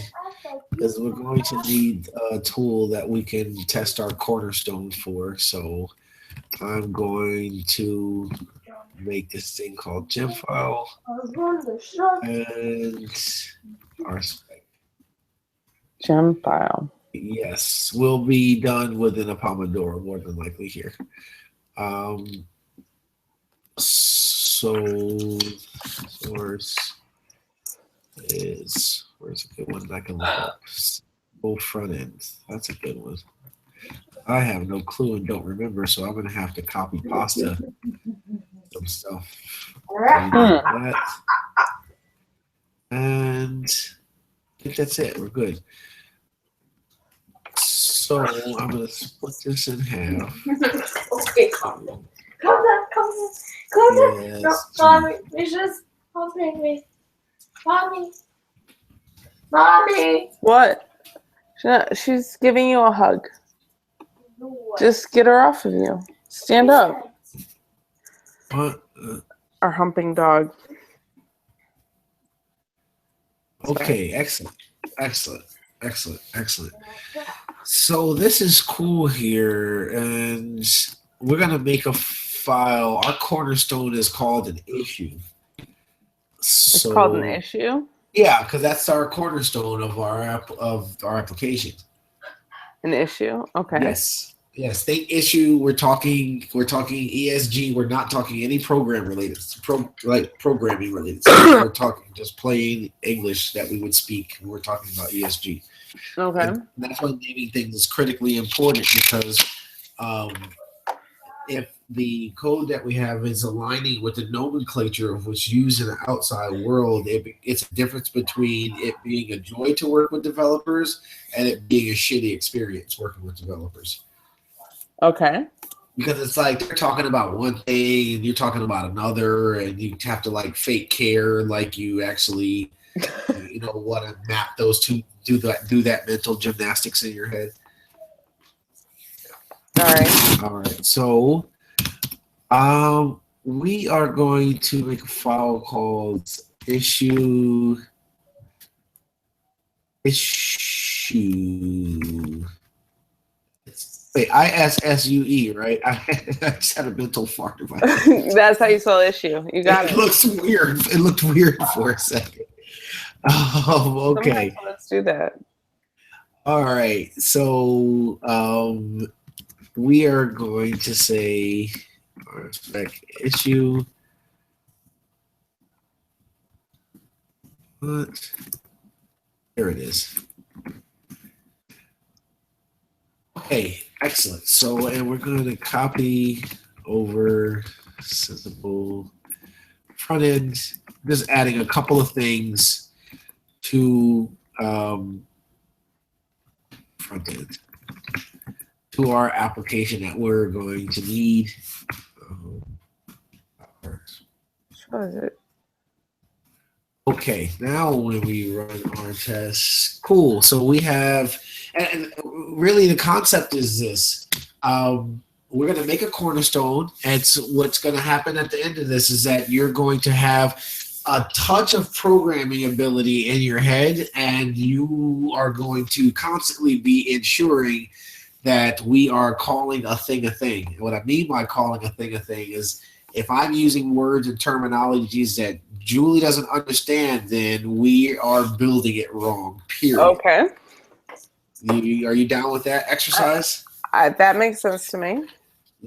is we're going to need a tool that we can test our cornerstone for. So I'm going to make this thing called gem file and our spec. Gem file. Yes, will be done within a Pomodoro, more than likely here. So source is, where's a good one I can look up? Full front end. That's a good one. I have no clue and don't remember, so I'm gonna have to copy pasta some stuff. That. And I think that's it. We're good. So I'm gonna split this in half. Okay, come on. Come on. Yes. No, mommy, it's just helping me. Mommy. What? She's giving you a hug. Just get her off of you. Stand up. What? Our humping dog. Okay, excellent. So this is cool here, and we're gonna make a file. Our cornerstone is called an issue. It's called an issue. Yeah, because that's our cornerstone of our application. An issue. Okay. Yes. State issue. We're talking ESG. We're not talking any program related, programming related. We're talking just plain English that we would speak when we're talking about ESG. Okay. And that's why naming things is critically important, because if the code that we have is aligning with the nomenclature of what's used in the outside world, it's a difference between it being a joy to work with developers and it being a shitty experience working with developers. Okay. Because it's like they're talking about one thing and you're talking about another, and you have to like fake care, like you actually want to map those two, do that mental gymnastics in your head. All right. So, we are going to make a file called issue. Wait, ISSUE, right? I just had a mental fart about that. That's how you spell issue. You got it. It looks weird. It looked weird for a second. Okay. Sometimes let's do that. All right. So, we are going to say spec issue. What? There it is. Okay, excellent. So, and we're going to copy over Sensible front end, just adding a couple of things to front end, to our application that we're going to need. What is it? Okay, now when we run our tests, cool. So we have, and really the concept is this. We're going to make a cornerstone, and what's going to happen at the end of this is that you're going to have a touch of programming ability in your head, and you are going to constantly be ensuring that we are calling a thing a thing. And what I mean by calling a thing is, if I'm using words and terminologies that Julie doesn't understand, then we are building it wrong, period. Okay. Are you down with that exercise? That makes sense to me.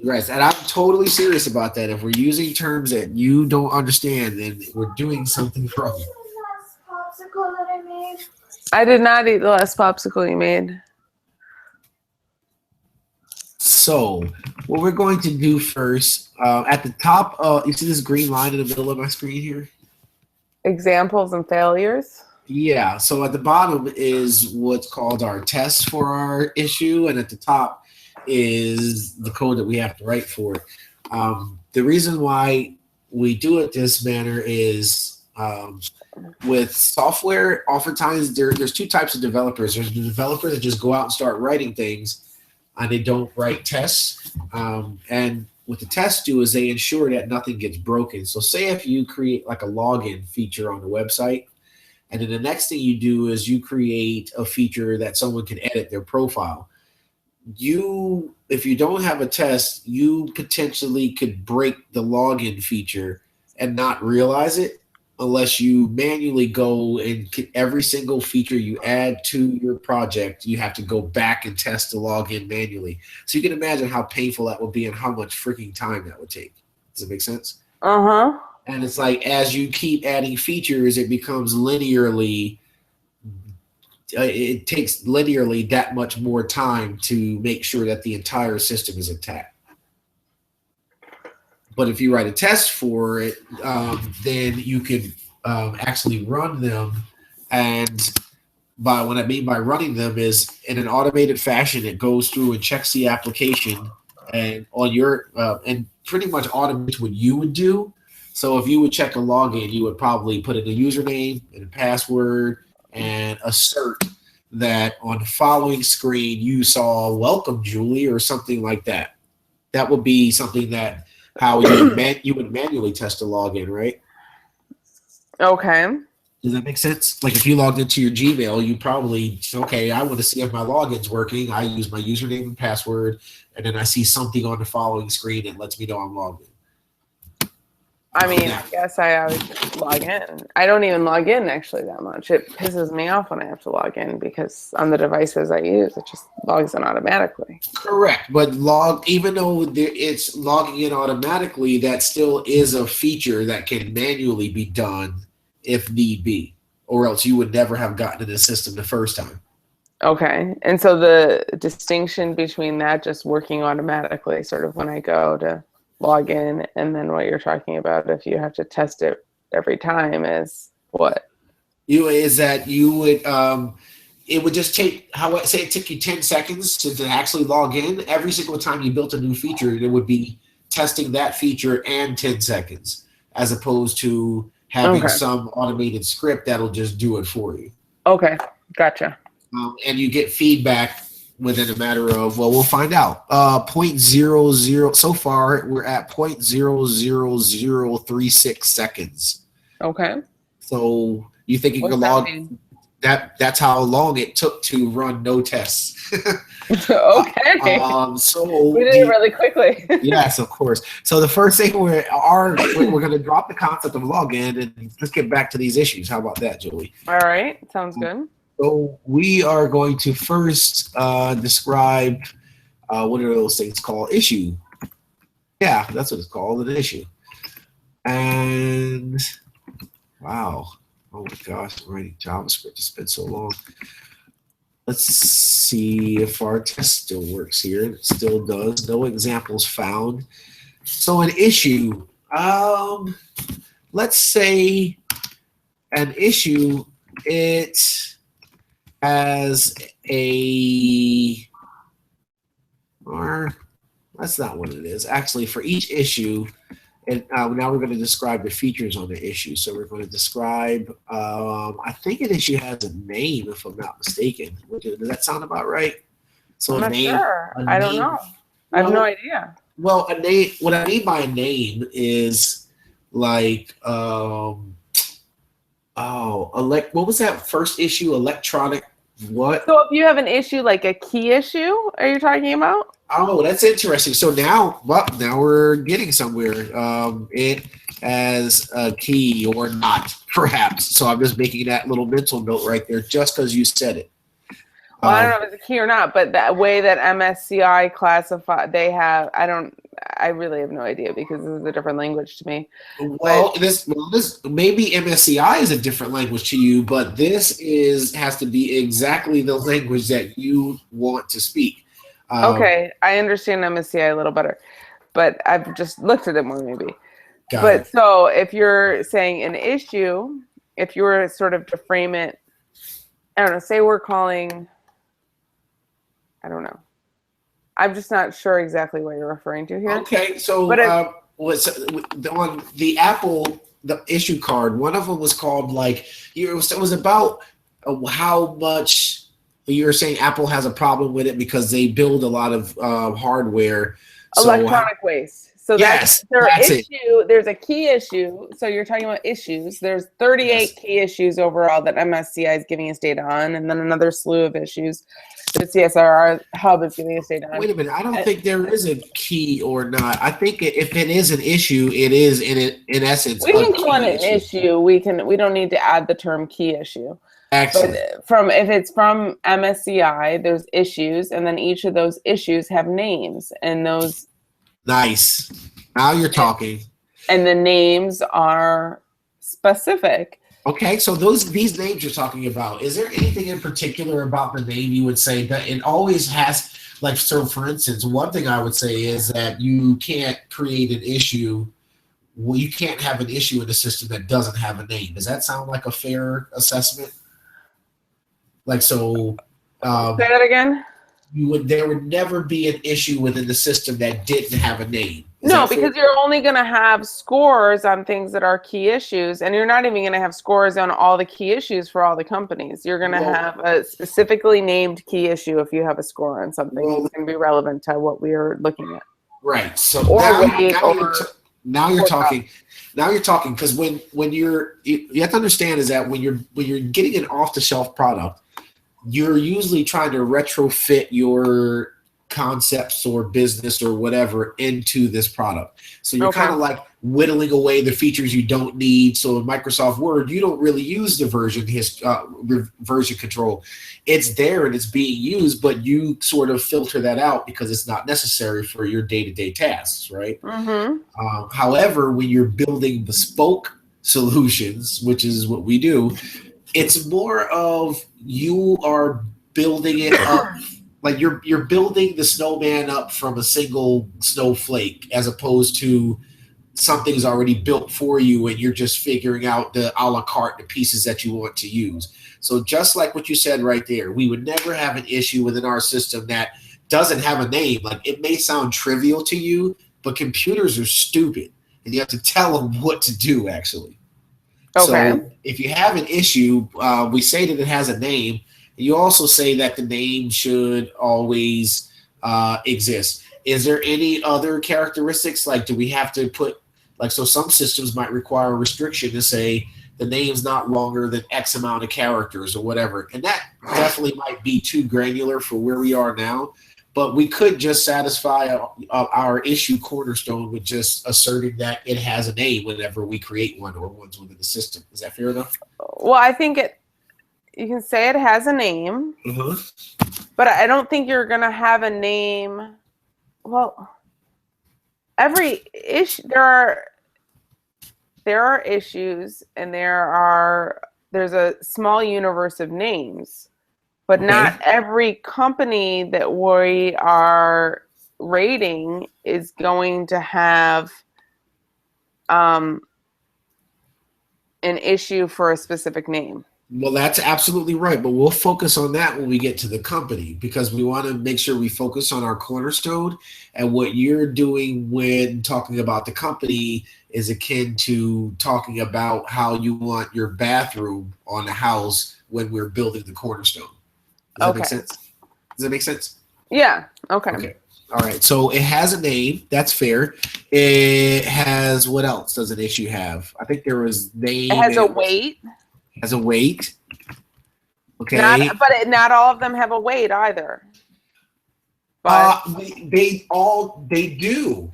Right, and I'm totally serious about that. If we're using terms that you don't understand, then we're doing something wrong. Popsicle that I made. I did not eat the last popsicle you made. So what we're going to do first, at the top, you see this green line in the middle of my screen here? Examples and failures. Yeah, so at the bottom is what's called our test for our issue, and at the top is the code that we have to write for it. The reason why we do it this manner is with software, oftentimes there's two types of developers. There's the developers that just go out and start writing things, and they don't write tests. And what the tests do is they ensure that nothing gets broken. So say if you create like a login feature on the website, and then the next thing you do is you create a feature that someone can edit their profile. If you don't have a test, you potentially could break the login feature and not realize it unless you manually go and every single feature you add to your project, you have to go back and test the login manually. So you can imagine how painful that would be and how much freaking time that would take. Does it make sense? Uh-huh. And it's like as you keep adding features, it becomes linearly. It takes linearly that much more time to make sure that the entire system is intact. But if you write a test for it, then you can actually run them. And by what I mean by running them is in an automated fashion, it goes through and checks the application and on your and pretty much automates what you would do. So if you would check a login, you would probably put in a username and a password and assert that on the following screen you saw "Welcome, Julie" or something like that. That would be something that how you would manually test a login, right? Okay. Does that make sense? Like if you logged into your Gmail, you probably, okay, I want to see if my login's working. I use my username and password, and then I see something on the following screen that lets me know I'm logged in. I mean, I guess I always just log in. I don't even log in actually that much. It pisses me off when I have to log in because on the devices I use, it just logs in automatically. Correct, but even though it's logging in automatically, that still is a feature that can manually be done if need be, or else you would never have gotten in the system the first time. Okay. And so the distinction between that just working automatically, sort of when I go to log in, and then what you're talking about if you have to test it every time is what? You would it would just take say it took you 10 seconds to actually log in. Every single time you built a new feature, it would be testing that feature and 10 seconds, as opposed to having some automated script that'll just do it for you. Okay, gotcha. And you get feedback within a matter of, well, we'll find out. 0.00. So far, we're at 0.00036 seconds. Okay. So you think you can log that's how long it took to run no tests. Okay. So we did it really quickly. Yes, of course. So the first thing we're going to drop the concept of login and let's get back to these issues. How about that, Julie? All right. Sounds good. So we are going to first describe what are those things called? Issue. Yeah, that's what it's called, an issue. And wow. Oh my gosh, I'm writing JavaScript. It's been so long. Let's see if our test still works here. It still does. No examples found. So an issue. Let's say an issue, it has or that's not what it is. Actually, for each issue, and now we're going to describe the features on the issue. So we're going to describe, I think an issue has a name, if I'm not mistaken. Does that sound about right? So I'm not sure. I don't know. I have no idea. Well, a name. What I mean by a name is like, what was that first issue? Electronic what? So if you have an issue, like a key issue, are you talking about? Oh, that's interesting. So now we're getting somewhere. It has a key or not, perhaps. So I'm just making that little mental note right there, just because you said it. Well, I don't know if it's a key or not, but that way that MSCI classify, I really have no idea because this is a different language to me. Well, this maybe MSCI is a different language to you, but this has to be exactly the language that you want to speak. Okay, I understand MSCI a little better, but I've just looked at it more maybe. Got But it. so if you're saying an issue, if you were sort of to frame it, I don't know, say we're calling, I don't know. I'm just not sure exactly what you're referring to here. Okay, so But on the Apple the issue card, one of them was called like it was about how much you were saying Apple has a problem with it because they build a lot of hardware. So electronic waste. So yes, that's their that's it. issue. There's a key issue. So you're talking about issues. There's 38 Yes. key issues overall that MSCI is giving us data on, and then another slew of issues that CSRR Hub is giving us data on. Wait a minute. I don't think there is a key or not. I think if it is an issue, it is in essence. We can a call it key an issue. We don't need to add the term key issue. Excellent. But if it's from MSCI, there's issues, and then each of those issues have names, and those Nice. Now you're talking. and the names are specific. Okay, so these names you're talking about, is there anything in particular about the name you would say that it always has, like, so for instance, one thing I would say is that you can't create an issue, well, you can't have an issue in a system that doesn't have a name. Does that sound like a fair assessment? Like, so Say that again? there would never be an issue within the system that didn't have a name. Is No, that fair? because you're only going to have scores on things that are key issues, and you're not even going to have scores on all the key issues for all the companies. You're going to Well- have a specifically named key issue if you have a score on something Well- that's going to be relevant to what we are looking at. Right. So Or now, weight now or- you're now you're or talking. Now you're talking because when you have to understand is that when you're getting an off the shelf product, you're usually trying to retrofit your concepts or business or whatever into this product. So you're Okay. kind of like whittling away the features you don't need. So in Microsoft Word, you don't really use the version control. It's there and it's being used, but you sort of filter that out because it's not necessary for your day-to-day tasks, right? Mm-hmm. However, when you're building bespoke solutions, which is what we do, it's more of you are building it up, like you're building the snowman up from a single snowflake, as opposed to something's already built for you and you're just figuring out the a la carte, the pieces that you want to use. So just like what you said right there, we would never have an issue within our system that doesn't have a name. Like, it may sound trivial to you, but computers are stupid and you have to tell them what to do, actually. Okay. So if you have an issue, we say that it has a name. You also say that the name should always exist. Is there any other characteristics? Like, do we have to put, like, so some systems might require a restriction to say the name's not longer than X amount of characters or whatever. And that definitely might be too granular for where we are now. But we could just satisfy our issue cornerstone with just asserting that it has a name whenever we create one or one's within the system. Is that fair enough? Well, I think you can say it has a name, but I don't think you're going to have a name. Well, every issue, there are issues and there's a small universe of names. But Okay. not every company that we are rating is going to have an issue for a specific name. Well, that's absolutely right. But we'll focus on that when we get to the company, because we want to make sure we focus on our cornerstone. And what you're doing when talking about the company is akin to talking about how you want your bathroom on the house when we're building the cornerstone. Does that make sense? Does that make sense? Yeah. Okay. Okay. All right. So it has a name. That's fair. It has, what else does an issue have? I think there was name. It has a weight. Has a weight. Okay. Not all of them have a weight either. But they do.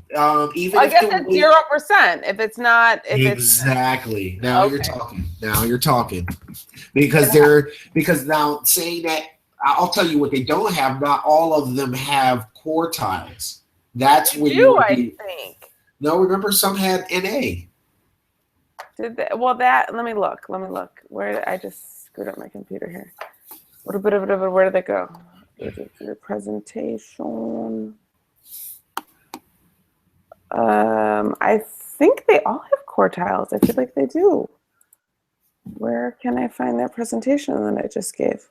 Even I if guess the it's weight- 0%. If it's not, exactly. Now Okay. you're talking. Now you're talking. Because now saying that, I'll tell you what they don't have. Not all of them have quartiles. That's they when do, you I think. No, remember some had NA. Did they, well, that, let me look. Where I just screwed up my computer here. Where did it go? Presentation. I think they all have quartiles. I feel like they do. Where can I find that presentation that I just gave?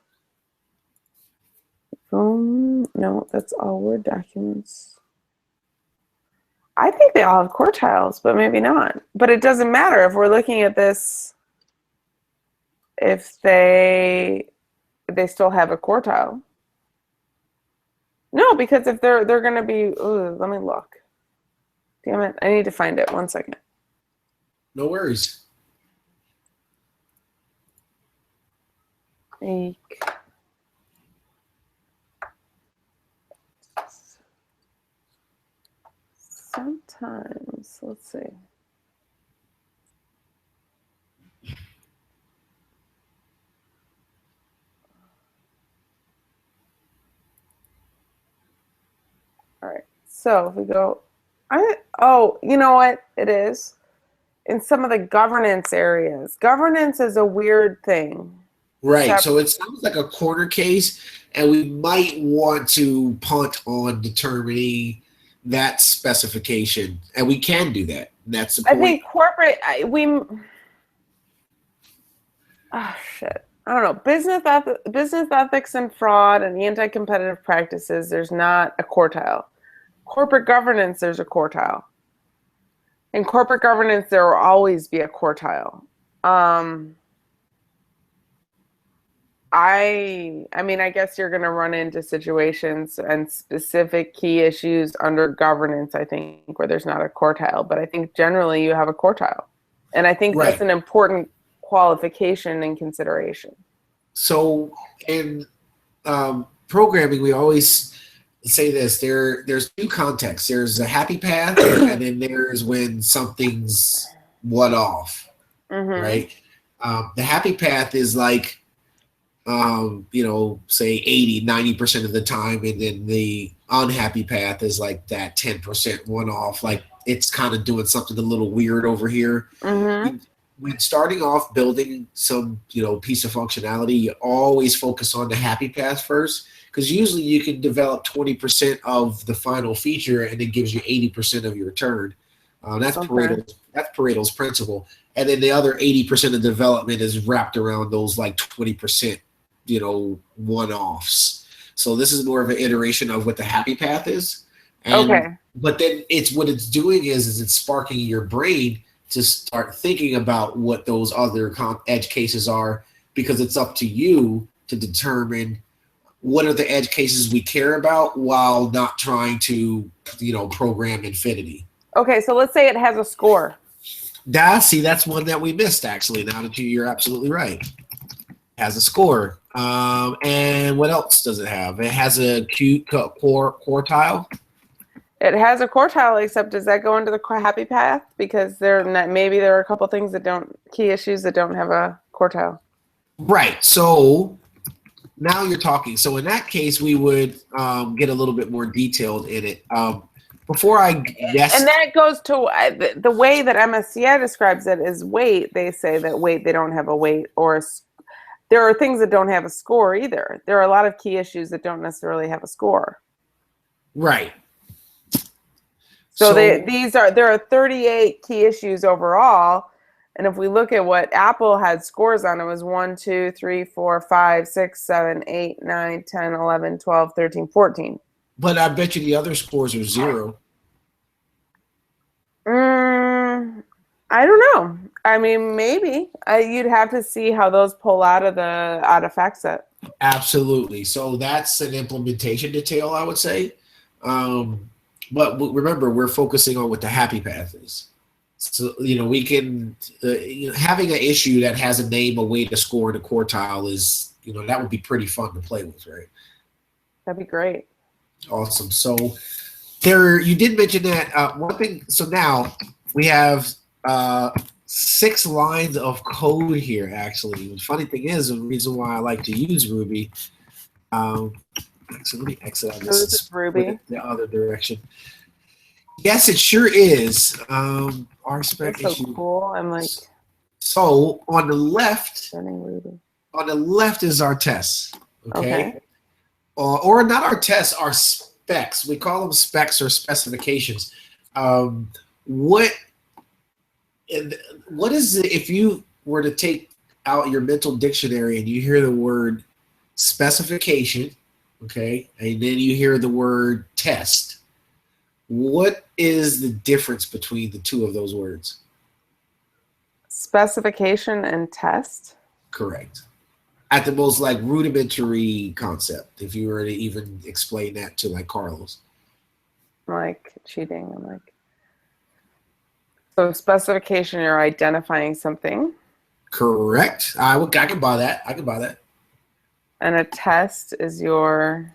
Boom. No, that's all Word documents. I think they all have quartiles, but maybe not. But it doesn't matter if we're looking at this. If they still have a quartile. No, because if they're going to be. Ooh, let me look. Damn it! I need to find it. 1 second. No worries. Sometimes, let's see. All right. So if we go, you know what it is? In some of the governance areas. Governance is a weird thing. Right. So it sounds like a corner case, and we might want to punt on determining that specification, and we can do that. That's the point. I think corporate. Shit. I don't know. Business ethics and fraud and anti-competitive practices. There's not a quartile. Corporate governance. There's a quartile. In corporate governance, there will always be a quartile. I mean, I guess you're going to run into situations and specific key issues under governance, I think, where there's not a quartile. But I think generally you have a quartile. And I think that's an important qualification and consideration. So in programming, we always say this. There's two contexts. There's a happy path, and then there's when something's one off, right? The happy path is like, say 80, 90% of the time. And then the unhappy path is like that 10% one off. Like it's kind of doing something a little weird over here. When starting off building some, piece of functionality, you always focus on the happy path first, because usually you can develop 20% of the final feature and it gives you 80% of your return. That's Pareto's principle. And then the other 80% of development is wrapped around those like 20%, one-offs. So this is more of an iteration of what the happy path is. But then what it's doing is it's sparking your brain to start thinking about what those other edge cases are, because it's up to you to determine what are the edge cases we care about while not trying to, program infinity. Okay, so let's say it has a score. That's one that we missed, actually. Now that you're absolutely right. It has a score. And what else does it have? It has a quartile. It has a quartile, except does that go into the happy path? Because maybe there are a couple things key issues that don't have a quartile. Right. So now you're talking. So in that case, we would get a little bit more detailed in it. Before I guess. And that goes to the way that MSCI describes it is weight. They say that weight, they don't have a weight or there are things that don't have a score either. There are a lot of key issues that don't necessarily have a score. Right. So there are 38 key issues overall. And if we look at what Apple had scores on, it was 1, 2, 3, 4, 5, 6, 7, 8, 9, 10, 11, 12, 13, 14. But I bet you the other scores are 0. I don't know. I mean, maybe. You'd have to see how those pull out of FactSet. Absolutely. So that's an implementation detail, I would say. But remember, we're focusing on what the happy path is. So, we can, having an issue that has a name, a weight, a score, and a quartile is, that would be pretty fun to play with, right? That'd be great. Awesome. So you did mention that one thing. So now we have 6 lines of code here, actually. The funny thing is, the reason why I like to use Ruby, so let me exit out this is Ruby. The other direction. Yes, it sure is. RSpec That's so cool. I'm like. So on the left, Ruby. On the left is our test. Okay. or not our tests, our specs. We call them specs or specifications. What is it if you were to take out your mental dictionary and you hear the word specification, okay, and then you hear the word test? What is the difference between the two of those words? Specification and test. Correct. At the most like rudimentary concept, if you were to even explain that to like Carlos. Like cheating. I'm like, so specification, you're identifying something, Correct. I can buy that. I can buy that. and a test is your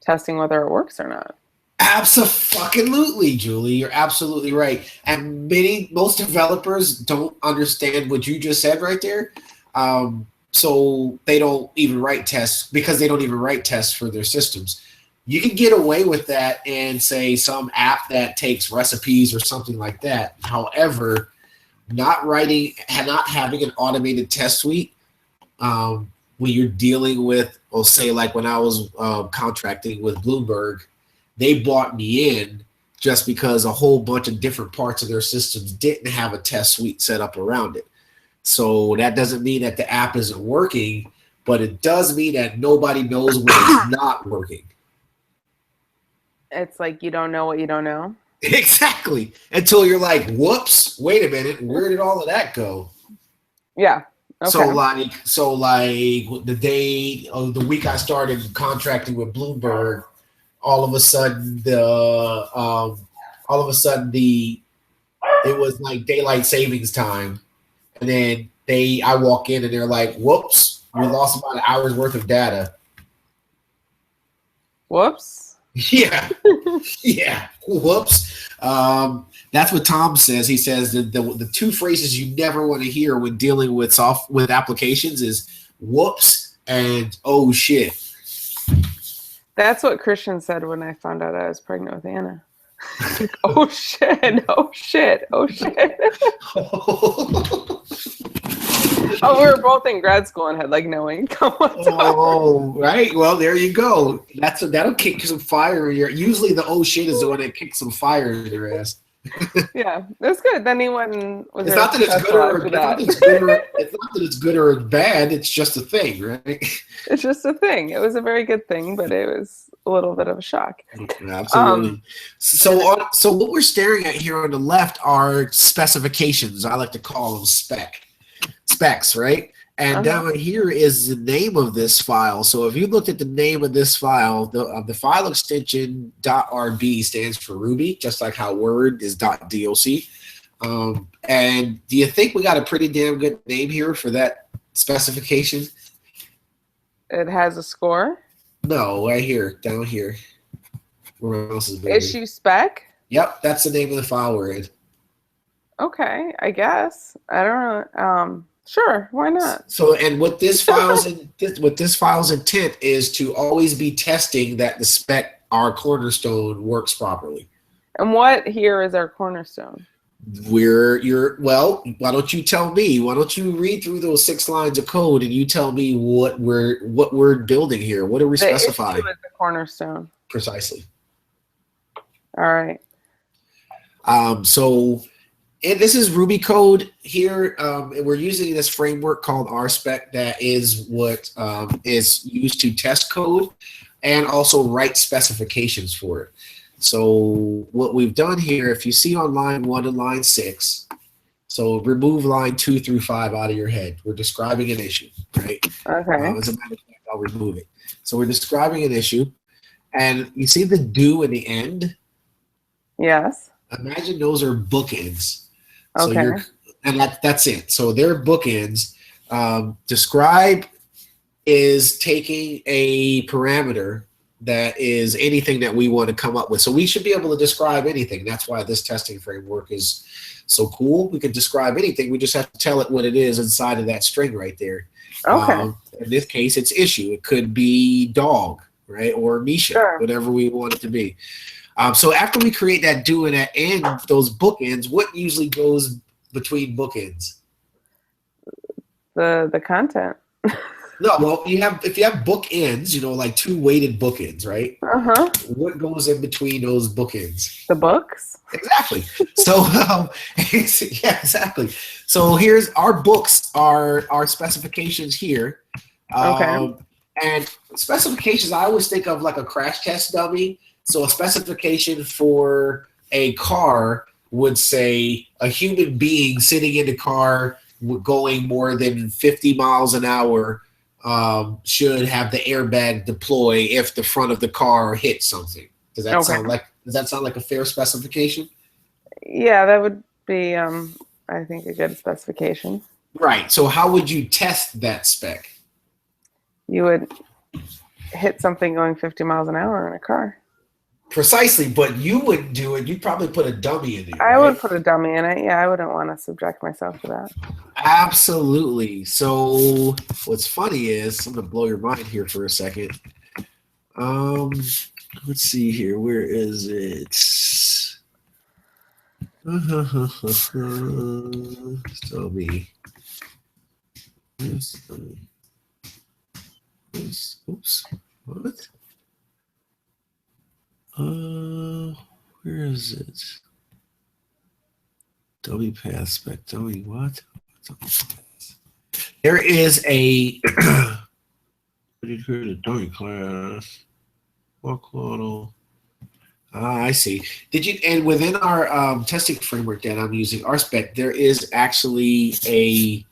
testing whether it works or not. Absolutely, Julie. You're absolutely right. And most developers don't understand what you just said right there. So they don't even write tests because they don't even write tests for their systems. You can get away with that in, say, some app that takes recipes or something like that. However, not having an automated test suite when you're dealing with, well, say, like when I was contracting with Bloomberg, they bought me in just because a whole bunch of different parts of their systems didn't have a test suite set up around it. So that doesn't mean that the app isn't working, but it does mean that nobody knows when it's not working. It's like you don't know what you don't know. Exactly. Until you're like, whoops, wait a minute, where did all of that go? Yeah. Okay. So like the week I started contracting with Bloomberg, all of a sudden it was like daylight savings time. And then I walk in and they're like, whoops, we lost about an hour's worth of data. Whoops. Yeah. Yeah. Whoops. That's what Tom says. He says that the two phrases you never want to hear when dealing with applications is whoops and oh shit. That's what Christian said when I found out I was pregnant with Anna. Like, oh shit, oh shit, oh shit. Oh, we were both in grad school and had like no income whatsoever. Oh, right. Well, there you go. That'll kick some fire in your. Usually, the oh shit is the one that kicks some fire in your ass. Yeah, that's good. Then he went and was. It's not that it's good or it's not that it's good or bad. It's just a thing, right? It's just a thing. It was a very good thing, but it was a little bit of a shock. Absolutely. So what we're staring at here on the left are specifications. I like to call them specs, right? And down here is the name of this file. So if you looked at the name of this file, the file extension .rb stands for Ruby, just like how Word is .doc. And do you think we got a pretty damn good name here for that specification? It has a score. No, right here, down here. Where else is Issue spec. Yep, that's the name of the file we're in. Okay, I guess. I don't know. Sure, why not? So, and what this file's intent is to always be testing that the spec, our cornerstone, works properly. And what here is our cornerstone? Well, why don't you tell me? Why don't you read through those 6 lines of code and you tell me what we're building here? What are we specifying? The issue is the cornerstone. Precisely. All right. And this is Ruby code here. And we're using this framework called RSpec that is what is used to test code and also write specifications for it. So what we've done here, if you see on line 1 and line 6, so remove line 2 through 5 out of your head. We're describing an issue, right? Okay. As a matter of fact, I'll remove it. So we're describing an issue. And you see the do in the end? Yes. Imagine those are bookends. Okay. So that's it. So they're bookends. Describe is taking a parameter that is anything that we want to come up with. So we should be able to describe anything. That's why this testing framework is so cool. We can describe anything. We just have to tell it what it is inside of that string right there. Okay. In this case, it's issue. It could be dog, right? Or Misha, sure. Whatever we want it to be. So after we create that do and that end, those bookends, what usually goes between bookends? The content. No, well, if you have bookends, like two weighted bookends, right? Uh-huh. What goes in between those bookends? The books? Exactly. So, yeah, exactly. So here's our books, our specifications here. Okay. And specifications, I always think of like a crash test dummy. So a specification for a car would say a human being sitting in the car going more than 50 miles an hour should have the airbag deploy if the front of the car hits something. Okay. Does that sound like a fair specification? Yeah, that would be I think a good specification. Right. So how would you test that spec? You would hit something going 50 miles an hour in a car. Precisely, but you wouldn't do it. You'd probably put a dummy in there. I right? would put a dummy in it. Yeah, I wouldn't want to subject myself to that. Absolutely. So what's funny is I'm gonna blow your mind here for a second. Let's see here. Where is it? Tell me. Oops. What? Where is it? Dummy pass spec. Dummy what? There is a dummy class. Walk model. I see. Did you? And within our testing framework that I'm using, RSpec, there is actually a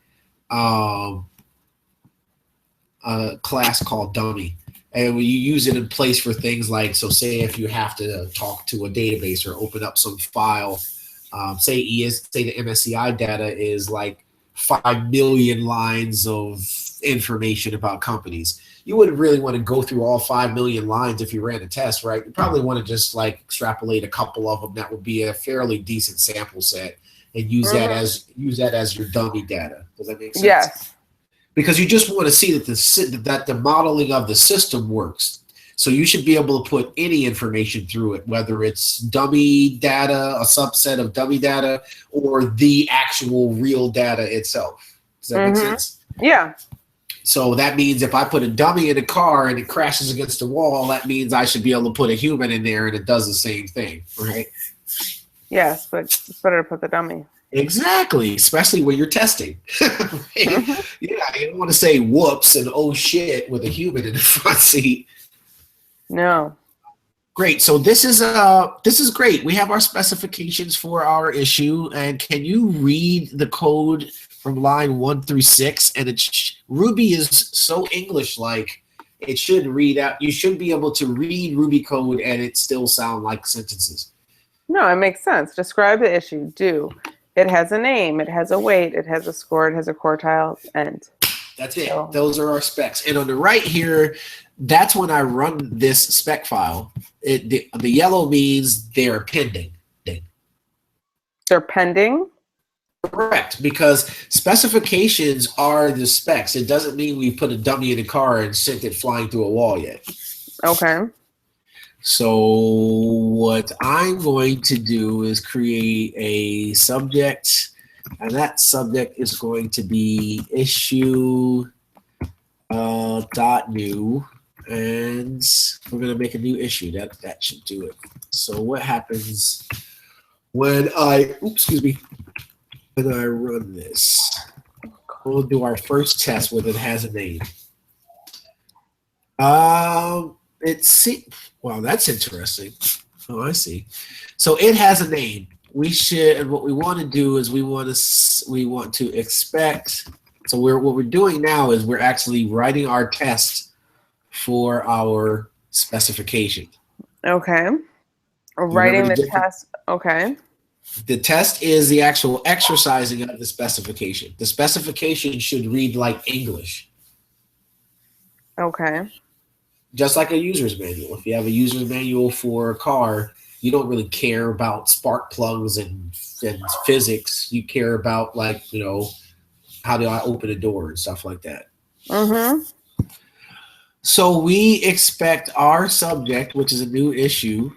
class called dummy, and when you use it in place for things like, so say if you have to talk to a database or open up some file, say the MSCI data is like 5 million lines of information about companies. You wouldn't really want to go through all 5 million lines if you ran a test, right? You probably want to just like extrapolate a couple of them that would be a fairly decent sample set and use that as your dummy data. Does that make sense? Yes. Because you just want to see that the modeling of the system works. So you should be able to put any information through it, whether it's dummy data, a subset of dummy data, or the actual real data itself. Does that make sense? Yeah. So that means if I put a dummy in a car and it crashes against the wall, that means I should be able to put a human in there and it does the same thing, right? Yes, but it's better to put the dummy. Exactly, especially when you're testing. Yeah, you don't want to say whoops and oh shit with a human in the front seat. No. Great. So this is great. We have our specifications for our issue, and can you read the code from line 1 through 6? And Ruby is so English-like. It should read out. You should be able to read Ruby code and it still sound like sentences. No, it makes sense. Describe the issue. Do. It has a name. It has a weight. It has a score. It has a quartile. End. That's it. So. Those are our specs. And on the right here, that's when I run this spec file. The yellow means they're pending. They're pending? Correct, because specifications are the specs. It doesn't mean we put a dummy in a car and sent it flying through a wall yet. Okay. So what I'm going to do is create a subject, and that subject is going to be issue .new, and we're going to make a new issue. That should do it. So what happens when I run this? We'll do our first test whether it has a name. Wow, that's interesting. Oh, I see. So it has a name. And what we want to do is we want to expect. So what we're doing now is we're actually writing our test for our specification. Okay. Writing the test. Okay. The test is the actual exercising of the specification. The specification should read like English. Okay. Just like a user's manual. If you have a user's manual for a car, you don't really care about spark plugs and physics. You care about how do I open a door and stuff like that. Mm-hmm. So we expect our subject, which is a new issue,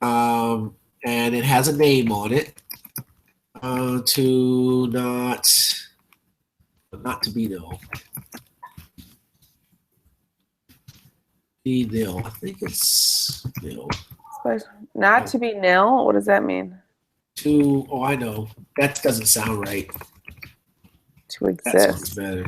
and it has a name on it, to not but not to be nil. Be nil. I think it's nil. Not to be nil? What does that mean? Oh, I know. That doesn't sound right. To That sounds exist. better.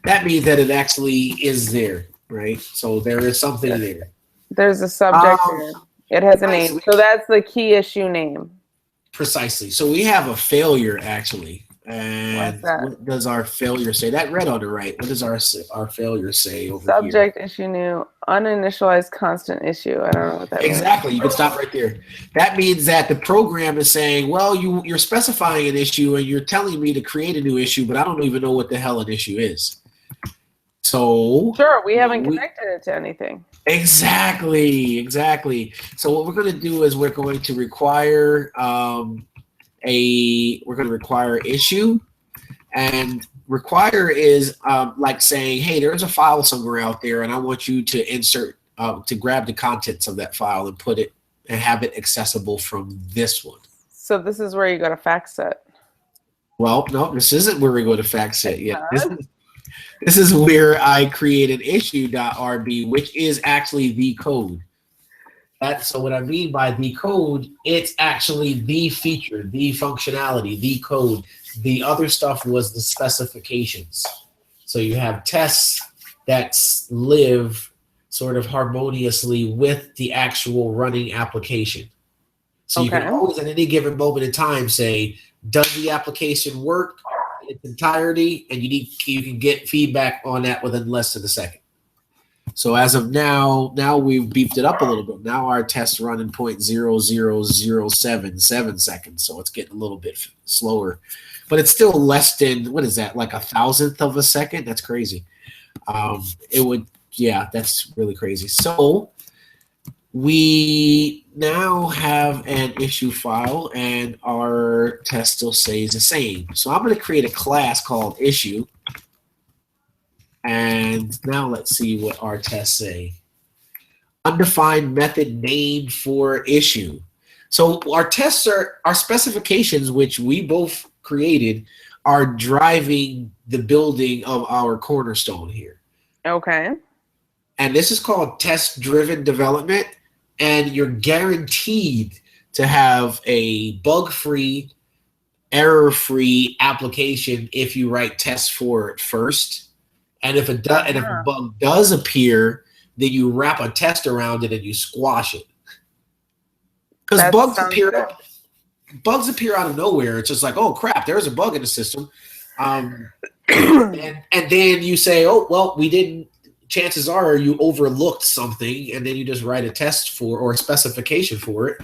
That means that it actually is there, right? So there is something there. There's a subject there. It has a name. So that's the key issue name. Precisely. So we have a failure, actually. And What's that? what does our failure say? That red on the right. What does our failure say over Subject issue new. Uninitialized constant issue. I don't know what that here? means. Exactly. You can stop right there. That means that the program is saying, well, you're specifying an issue and you're telling me to create a new issue, but I don't even know what the hell an issue is. So Sure, we haven't connected it to anything. Exactly. So what we're going to do is we're going to require issue, and require is like saying, hey, there's a file somewhere out there, and I want you to insert to grab the contents of that file and put it and have it accessible from this one. So this is where you go to FactSet. Well, no, this isn't where we go to FactSet yet. This is where I create an issue.rb, which is actually the code. So what I mean by the code, it's actually the feature, the functionality, the code. The other stuff was the specifications. So you have tests that live sort of harmoniously with the actual running application. So you can always at any given moment in time say, does the application work in its entirety? And you can get feedback on that within less than a second. So as of now we've beefed it up a little bit. Now our tests run in 0.00077 seconds. So it's getting a little bit slower, but it's still less than, what is that? Like 1,000th of a second? That's crazy. That's really crazy. So we now have an issue file and our test still stays the same. So I'm going to create a class called issue. And now let's see what our tests say. Undefined method named for issue. So our tests our specifications, which we both created, are driving the building of our cornerstone here. Okay. And this is called test-driven development. And you're guaranteed to have a bug-free, error-free application if you write tests for it first. And if a bug does appear, then you wrap a test around it and you squash it. Because bugs appear out of nowhere. It's just like, oh crap, there's a bug in the system. And then you say, oh well, we didn't. Chances are you overlooked something, and then you just write a test or a specification for it,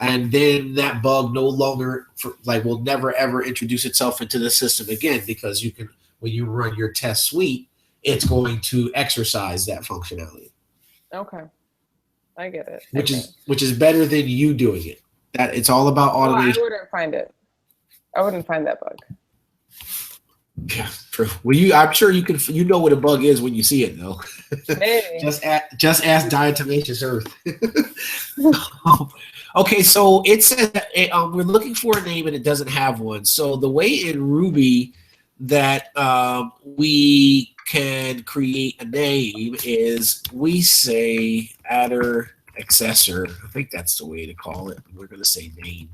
and then that bug no longer will never ever introduce itself into the system again, because you can, when you run your test suite, it's going to exercise that functionality. Okay, I get it. Which is better than you doing it. That it's all about automation. I wouldn't find it. I wouldn't find that bug. Yeah, true. Well, I'm sure you can. You know what a bug is when you see it, though. Maybe. just ask Diatomaceous Earth. Okay, so it says we're looking for a name and it doesn't have one. So the way in Ruby that we can create a name is we say adder accessor. I think that's the way to call it. We're going to say name.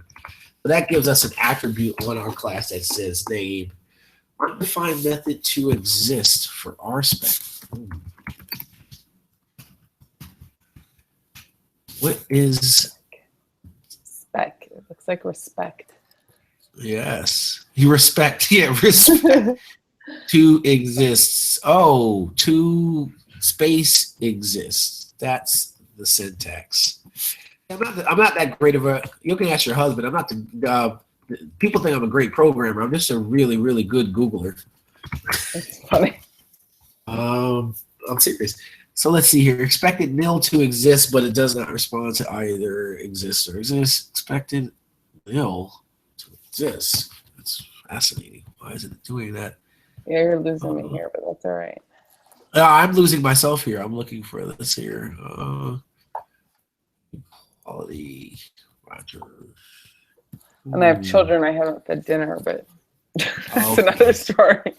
So that gives us an attribute on our class that says name. Undefined method to exist for our spec. What is spec? It looks like respect. Yes. You respect. Yeah, respect to exists. Oh, to space exists. That's the syntax. I'm not that great of a. You can ask your husband. I'm not the. People think I'm a great programmer. I'm just a really, really good Googler. That's funny. I'm serious. So let's see here. Expected nil to exist, but it does not respond to either exist or exist. Expected nil to exist. That's fascinating. Why isn't it doing that? Yeah, you're losing me here, but that's all right. I'm losing myself here. I'm looking for this here. Quality, Roger. And I have children I haven't fed dinner, but that's Okay. another story.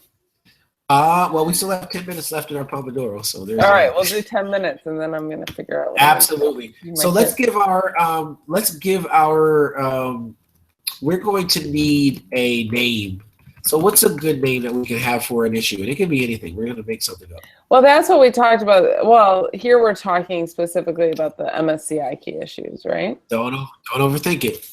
Well, we still have 10 minutes left in our Pomodoro, so there's. All right, we'll do 10 minutes, and then I'm gonna figure out. What Absolutely. So let's give our. We're going to need a name. So what's a good name that we can have for an issue? And it can be anything. We're going to make something up. Well, that's what we talked about. Well, here we're talking specifically about the MSCI key issues, right? Don't overthink it.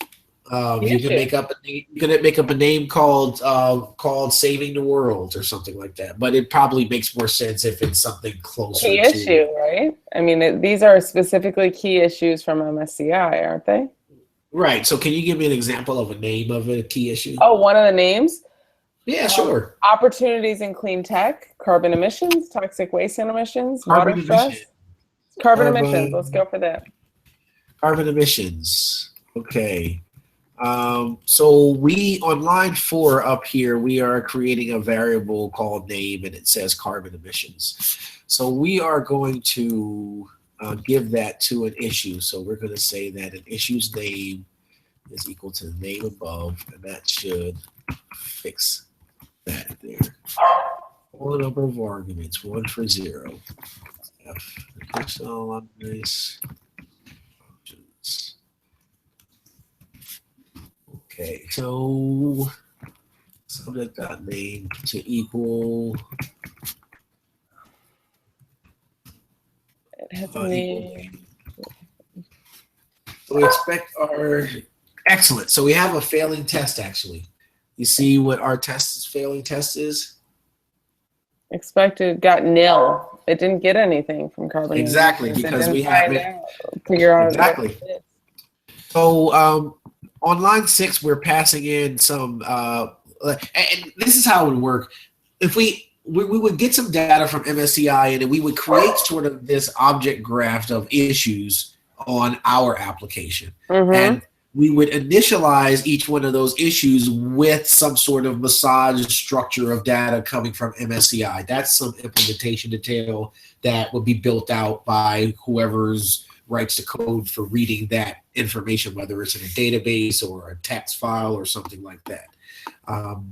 You can make up a name. You can make up a name called Saving the World or something like that. But it probably makes more sense if it's something closer. Key issue, right? I mean, these are specifically key issues from MSCI, aren't they? Right. So can you give me an example of a name of a key issue? Oh, one of the names? Yeah, sure. Opportunities in clean tech, carbon emissions, toxic waste and emissions, Carbon water stress. emission. Carbon emissions. Let's go for that. Carbon emissions. Okay. So we on line 4 up here, we are creating a variable called name, and it says carbon emissions. So we are going to give that to an issue. So we're going to say that an issue's name is equal to the name above, and that should fix that there. All number of arguments, 1 for 0. F. Nice. Okay, so subject dot name to equal. It has a name. So we expect our excellent. So we have a failing test actually. You see what our failing test is? Expected got nil. It didn't get anything from carbon. Exactly, emissions. because we haven't figure out exactly. So on line 6, we're passing in some, and this is how it would work. If we would get some data from MSCI, and then we would create sort of this object graph of issues on our application. Mm-hmm. And we would initialize each one of those issues with some sort of massage structure of data coming from MSCI. That's some implementation detail that would be built out by whoever's writes the code for reading that information, whether it's in a database or a text file or something like that.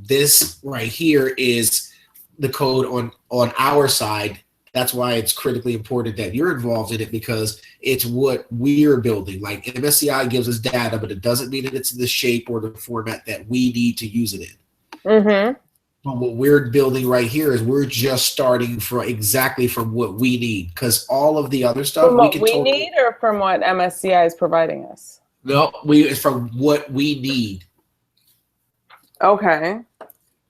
This right here is the code on our side. That's why it's critically important that you're involved in it, because it's what we're building. Like MSCI gives us data, but it doesn't mean that it's in the shape or the format that we need to use it in. Mm-hmm. But what we're building right here is we're just starting from exactly from what we need, because all of the other stuff from what we need, or from what MSCI is providing us? No, it's from what we need. Okay.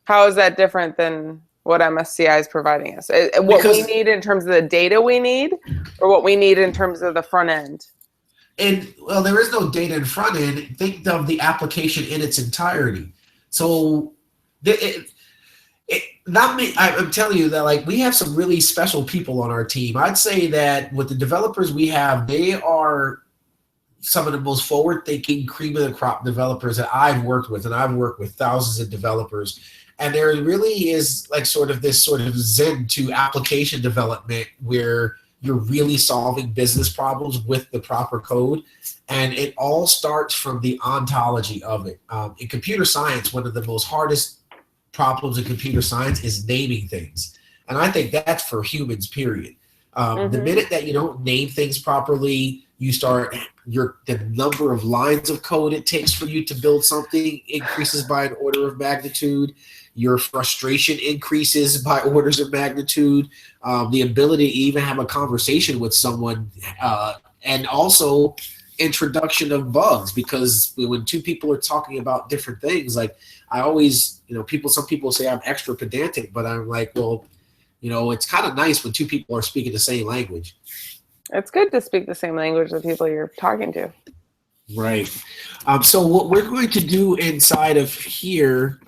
How is that different than what MSCI is providing us? What we need in terms of the data we need, or what we need in terms of the front end? And well, there is no data in front end. Think of the application in its entirety. So not me. I'm telling you that, like, we have some really special people on our team. I'd say that with the developers we have, they are some of the most forward-thinking, cream of the crop developers that I've worked with, and I've worked with thousands of developers. And there really is like sort of this sort of zen to application development where you're really solving business problems with the proper code. And it all starts from the ontology of it. In computer science, one of the most hardest problems in computer science is naming things. And I think that's for humans, period. The minute that you don't name things properly, you start the number of lines of code it takes for you to build something increases by an order of magnitude. Your frustration increases by orders of magnitude. The ability to even have a conversation with someone, and also introduction of bugs, because when two people are talking about different things, like I always, some people say I'm extra pedantic, but I'm like, well, it's kind of nice when two people are speaking the same language. It's good to speak the same language with people you're talking to. Right. So what we're going to do inside of here,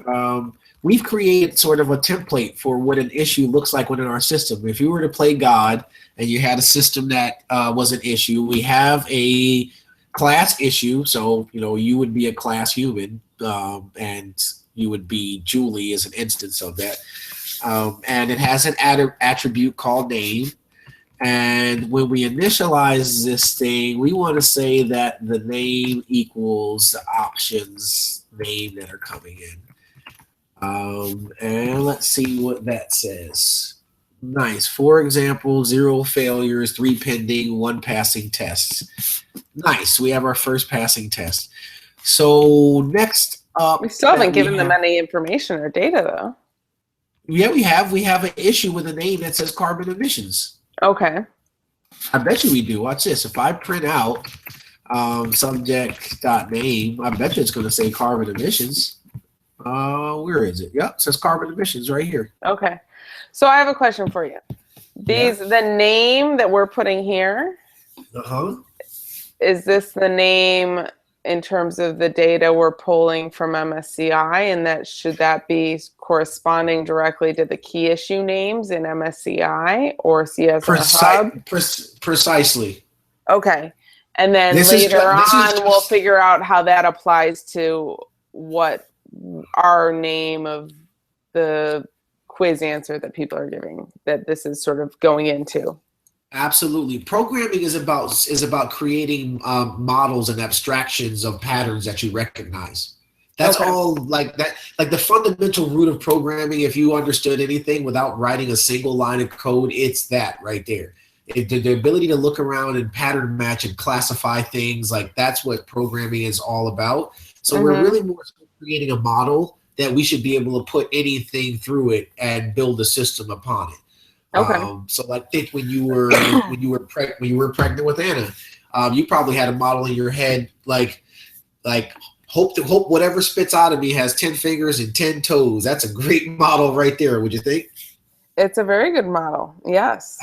we've created sort of a template for what an issue looks like within our system. If you were to play God and you had a system that was an issue, we have a class issue. So, you would be a class human, and you would be Julie as an instance of that. And it has an attribute called name. And when we initialize this thing, we want to say that the name equals the options name that are coming in. And let's see what that says. Nice. 4 examples, 0 failures, 3 pending, 1 passing tests. Nice. We have our first passing test. So next up, We still haven't given them any information or data, though. Yeah, we have. We have an issue with a name that says carbon emissions. Okay. I bet you we do. Watch this. If I print out subject.name, I bet you it's going to say carbon emissions. Where is it? Yep, it says carbon emissions right here. Okay. So I have a question for you. The name that we're putting here, is this the name in terms of the data we're pulling from MSCI, and that should that be corresponding directly to the key issue names in MSCI or CSR Hub? Precisely. Okay. And then later on, we'll figure out how that applies to what our name of the quiz answer that people are giving, that this is sort of going into. Absolutely. Programming is about creating models and abstractions of patterns that you recognize. That's all like that. Like the fundamental root of programming, if you understood anything without writing a single line of code, it's that right there. The ability to look around and pattern match and classify things, like that's what programming is all about. So we're really more creating a model that we should be able to put anything through it and build a system upon it. Okay. So like think when you were pregnant with Anna, you probably had a model in your head like hope whatever spits out of me has 10 fingers and 10 toes. That's a great model right there. Would you think? It's a very good model. Yes.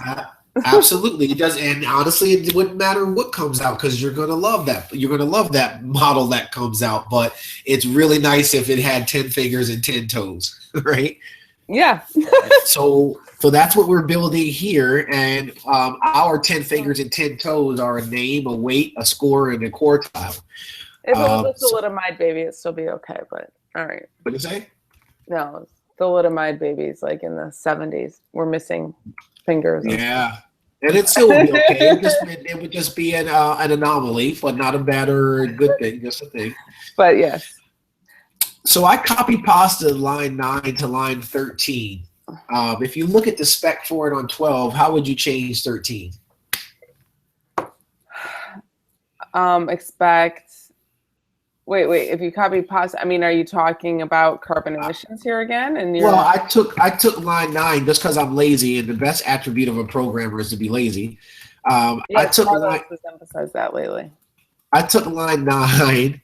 Absolutely, it does. And honestly, it wouldn't matter what comes out because you're gonna love that. You're gonna love that model that comes out. But it's really nice if it had 10 fingers and 10 toes, right? Yeah. So that's what we're building here, and our 10 fingers and 10 toes are a name, a weight, a score, and a quartile. If it was a thalidomide baby, it'd still be okay. But all right. What did you say? No, thalidomide babies like in the 70s were missing fingers. Yeah, and it still would be okay. It would just be an anomaly, but not a bad or a good thing, just a thing. But yes. So I copy pasted line 9 to line 13. If you look at the spec for it on 12, how would you change 13? Wait. If you copy pasta, I mean, are you talking about carbon emissions here again? And well, I took line 9 just because I'm lazy, and the best attribute of a programmer is to be lazy. I took line. Has emphasized that lately. I took line 9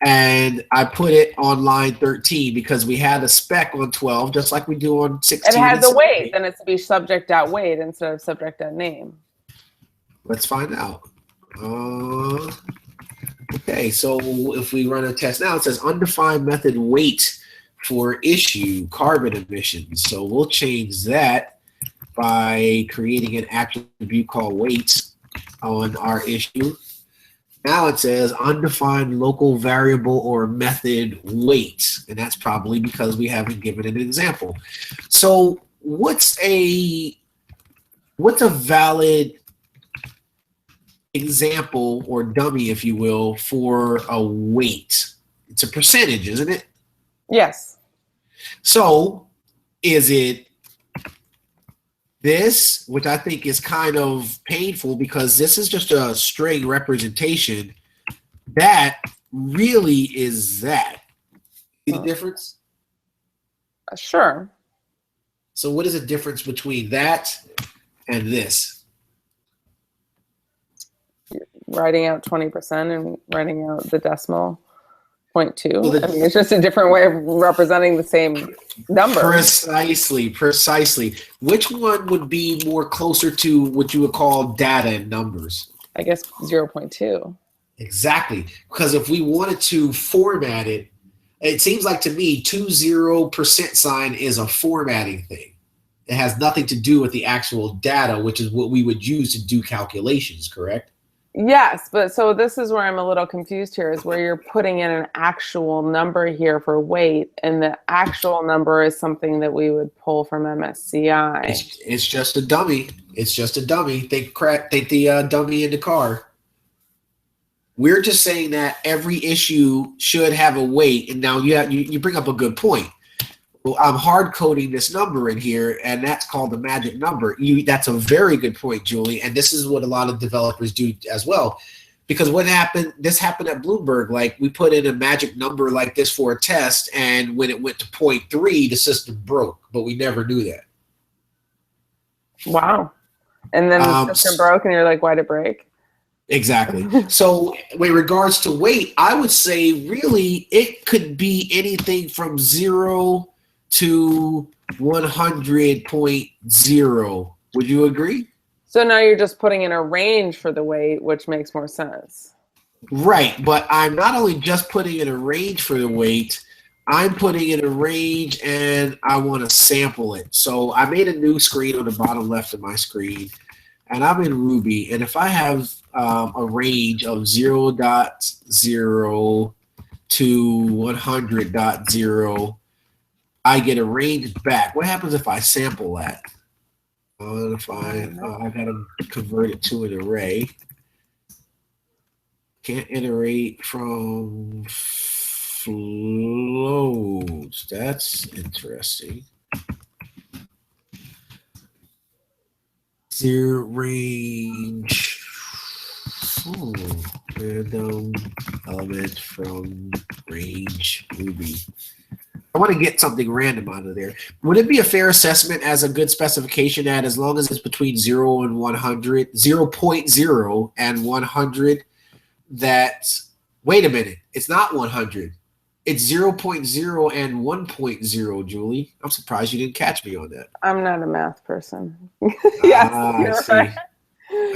and I put it on line 13 because we had a spec on 12, just like we do on 16. It has a weight, then it's to be subject.weight instead of subject.name. Let's find out. Okay, so if we run a test now, it says undefined method weight for issue carbon emissions. So we'll change that by creating an attribute called weight on our issue. Now it says undefined local variable or method weight, and that's probably because we haven't given an example. So what's a valid example or dummy, if you will, for a weight? It's a percentage, isn't it? Yes. So is it this, which I think is kind of painful because this is just a string representation, that really is that. See the difference? Sure. So what is the difference between that and this? Writing out 20% and writing out the decimal 0.2. I mean, it's just a different way of representing the same number. Precisely. Which one would be more closer to what you would call data and numbers? I guess 0.2. Exactly. Because if we wanted to format it, it seems like to me 20% sign is a formatting thing. It has nothing to do with the actual data, which is what we would use to do calculations, correct? Yes, but so this is where I'm a little confused here, is where you're putting in an actual number here for weight, and the actual number is something that we would pull from MSCI. It's just a dummy. It's just a dummy. Think the dummy in the car. We're just saying that every issue should have a weight, and now you bring up a good point. I'm hard coding this number in here, and that's called the magic number. That's a very good point, Julie. And this is what a lot of developers do as well. Because what happened, this happened at Bloomberg. Like, we put in a magic number like this for a test, and when it went to 0.3, the system broke, but we never knew that. Wow. And then the system broke, and you're like, why'd it break? Exactly. So with regards to weight, I would say really it could be anything from 0 to 100.0. Would you agree? So now you're just putting in a range for the weight, which makes more sense. Right, but I'm not only just putting in a range for the weight, I'm putting in a range and I want to sample it. So I made a new screen on the bottom left of my screen, and I'm in Ruby. And if I have a range of 0.0 to 100.0, I get a range back. What happens if I sample that? If I gotta convert it to an array. Can't iterate from floats. That's interesting. Zero range. Random element from range Ruby. I want to get something random out of there. Would it be a fair assessment as a good specification that as long as it's between 0 and 100, 0.0 and 100, that, wait a minute, it's not 100. It's 0.0 and 1.0, Julie. I'm surprised you didn't catch me on that. I'm not a math person. Yes, I see. right.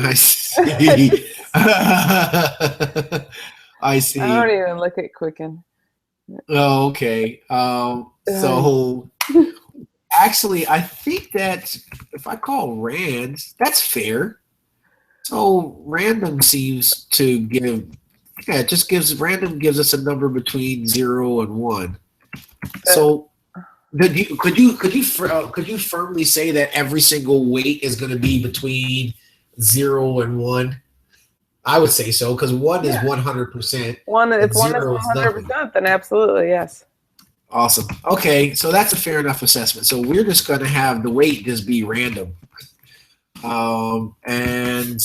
I see. I see. I don't even look at Quicken. Oh, okay. So actually, I think that if I call rand, that's fair. So random seems to give, yeah, it just gives random gives us a number between 0 and 1. So could you firmly say that every single weight is going to be between 0 and 1? I would say so, because 1 is 100%. If 1 is 100%, then absolutely, yes. Awesome. Okay, so that's a fair enough assessment. So we're just going to have the weight just be random. And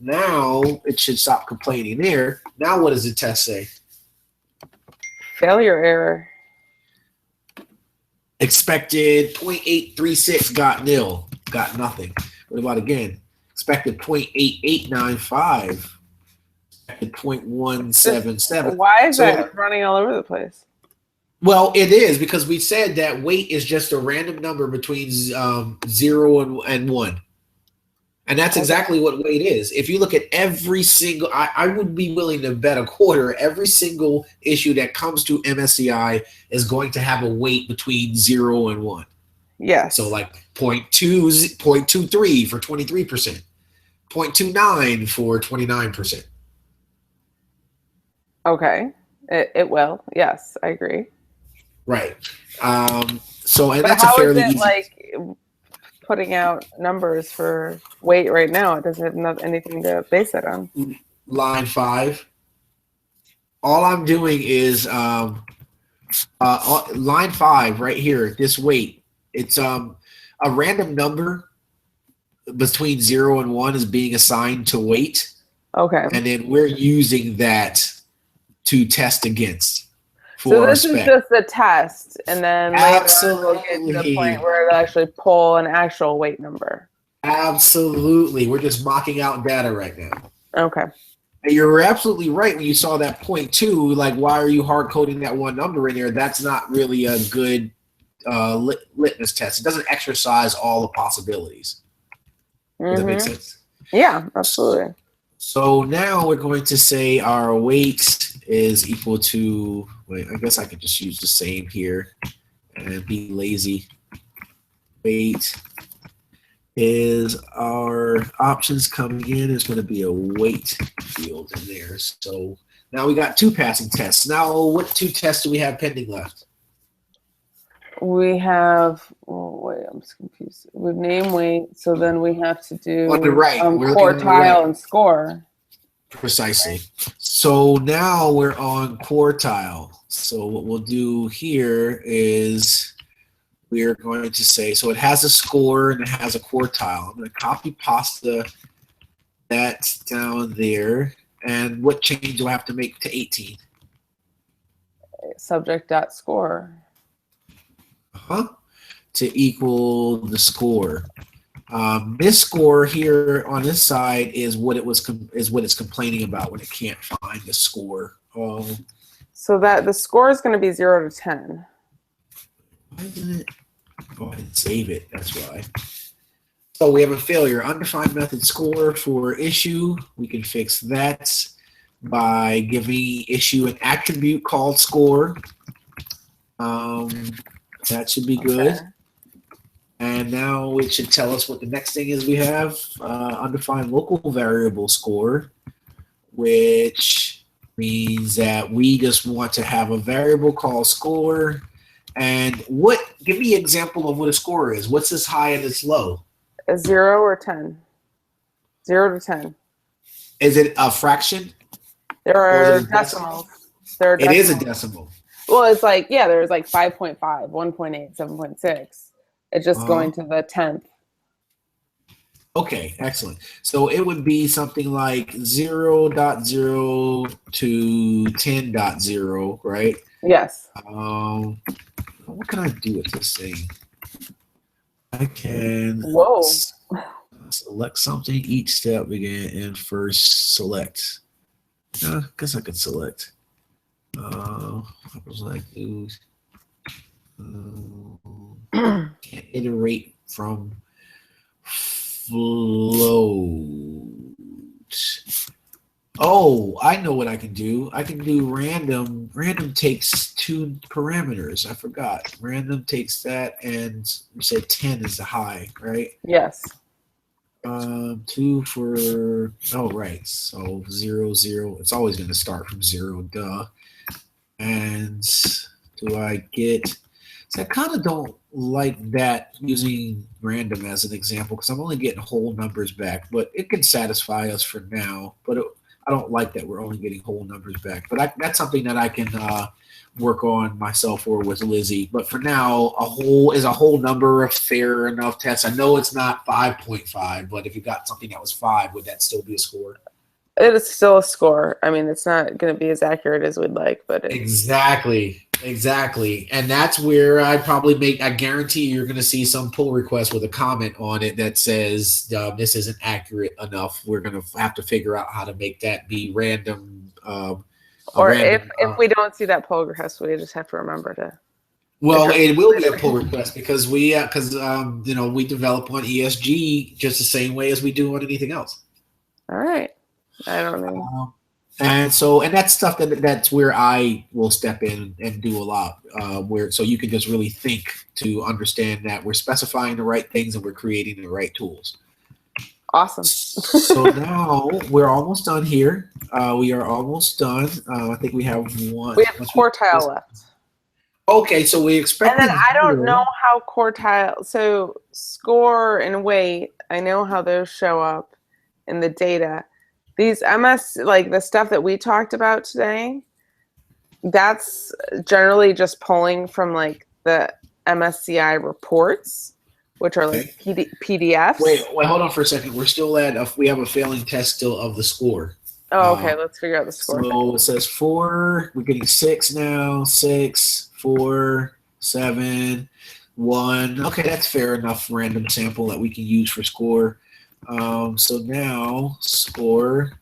now it should stop complaining there. Now what does the test say? Failure error. Expected 0.836 got nil, got nothing. What about again? Expected 0.8895. Expected 0.177. Why is that running all over the place? Well, it is because we said that weight is just a random number between 0 and 1. And that's exactly what weight is. If you look at every single, I would be willing to bet a quarter, every single issue that comes to MSCI is going to have a weight between 0 and 1. Yes. So like 0.23 for 23%, 0.29 for 29%. Okay. It will. Yes, I agree. Right. So, and But that's a how fairly is it easy. like putting out numbers for weight right now? It doesn't have anything to base it on. Line 5. All I'm doing is line 5 right here. This weight. It's a random number between 0 and 1 is being assigned to weight, Okay. and then we're using that to test against. So this is just a test, and then later on we'll get to the Absolutely. point where it'll actually pull an actual weight number. Absolutely. We're just mocking out data right now. Okay. And you're absolutely right when you saw that 0.2, like why are you hard coding that one number in there? That's not really a good litmus test. It doesn't exercise all the possibilities. Does that make sense? Yeah, absolutely. So now we're going to say our weight is equal to, wait, I guess I could just use the same here and be lazy. Weight is our options coming in is going to be a weight field in there. So now we got 2 passing tests. Now what 2 tests do we have pending left? We have, oh wait, I'm just confused. We've named weight, so then we have to do On the right. We're looking on the quartile right. and score. Precisely. So now we're on quartile. So what we'll do here is we're going to say, so it has a score and it has a quartile. I'm going to copy pasta that down there. And what change do I have to make to 18? Subject.score. To equal the score. This score here on this side is what it's complaining about when it can't find the score. So that the score is going to be 0 to 10. Why didn't it? Oh, I didn't save it. That's why. So we have a failure. Undefined method score for issue. We can fix that by giving issue an attribute called score. That should be good. Okay. And now it should tell us what the next thing is we have. Undefined local variable score, which means that we just want to have a variable called score. And give me an example of what a score is. What's this high and this low? A 0 or 10? 0 to 10. Is it a fraction? There Or are is it a decimal? decimals. There are It is a decimals. decimal. Well, it's like, yeah, there's like 5.5, 1.8, 7.6. It's just going to the 10th. Okay, excellent. So it would be something like 0.0 to 10.0, right? Yes. What can I do with this thing? I can Whoa. select something each step again and first select. I guess I could select. What was I do? Can't iterate from float. Oh, I know what I can do. I can do random. Random takes 2 parameters. I forgot. Random takes that, and you said 10 is the high, right? Yes. 2 for, oh, right. So 0, 0. It's always going to start from 0, duh. And do I get, so I kind of don't like that using random as an example because I'm only getting whole numbers back, but it can satisfy us for now. But I don't like that we're only getting whole numbers back. But that's something that I can work on myself or with Lizzie. But for now, is a whole number a fair enough test? I know it's not 5.5, but if you got something that was 5, would that still be a score? It is still a score. I mean, it's not going to be as accurate as we'd like, but it's... Exactly. And that's where I guarantee you're going to see some pull request with a comment on it that says this isn't accurate enough. We're going to have to figure out how to make that be random. If we don't see that pull request, we just have to remember to... Well, it will be a pull request because we develop on ESG just the same way as we do on anything else. All right. I don't know. And that's stuff that's where I will step in and do a lot. So you can just really think to understand that we're specifying the right things and we're creating the right tools. Awesome. So now we're almost done here. We are almost done. I think we have one. We have quartile left. Okay, so we expect. And then I don't know how quartile. So score and weight. I know how those show up in the data. These like the stuff that we talked about today, that's generally just pulling from like the MSCI reports, which are like PDFs. Wait, hold on for a second. We're still we have a failing test still of the score. Oh, okay. Let's figure out the score. So it says 4. We're getting 6 now. 6, 4, 7, 1. Okay, that's fair enough random sample that we can use for score. So now score.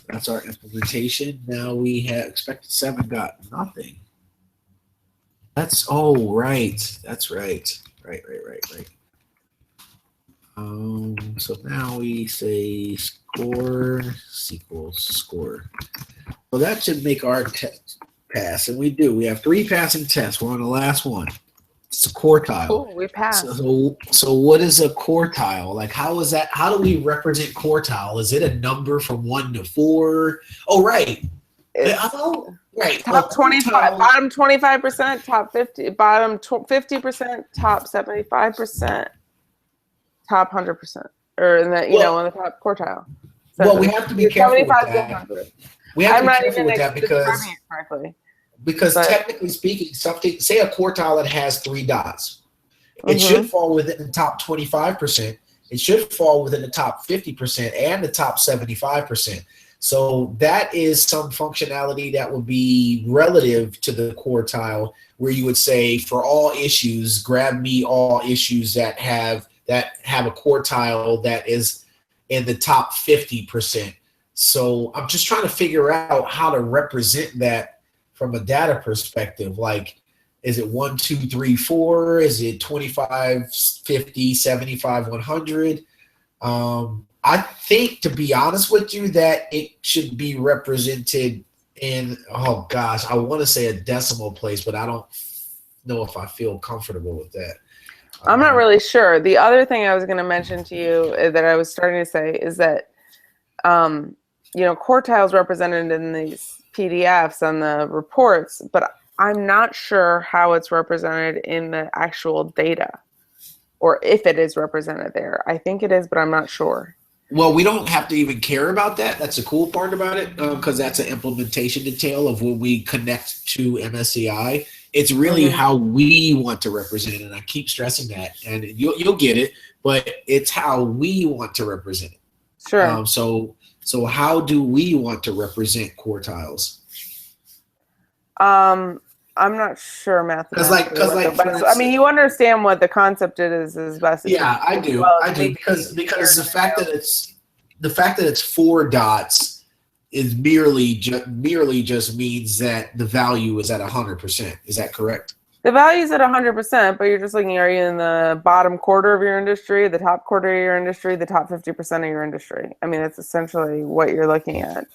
That's our implementation. Now we have expected 7 got nothing. That's right. That's right. Right. So now we say score equals score. So that should make our test pass, and we do. We have 3 passing tests. We're on the last one. It's a quartile. Cool, we passed. So what is a quartile? Like, how is that? How do we represent quartile? Is it a number from 1 to 4? Oh, right. Right. Top 25, bottom 25%, top 50, bottom 50%, top 75%, top 100%, or in the on the top quartile. So we have to be careful with that. We have to be careful with that because correctly. because But- technically speaking, something, say a quartile that has 3 dots, it Mhm. should fall within the top 25%. It should fall within the top 50% and the top 75%. So that is some functionality that would be relative to the quartile, where you would say for all issues, grab me all issues that have a quartile that is in the top 50%. So I'm just trying to figure out how to represent that from a data perspective. Like, is it 1, 2, 3, 4? Is it 25, 50, 75, 100? I think, to be honest with you, that it should be represented in, oh gosh, I want to say a decimal place, but I don't know if I feel comfortable with that. I'm not really sure. The other thing I was going to mention to you that I was starting to say is that, quartiles represented in these PDFs and the reports, but I'm not sure how it's represented in the actual data, or if it is represented there. I think it is, but I'm not sure. Well, we don't have to even care about that. That's the cool part about it, because that's an implementation detail of when we connect to MSCI. It's really how we want to represent it, and I keep stressing that. And you'll get it, but it's how we want to represent it. Sure. So how do we want to represent quartiles? I'm not sure mathematically. I mean, you understand what the concept is as best as Yeah, I do. Well, I do because the fact that it's 4 dots is merely just means that the value is at 100%. Is that correct? The value is at 100%, but you're just looking, are you in the bottom quarter of your industry, the top quarter of your industry, the top 50% of your industry? I mean, that's essentially what you're looking at.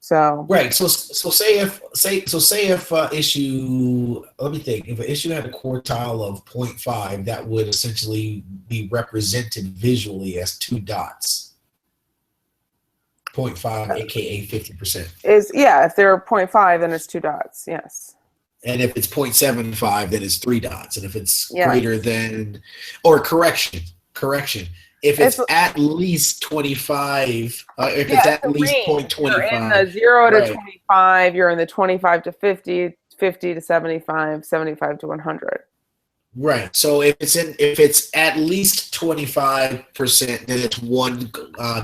So right. So say if issue, let me think. If an issue had a quartile of 0.5, that would essentially be represented visually as 2 dots. 0.5, aka 50%. If they're 0.5, then it's 2 dots. Yes. And if it's 0.75, then it's 3 dots. And if it's greater than, or correction. If it's at least 25, if it's at least 0.25. You're in the 0 to 25, you're in the 25 to 50, 50 to 75, 75 to 100. Right. So if it's at least 25%, then it's 1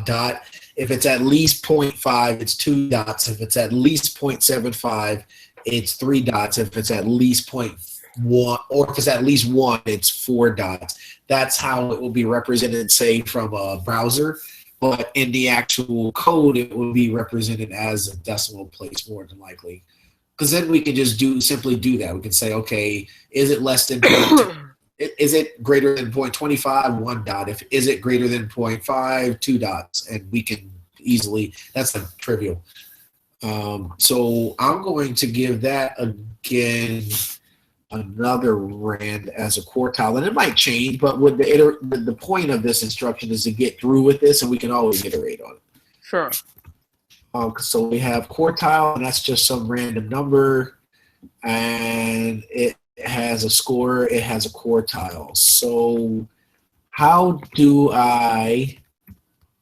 dot. If it's at least 0.5, it's 2 dots. If it's at least 0.75, it's 3 dots. If it's at least 0.1, or if it's at least 1, it's 4 dots. That's how it will be represented, say, from a browser. But in the actual code, it will be represented as a decimal place more than likely. Because then we can just simply do that. We can say, okay, is it less than is it greater than 0.25? 1 dot. Is it greater than 0.5? 2 dots. And we can easily, that's like trivial. So I'm going to give that again another rand as a quartile, and it might change, but with the point of this instruction is to get through with this, and we can always iterate on it. Sure. So we have quartile, and that's just some random number, and it has a score. It has a quartile. So how do I,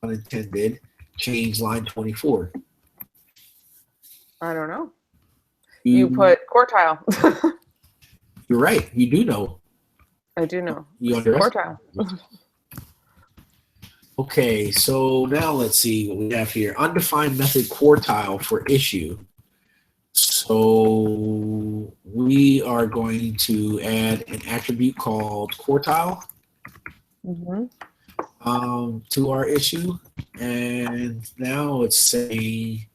unintended, change line 24? I don't know. You put quartile. You're right. You do know. I do know. You Quartile. Okay, so now let's see what we have here. Undefined method quartile for issue. So we are going to add an attribute called quartile to our issue. And now let's say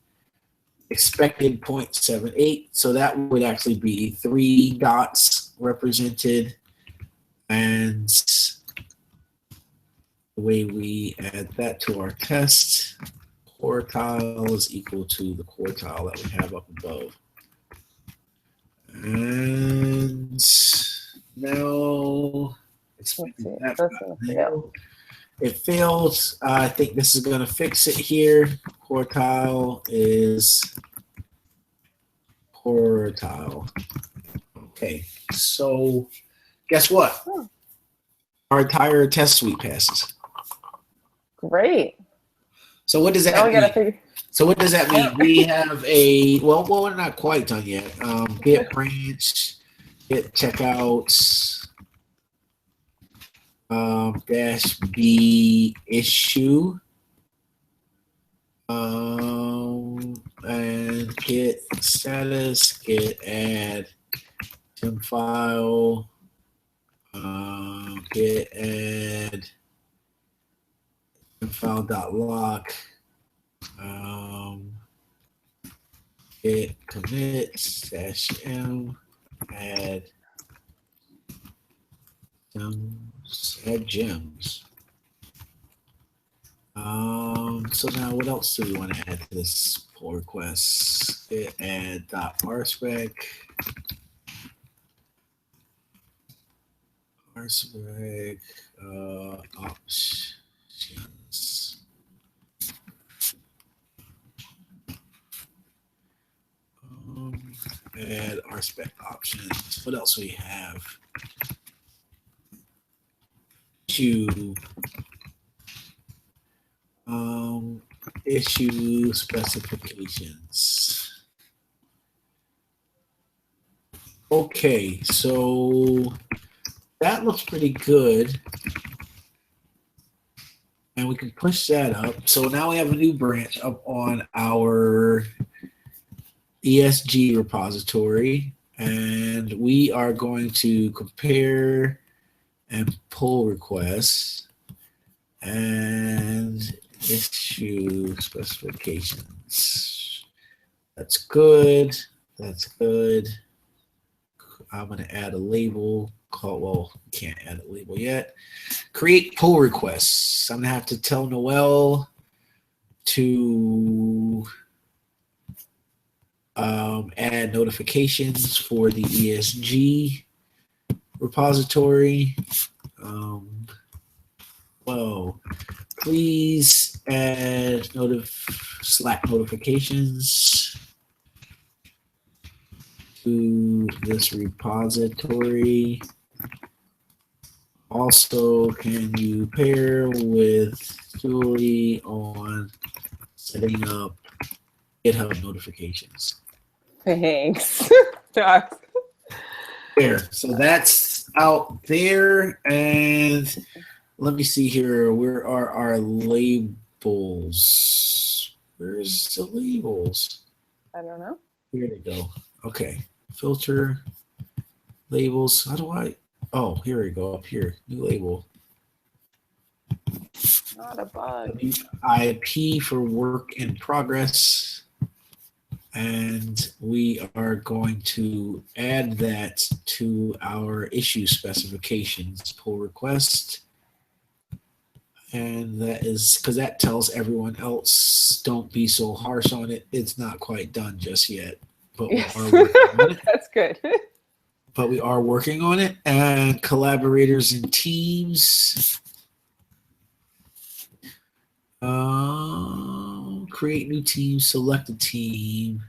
expected 0.78. So that would actually be 3 dots represented. And the way we add that to our test, quartile is equal to the quartile that we have up above. And now it failed. I think this is going to fix it here. Quartile is quartile. Okay, so guess what? Our entire test suite passes. Great. So what does that Now we mean? gotta figure. So what does that mean? We have well, we're not quite done yet. Get branch, get checkouts, dash B issue, and get status, get add gem file, get add gem file dot lock. Get commit dash m add gems. So now what else do we want to add to this pull request? Get add dot rspec options. Add RSpec options. What else we have? Issue issue specifications. Okay, so that looks pretty good. And we can push that up. So now we have a new branch up on our ESG repository, and we are going to compare and pull requests and issue specifications. That's good. That's good. I'm going to add a label called, well, can't add a label yet. Create pull requests. I'm going to have to tell Noel to add notifications for the ESG repository. Well, please add Slack notifications to this repository. Also, can you pair with Julie on setting up GitHub notifications? Thanks. Josh. There. So that's out there. And let me see here. Where are our labels? Where's the labels? I don't know. Here they go. Okay. Filter labels. How do I? Oh, here we go. Up here. New label. Not a bug. IP for work in progress. And we are going to add that to our issue specifications pull request. And that is because that tells everyone else, don't be so harsh on it. It's not quite done just yet, but we are working on it. That's good. But we are working on it. And collaborators and teams. Create new team, select a team.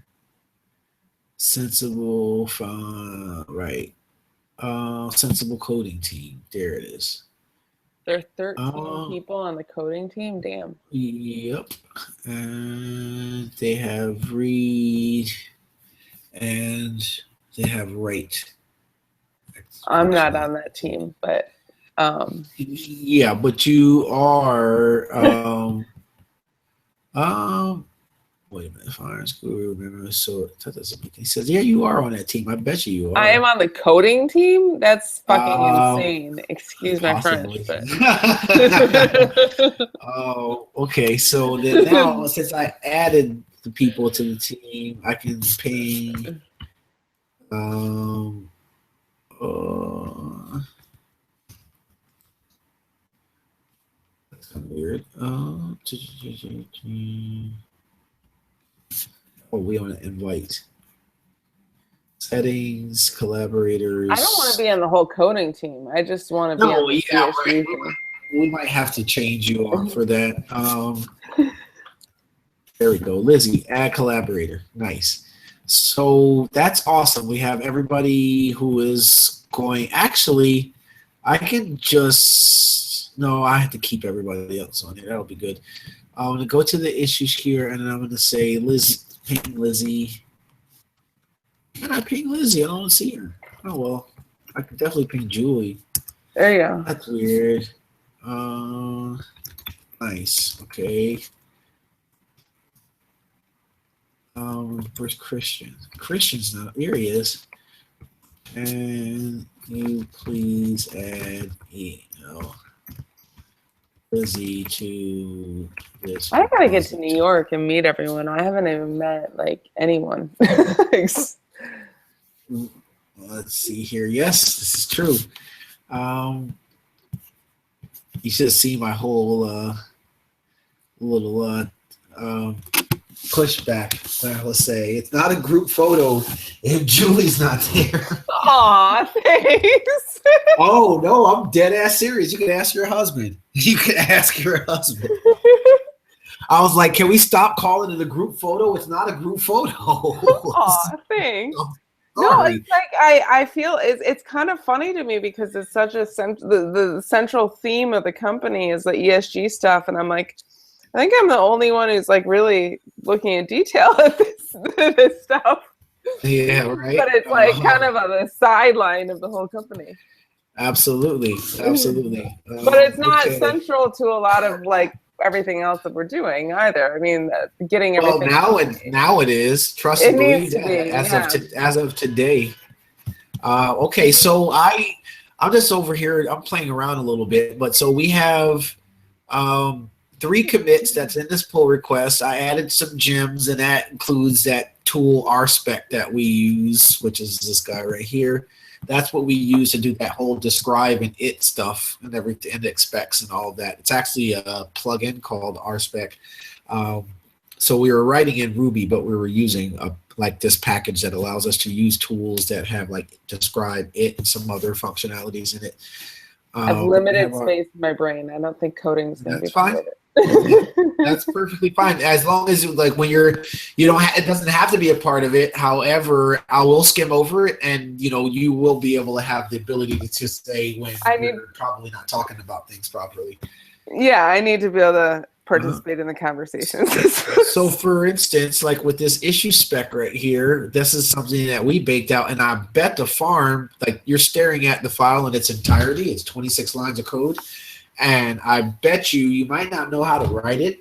Sensible right. Sensible coding team. There it is. There are 13 people on the coding team. Damn. Yep. And they have read and they have write. I'm not on that team, but yeah, but you are wait a minute, Fire School, remember, so that doesn't make any sense. Yeah, you are on that team. I bet you are. I am on the coding team. That's fucking insane. Excuse my possibly. French, but Oh, okay. So then now, since I added the people to the team, I can pay. That's kind of weird. Oh, we want to invite settings, collaborators. I don't want to be on the whole coding team. I just want to be on the CSU right. team. We might have to change you on for that. There we go. Lizzie, add collaborator. Nice. So that's awesome. We have everybody who is going. Actually, I can just. No, I have to keep everybody else on here. That'll be good. I'm gonna go to the issues here, and I'm gonna say ping Lizzie. Can I ping Lizzie? I don't see her. Oh well, I could definitely ping Julie. There you go. That's weird. Nice. Okay. Where's Christian? Christian's not here. He is. And you please add Lizzie to this. I gotta get to New York and meet everyone. I haven't even met like anyone. Let's see here. Yes, this is true. You should see my whole little pushback. Well, let's say it's not a group photo if Julie's not there. Aw, thanks. Oh no, I'm dead ass serious. You can ask your husband. You can ask your husband. I was like, can we stop calling it a group photo? It's not a group photo. Aw, thanks. No, it's like I feel it's kind of funny to me because it's such a the central theme of the company is the ESG stuff, and I'm like, I think I'm the only one who's like really looking in detail at this stuff. Yeah, right. But it's like kind of on the sideline of the whole company. Absolutely. But it's not central to a lot of like everything else that we're doing either. I mean, getting everything. Well, now it is. Trust it me, needs to be, as of today. Okay, so I'm just over here. I'm playing around a little bit, but so we have 3 commits that's in this pull request. I added some gems, and that includes that tool RSpec that we use, which is this guy right here. That's what we use to do that whole describe and it stuff and everything, and specs and all of that. It's actually a plugin called RSpec. So we were writing in Ruby, but we were using like this package that allows us to use tools that have like describe it and some other functionalities in it. I have limited space in my brain. I don't think coding is going to be fine. That's perfectly fine, as long as like when you don't it doesn't have to be a part of it. However, I will skim over it, and you will be able to have the ability to say when you're probably not talking about things properly. Yeah, I need to be able to participate in the conversations. So for instance, like with this issue spec right here, this is something that we baked out, and I bet the farm, like you're staring at the file in its entirety. It's 26 lines of code. And I bet you might not know how to write it,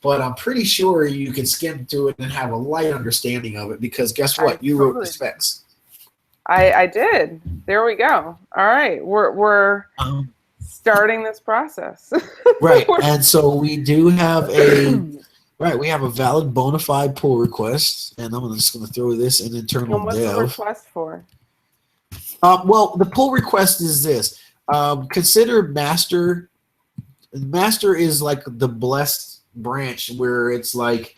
but I'm pretty sure you can skim through it and have a light understanding of it, because guess what? You wrote the specs. I did. There we go. All right. We're starting this process. Right. And so we do have we have a valid bona fide pull request, and I'm just going to throw this in internal and what's dev. the request for? Well, the pull request is this. Consider master. Master is like the blessed branch where it's like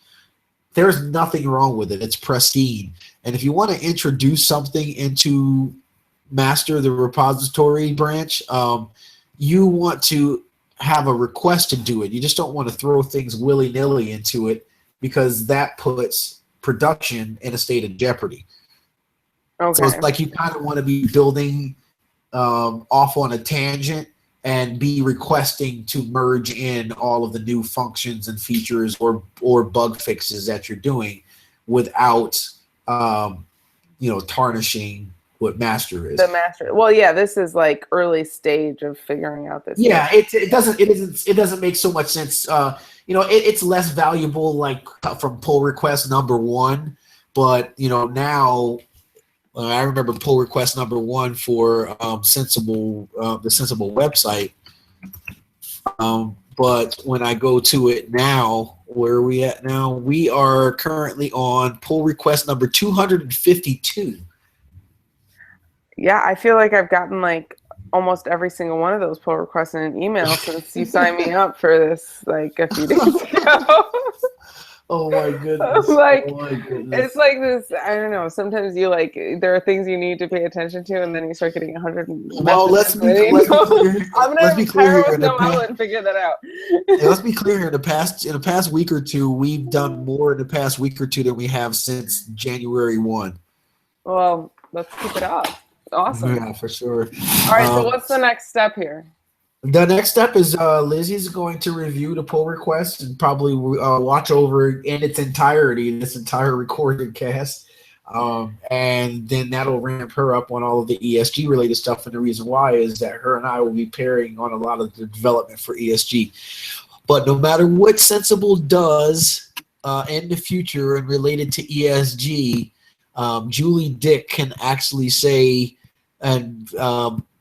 there's nothing wrong with it. It's pristine. And if you want to introduce something into master, the repository branch, you want to have a request to do it. You just don't want to throw things willy-nilly into it, because that puts production in a state of jeopardy. Okay. So it's like you kind of want to be building off on a tangent and be requesting to merge in all of the new functions and features or bug fixes that you're doing without tarnishing what master is. The master. Well, yeah, this is like early stage of figuring out this. Yeah, it doesn't make so much sense. It's less valuable like from pull request number 1, but now. I remember pull request number 1 for Sensible, the Sensible website. But when I go to it now, where are we at now? We are currently on pull request number 252. Yeah, I feel like I've gotten like almost every single one of those pull requests in an email since you signed me up for this like a few days ago. Oh my goodness! It's like this. I don't know. Sometimes you there are things you need to pay attention to, and then you start getting 100. Well, let's be clear. I'm gonna retire with no outlet and figure that out. Let's be clear here. In the past week or two, we've done more in the past week or two than we have since January 1. Well, let's keep it up. Awesome. Yeah, for sure. All right. So what's the next step here? The next step is Lizzie's going to review the pull request and probably watch over in its entirety this entire recorded cast. And then that'll ramp her up on all of the ESG related stuff. And the reason why is that her and I will be pairing on a lot of the development for ESG. But no matter what Sensible does in the future and related to ESG, Julie Dick can actually say and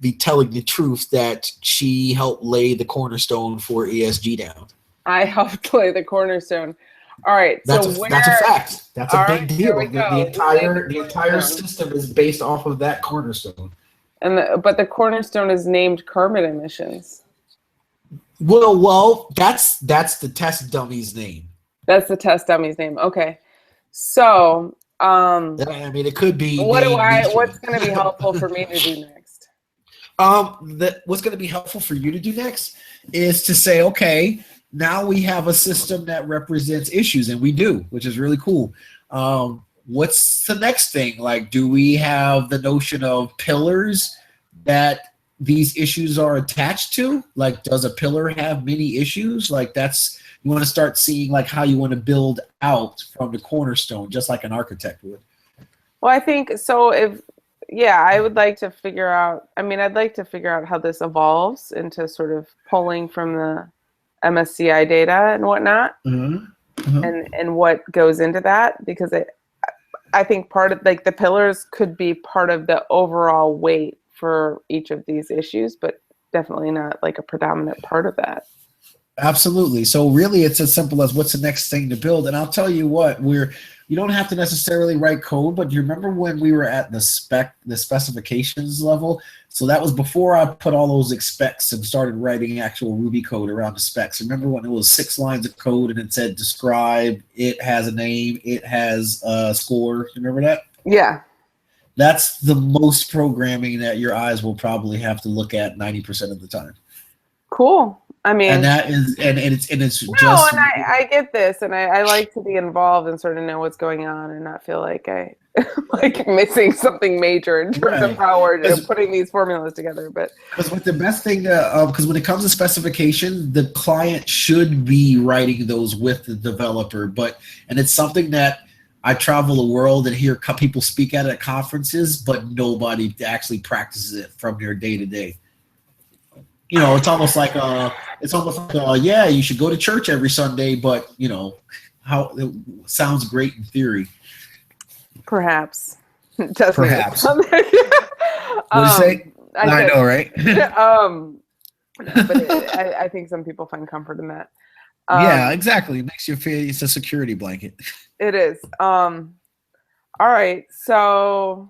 be telling the truth that she helped lay the cornerstone for ESG down. I helped lay the cornerstone. All right. That's So that's a fact. That's a big right, deal. there we go. The entire system is based off of that cornerstone. but the cornerstone is named carbon emissions. Well, that's the test dummy's name. That's the test dummy's name. Okay. So, I mean, it could be. What's going to be helpful for me to do next? What's going to be helpful for you to do next is to say, okay, now we have a system that represents issues, and we do, which is really cool. What's the next thing? Like, do we have the notion of pillars that these issues are attached to? Like, does a pillar have many issues? Like, you want to start seeing like how you want to build out from the cornerstone, just like an architect would. Well, I think so. I would like to figure out. I mean, I'd like to figure out how this evolves into sort of pulling from the MSCI data and whatnot, and what goes into that, because I think part of like the pillars could be part of the overall weight for each of these issues, but definitely not like a predominant part of that. Absolutely. So really it's as simple as what's the next thing to build. And I'll tell you what, you don't have to necessarily write code, but do you remember when we were at the specifications level? So that was before I put all those specs and started writing actual Ruby code around the specs. Remember when it was 6 lines of code and it said describe, it has a name, it has a score. Remember that? Yeah. That's the most programming that your eyes will probably have to look at 90% of the time. Cool. I mean, and that is, and it's just. And I get this, and I like to be involved and sort of know what's going on, and not feel like I like missing something major in terms of how we're putting these formulas together. But because the best thing, because when it comes to specification, the client should be writing those with the developer. And it's something that I travel the world and hear people speak at conferences, but nobody actually practices it from their day to day. You know, it's almost like yeah, you should go to church every Sunday, but you know, how it sounds great in theory. Perhaps. Perhaps. What do you say? I know, right? But I think some people find comfort in that. Yeah, exactly. It makes you feel it's a security blanket. It is. All right. So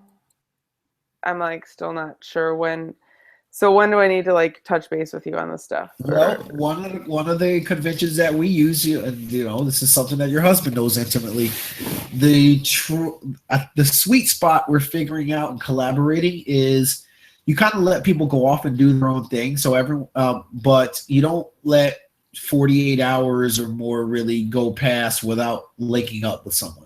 I'm like still not sure when. So when do I need to like touch base with you on this stuff? Well, one of the conventions that we use, and you know, this is something that your husband knows intimately. The sweet spot we're figuring out and collaborating is you kind of let people go off and do their own thing. So but you don't let 48 hours or more really go past without linking up with someone.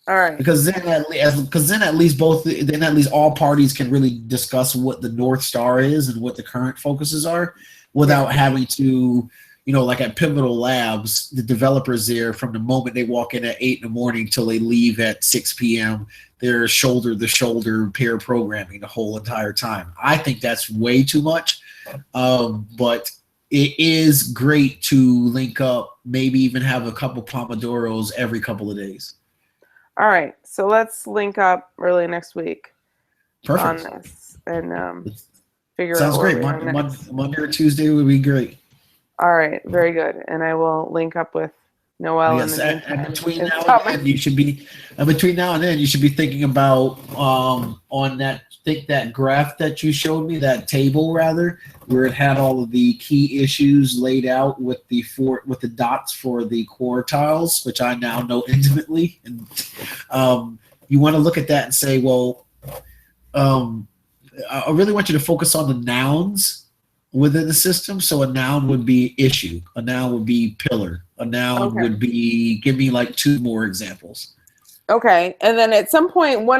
All right. Because then at least all parties can really discuss what the North Star is and what the current focuses are without having to, you know, like at Pivotal Labs, the developers there from the moment they walk in at 8 a.m. till they leave at 6 p.m., they're shoulder to shoulder pair programming the whole entire time. I think that's way too much. But it is great to link up, maybe even have a couple Pomodoros every couple of days. All right, so let's link up early next week. Perfect. On this and figure out. Sounds great. Monday or Tuesday would be great. All right, very good. And I will link up with Noel. Yes, and between now and then, you should be thinking about on that graph that you showed me, that table rather, where it had all of the key issues laid out with the dots for the quartiles, which I now know intimately. And you want to look at that and say, well, I really want you to focus on the nouns within the system. So a noun would be issue, a noun would be pillar, a noun would be, give me like 2 more examples. Okay, and then at some point, when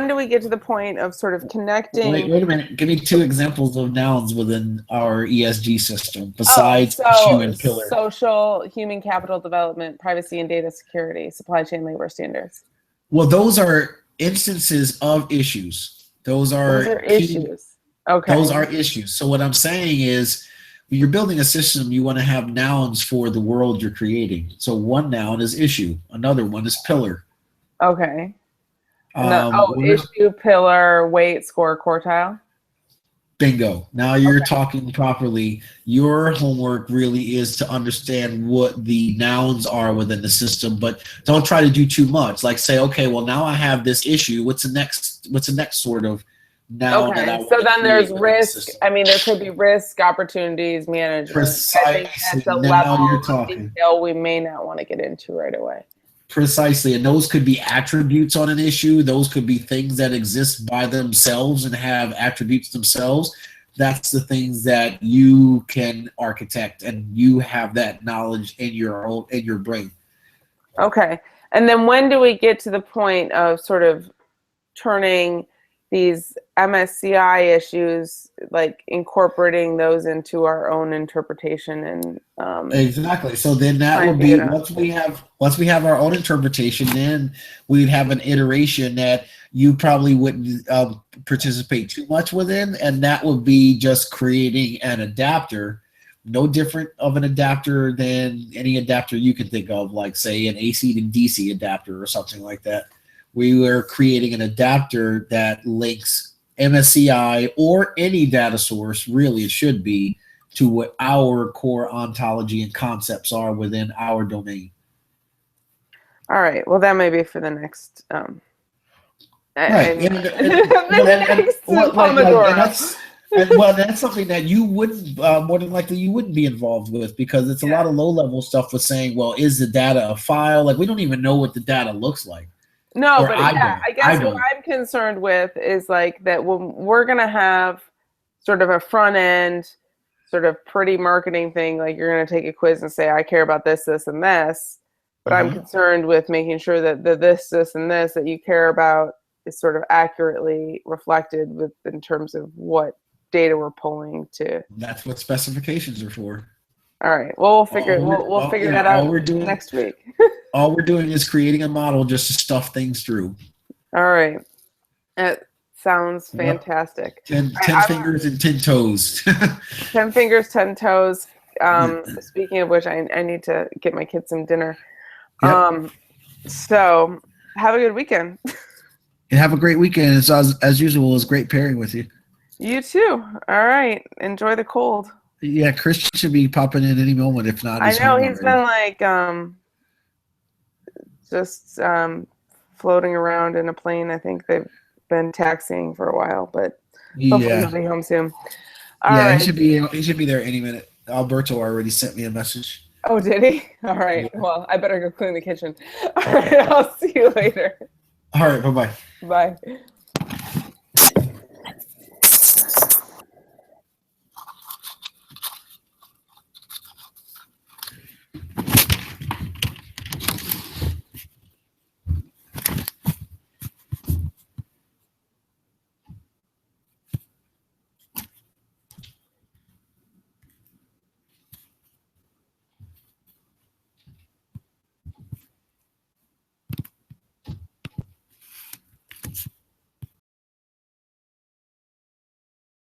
do we get to the point of sort of connecting? Wait a minute. Give me 2 examples of nouns within our ESG system besides so issue and pillar. social, human capital development, privacy and data security, supply chain labor standards. Well, those are instances of issues. Those are issues. Okay. Those are issues. So what I'm saying is, when you're building a system, you want to have nouns for the world you're creating. So one noun is issue. Another one is pillar. Okay. Issue, pillar, weight, score, quartile. Bingo. Now you're talking properly. Your homework really is to understand what the nouns are within the system, but don't try to do too much. Like say, okay, well now I have this issue. What's the next sort of noun that I want so to then there's create within the risk. system? I mean, there could be risk, opportunities, management. Precisely. I think that's a Now level you're of talking. detail we may not want to get into right away. Precisely. And those could be attributes on an issue. Those could be things that exist by themselves and have attributes themselves. That's the things that you can architect, and you have that knowledge in your brain. Okay. And then when do we get to the point of sort of turning these MSCI issues, like incorporating those into our own interpretation and Exactly. So then that would be once we have our own interpretation, then we'd have an iteration that you probably wouldn't participate too much within, and that would be just creating an adapter, no different of an adapter than any adapter you can think of, like say an AC to DC adapter or something like that. We were creating an adapter that links MSCI or any data source, really it should be, to what our core ontology and concepts are within our domain. All right. Well, that may be for the next. Right. That's something that you wouldn't, more than likely, you wouldn't be involved with, because it's a lot of low-level stuff with saying, well, is the data a file? Like, we don't even know what the data looks like. No, but I guess what I'm concerned with is like that when we're going to have sort of a front end, sort of pretty marketing thing, like you're going to take a quiz and say, I care about this, this, and this. But I'm concerned with making sure that the this, this, and this that you care about is sort of accurately reflected in terms of what data we're pulling to. That's what specifications are for. All right. Well, we'll figure that out next week. All we're doing is creating a model just to stuff things through. All right. It sounds fantastic. 10 fingers and 10 toes. 10 fingers, 10 toes. Speaking of which, I need to get my kids some dinner. Yep. So have a good weekend. And have a great weekend. As usual, it's great pairing with you. You too. All right. Enjoy the cold. Yeah, Christian should be popping in any moment. If not, I know he's been like just floating around in a plane. I think they've been taxiing for a while, but hopefully he'll be home soon. All right. He should be there any minute. Alberto already sent me a message. Oh, did he? All right. Yeah. Well, I better go clean the kitchen. All right. I'll see you later. All right. Bye-bye. Bye.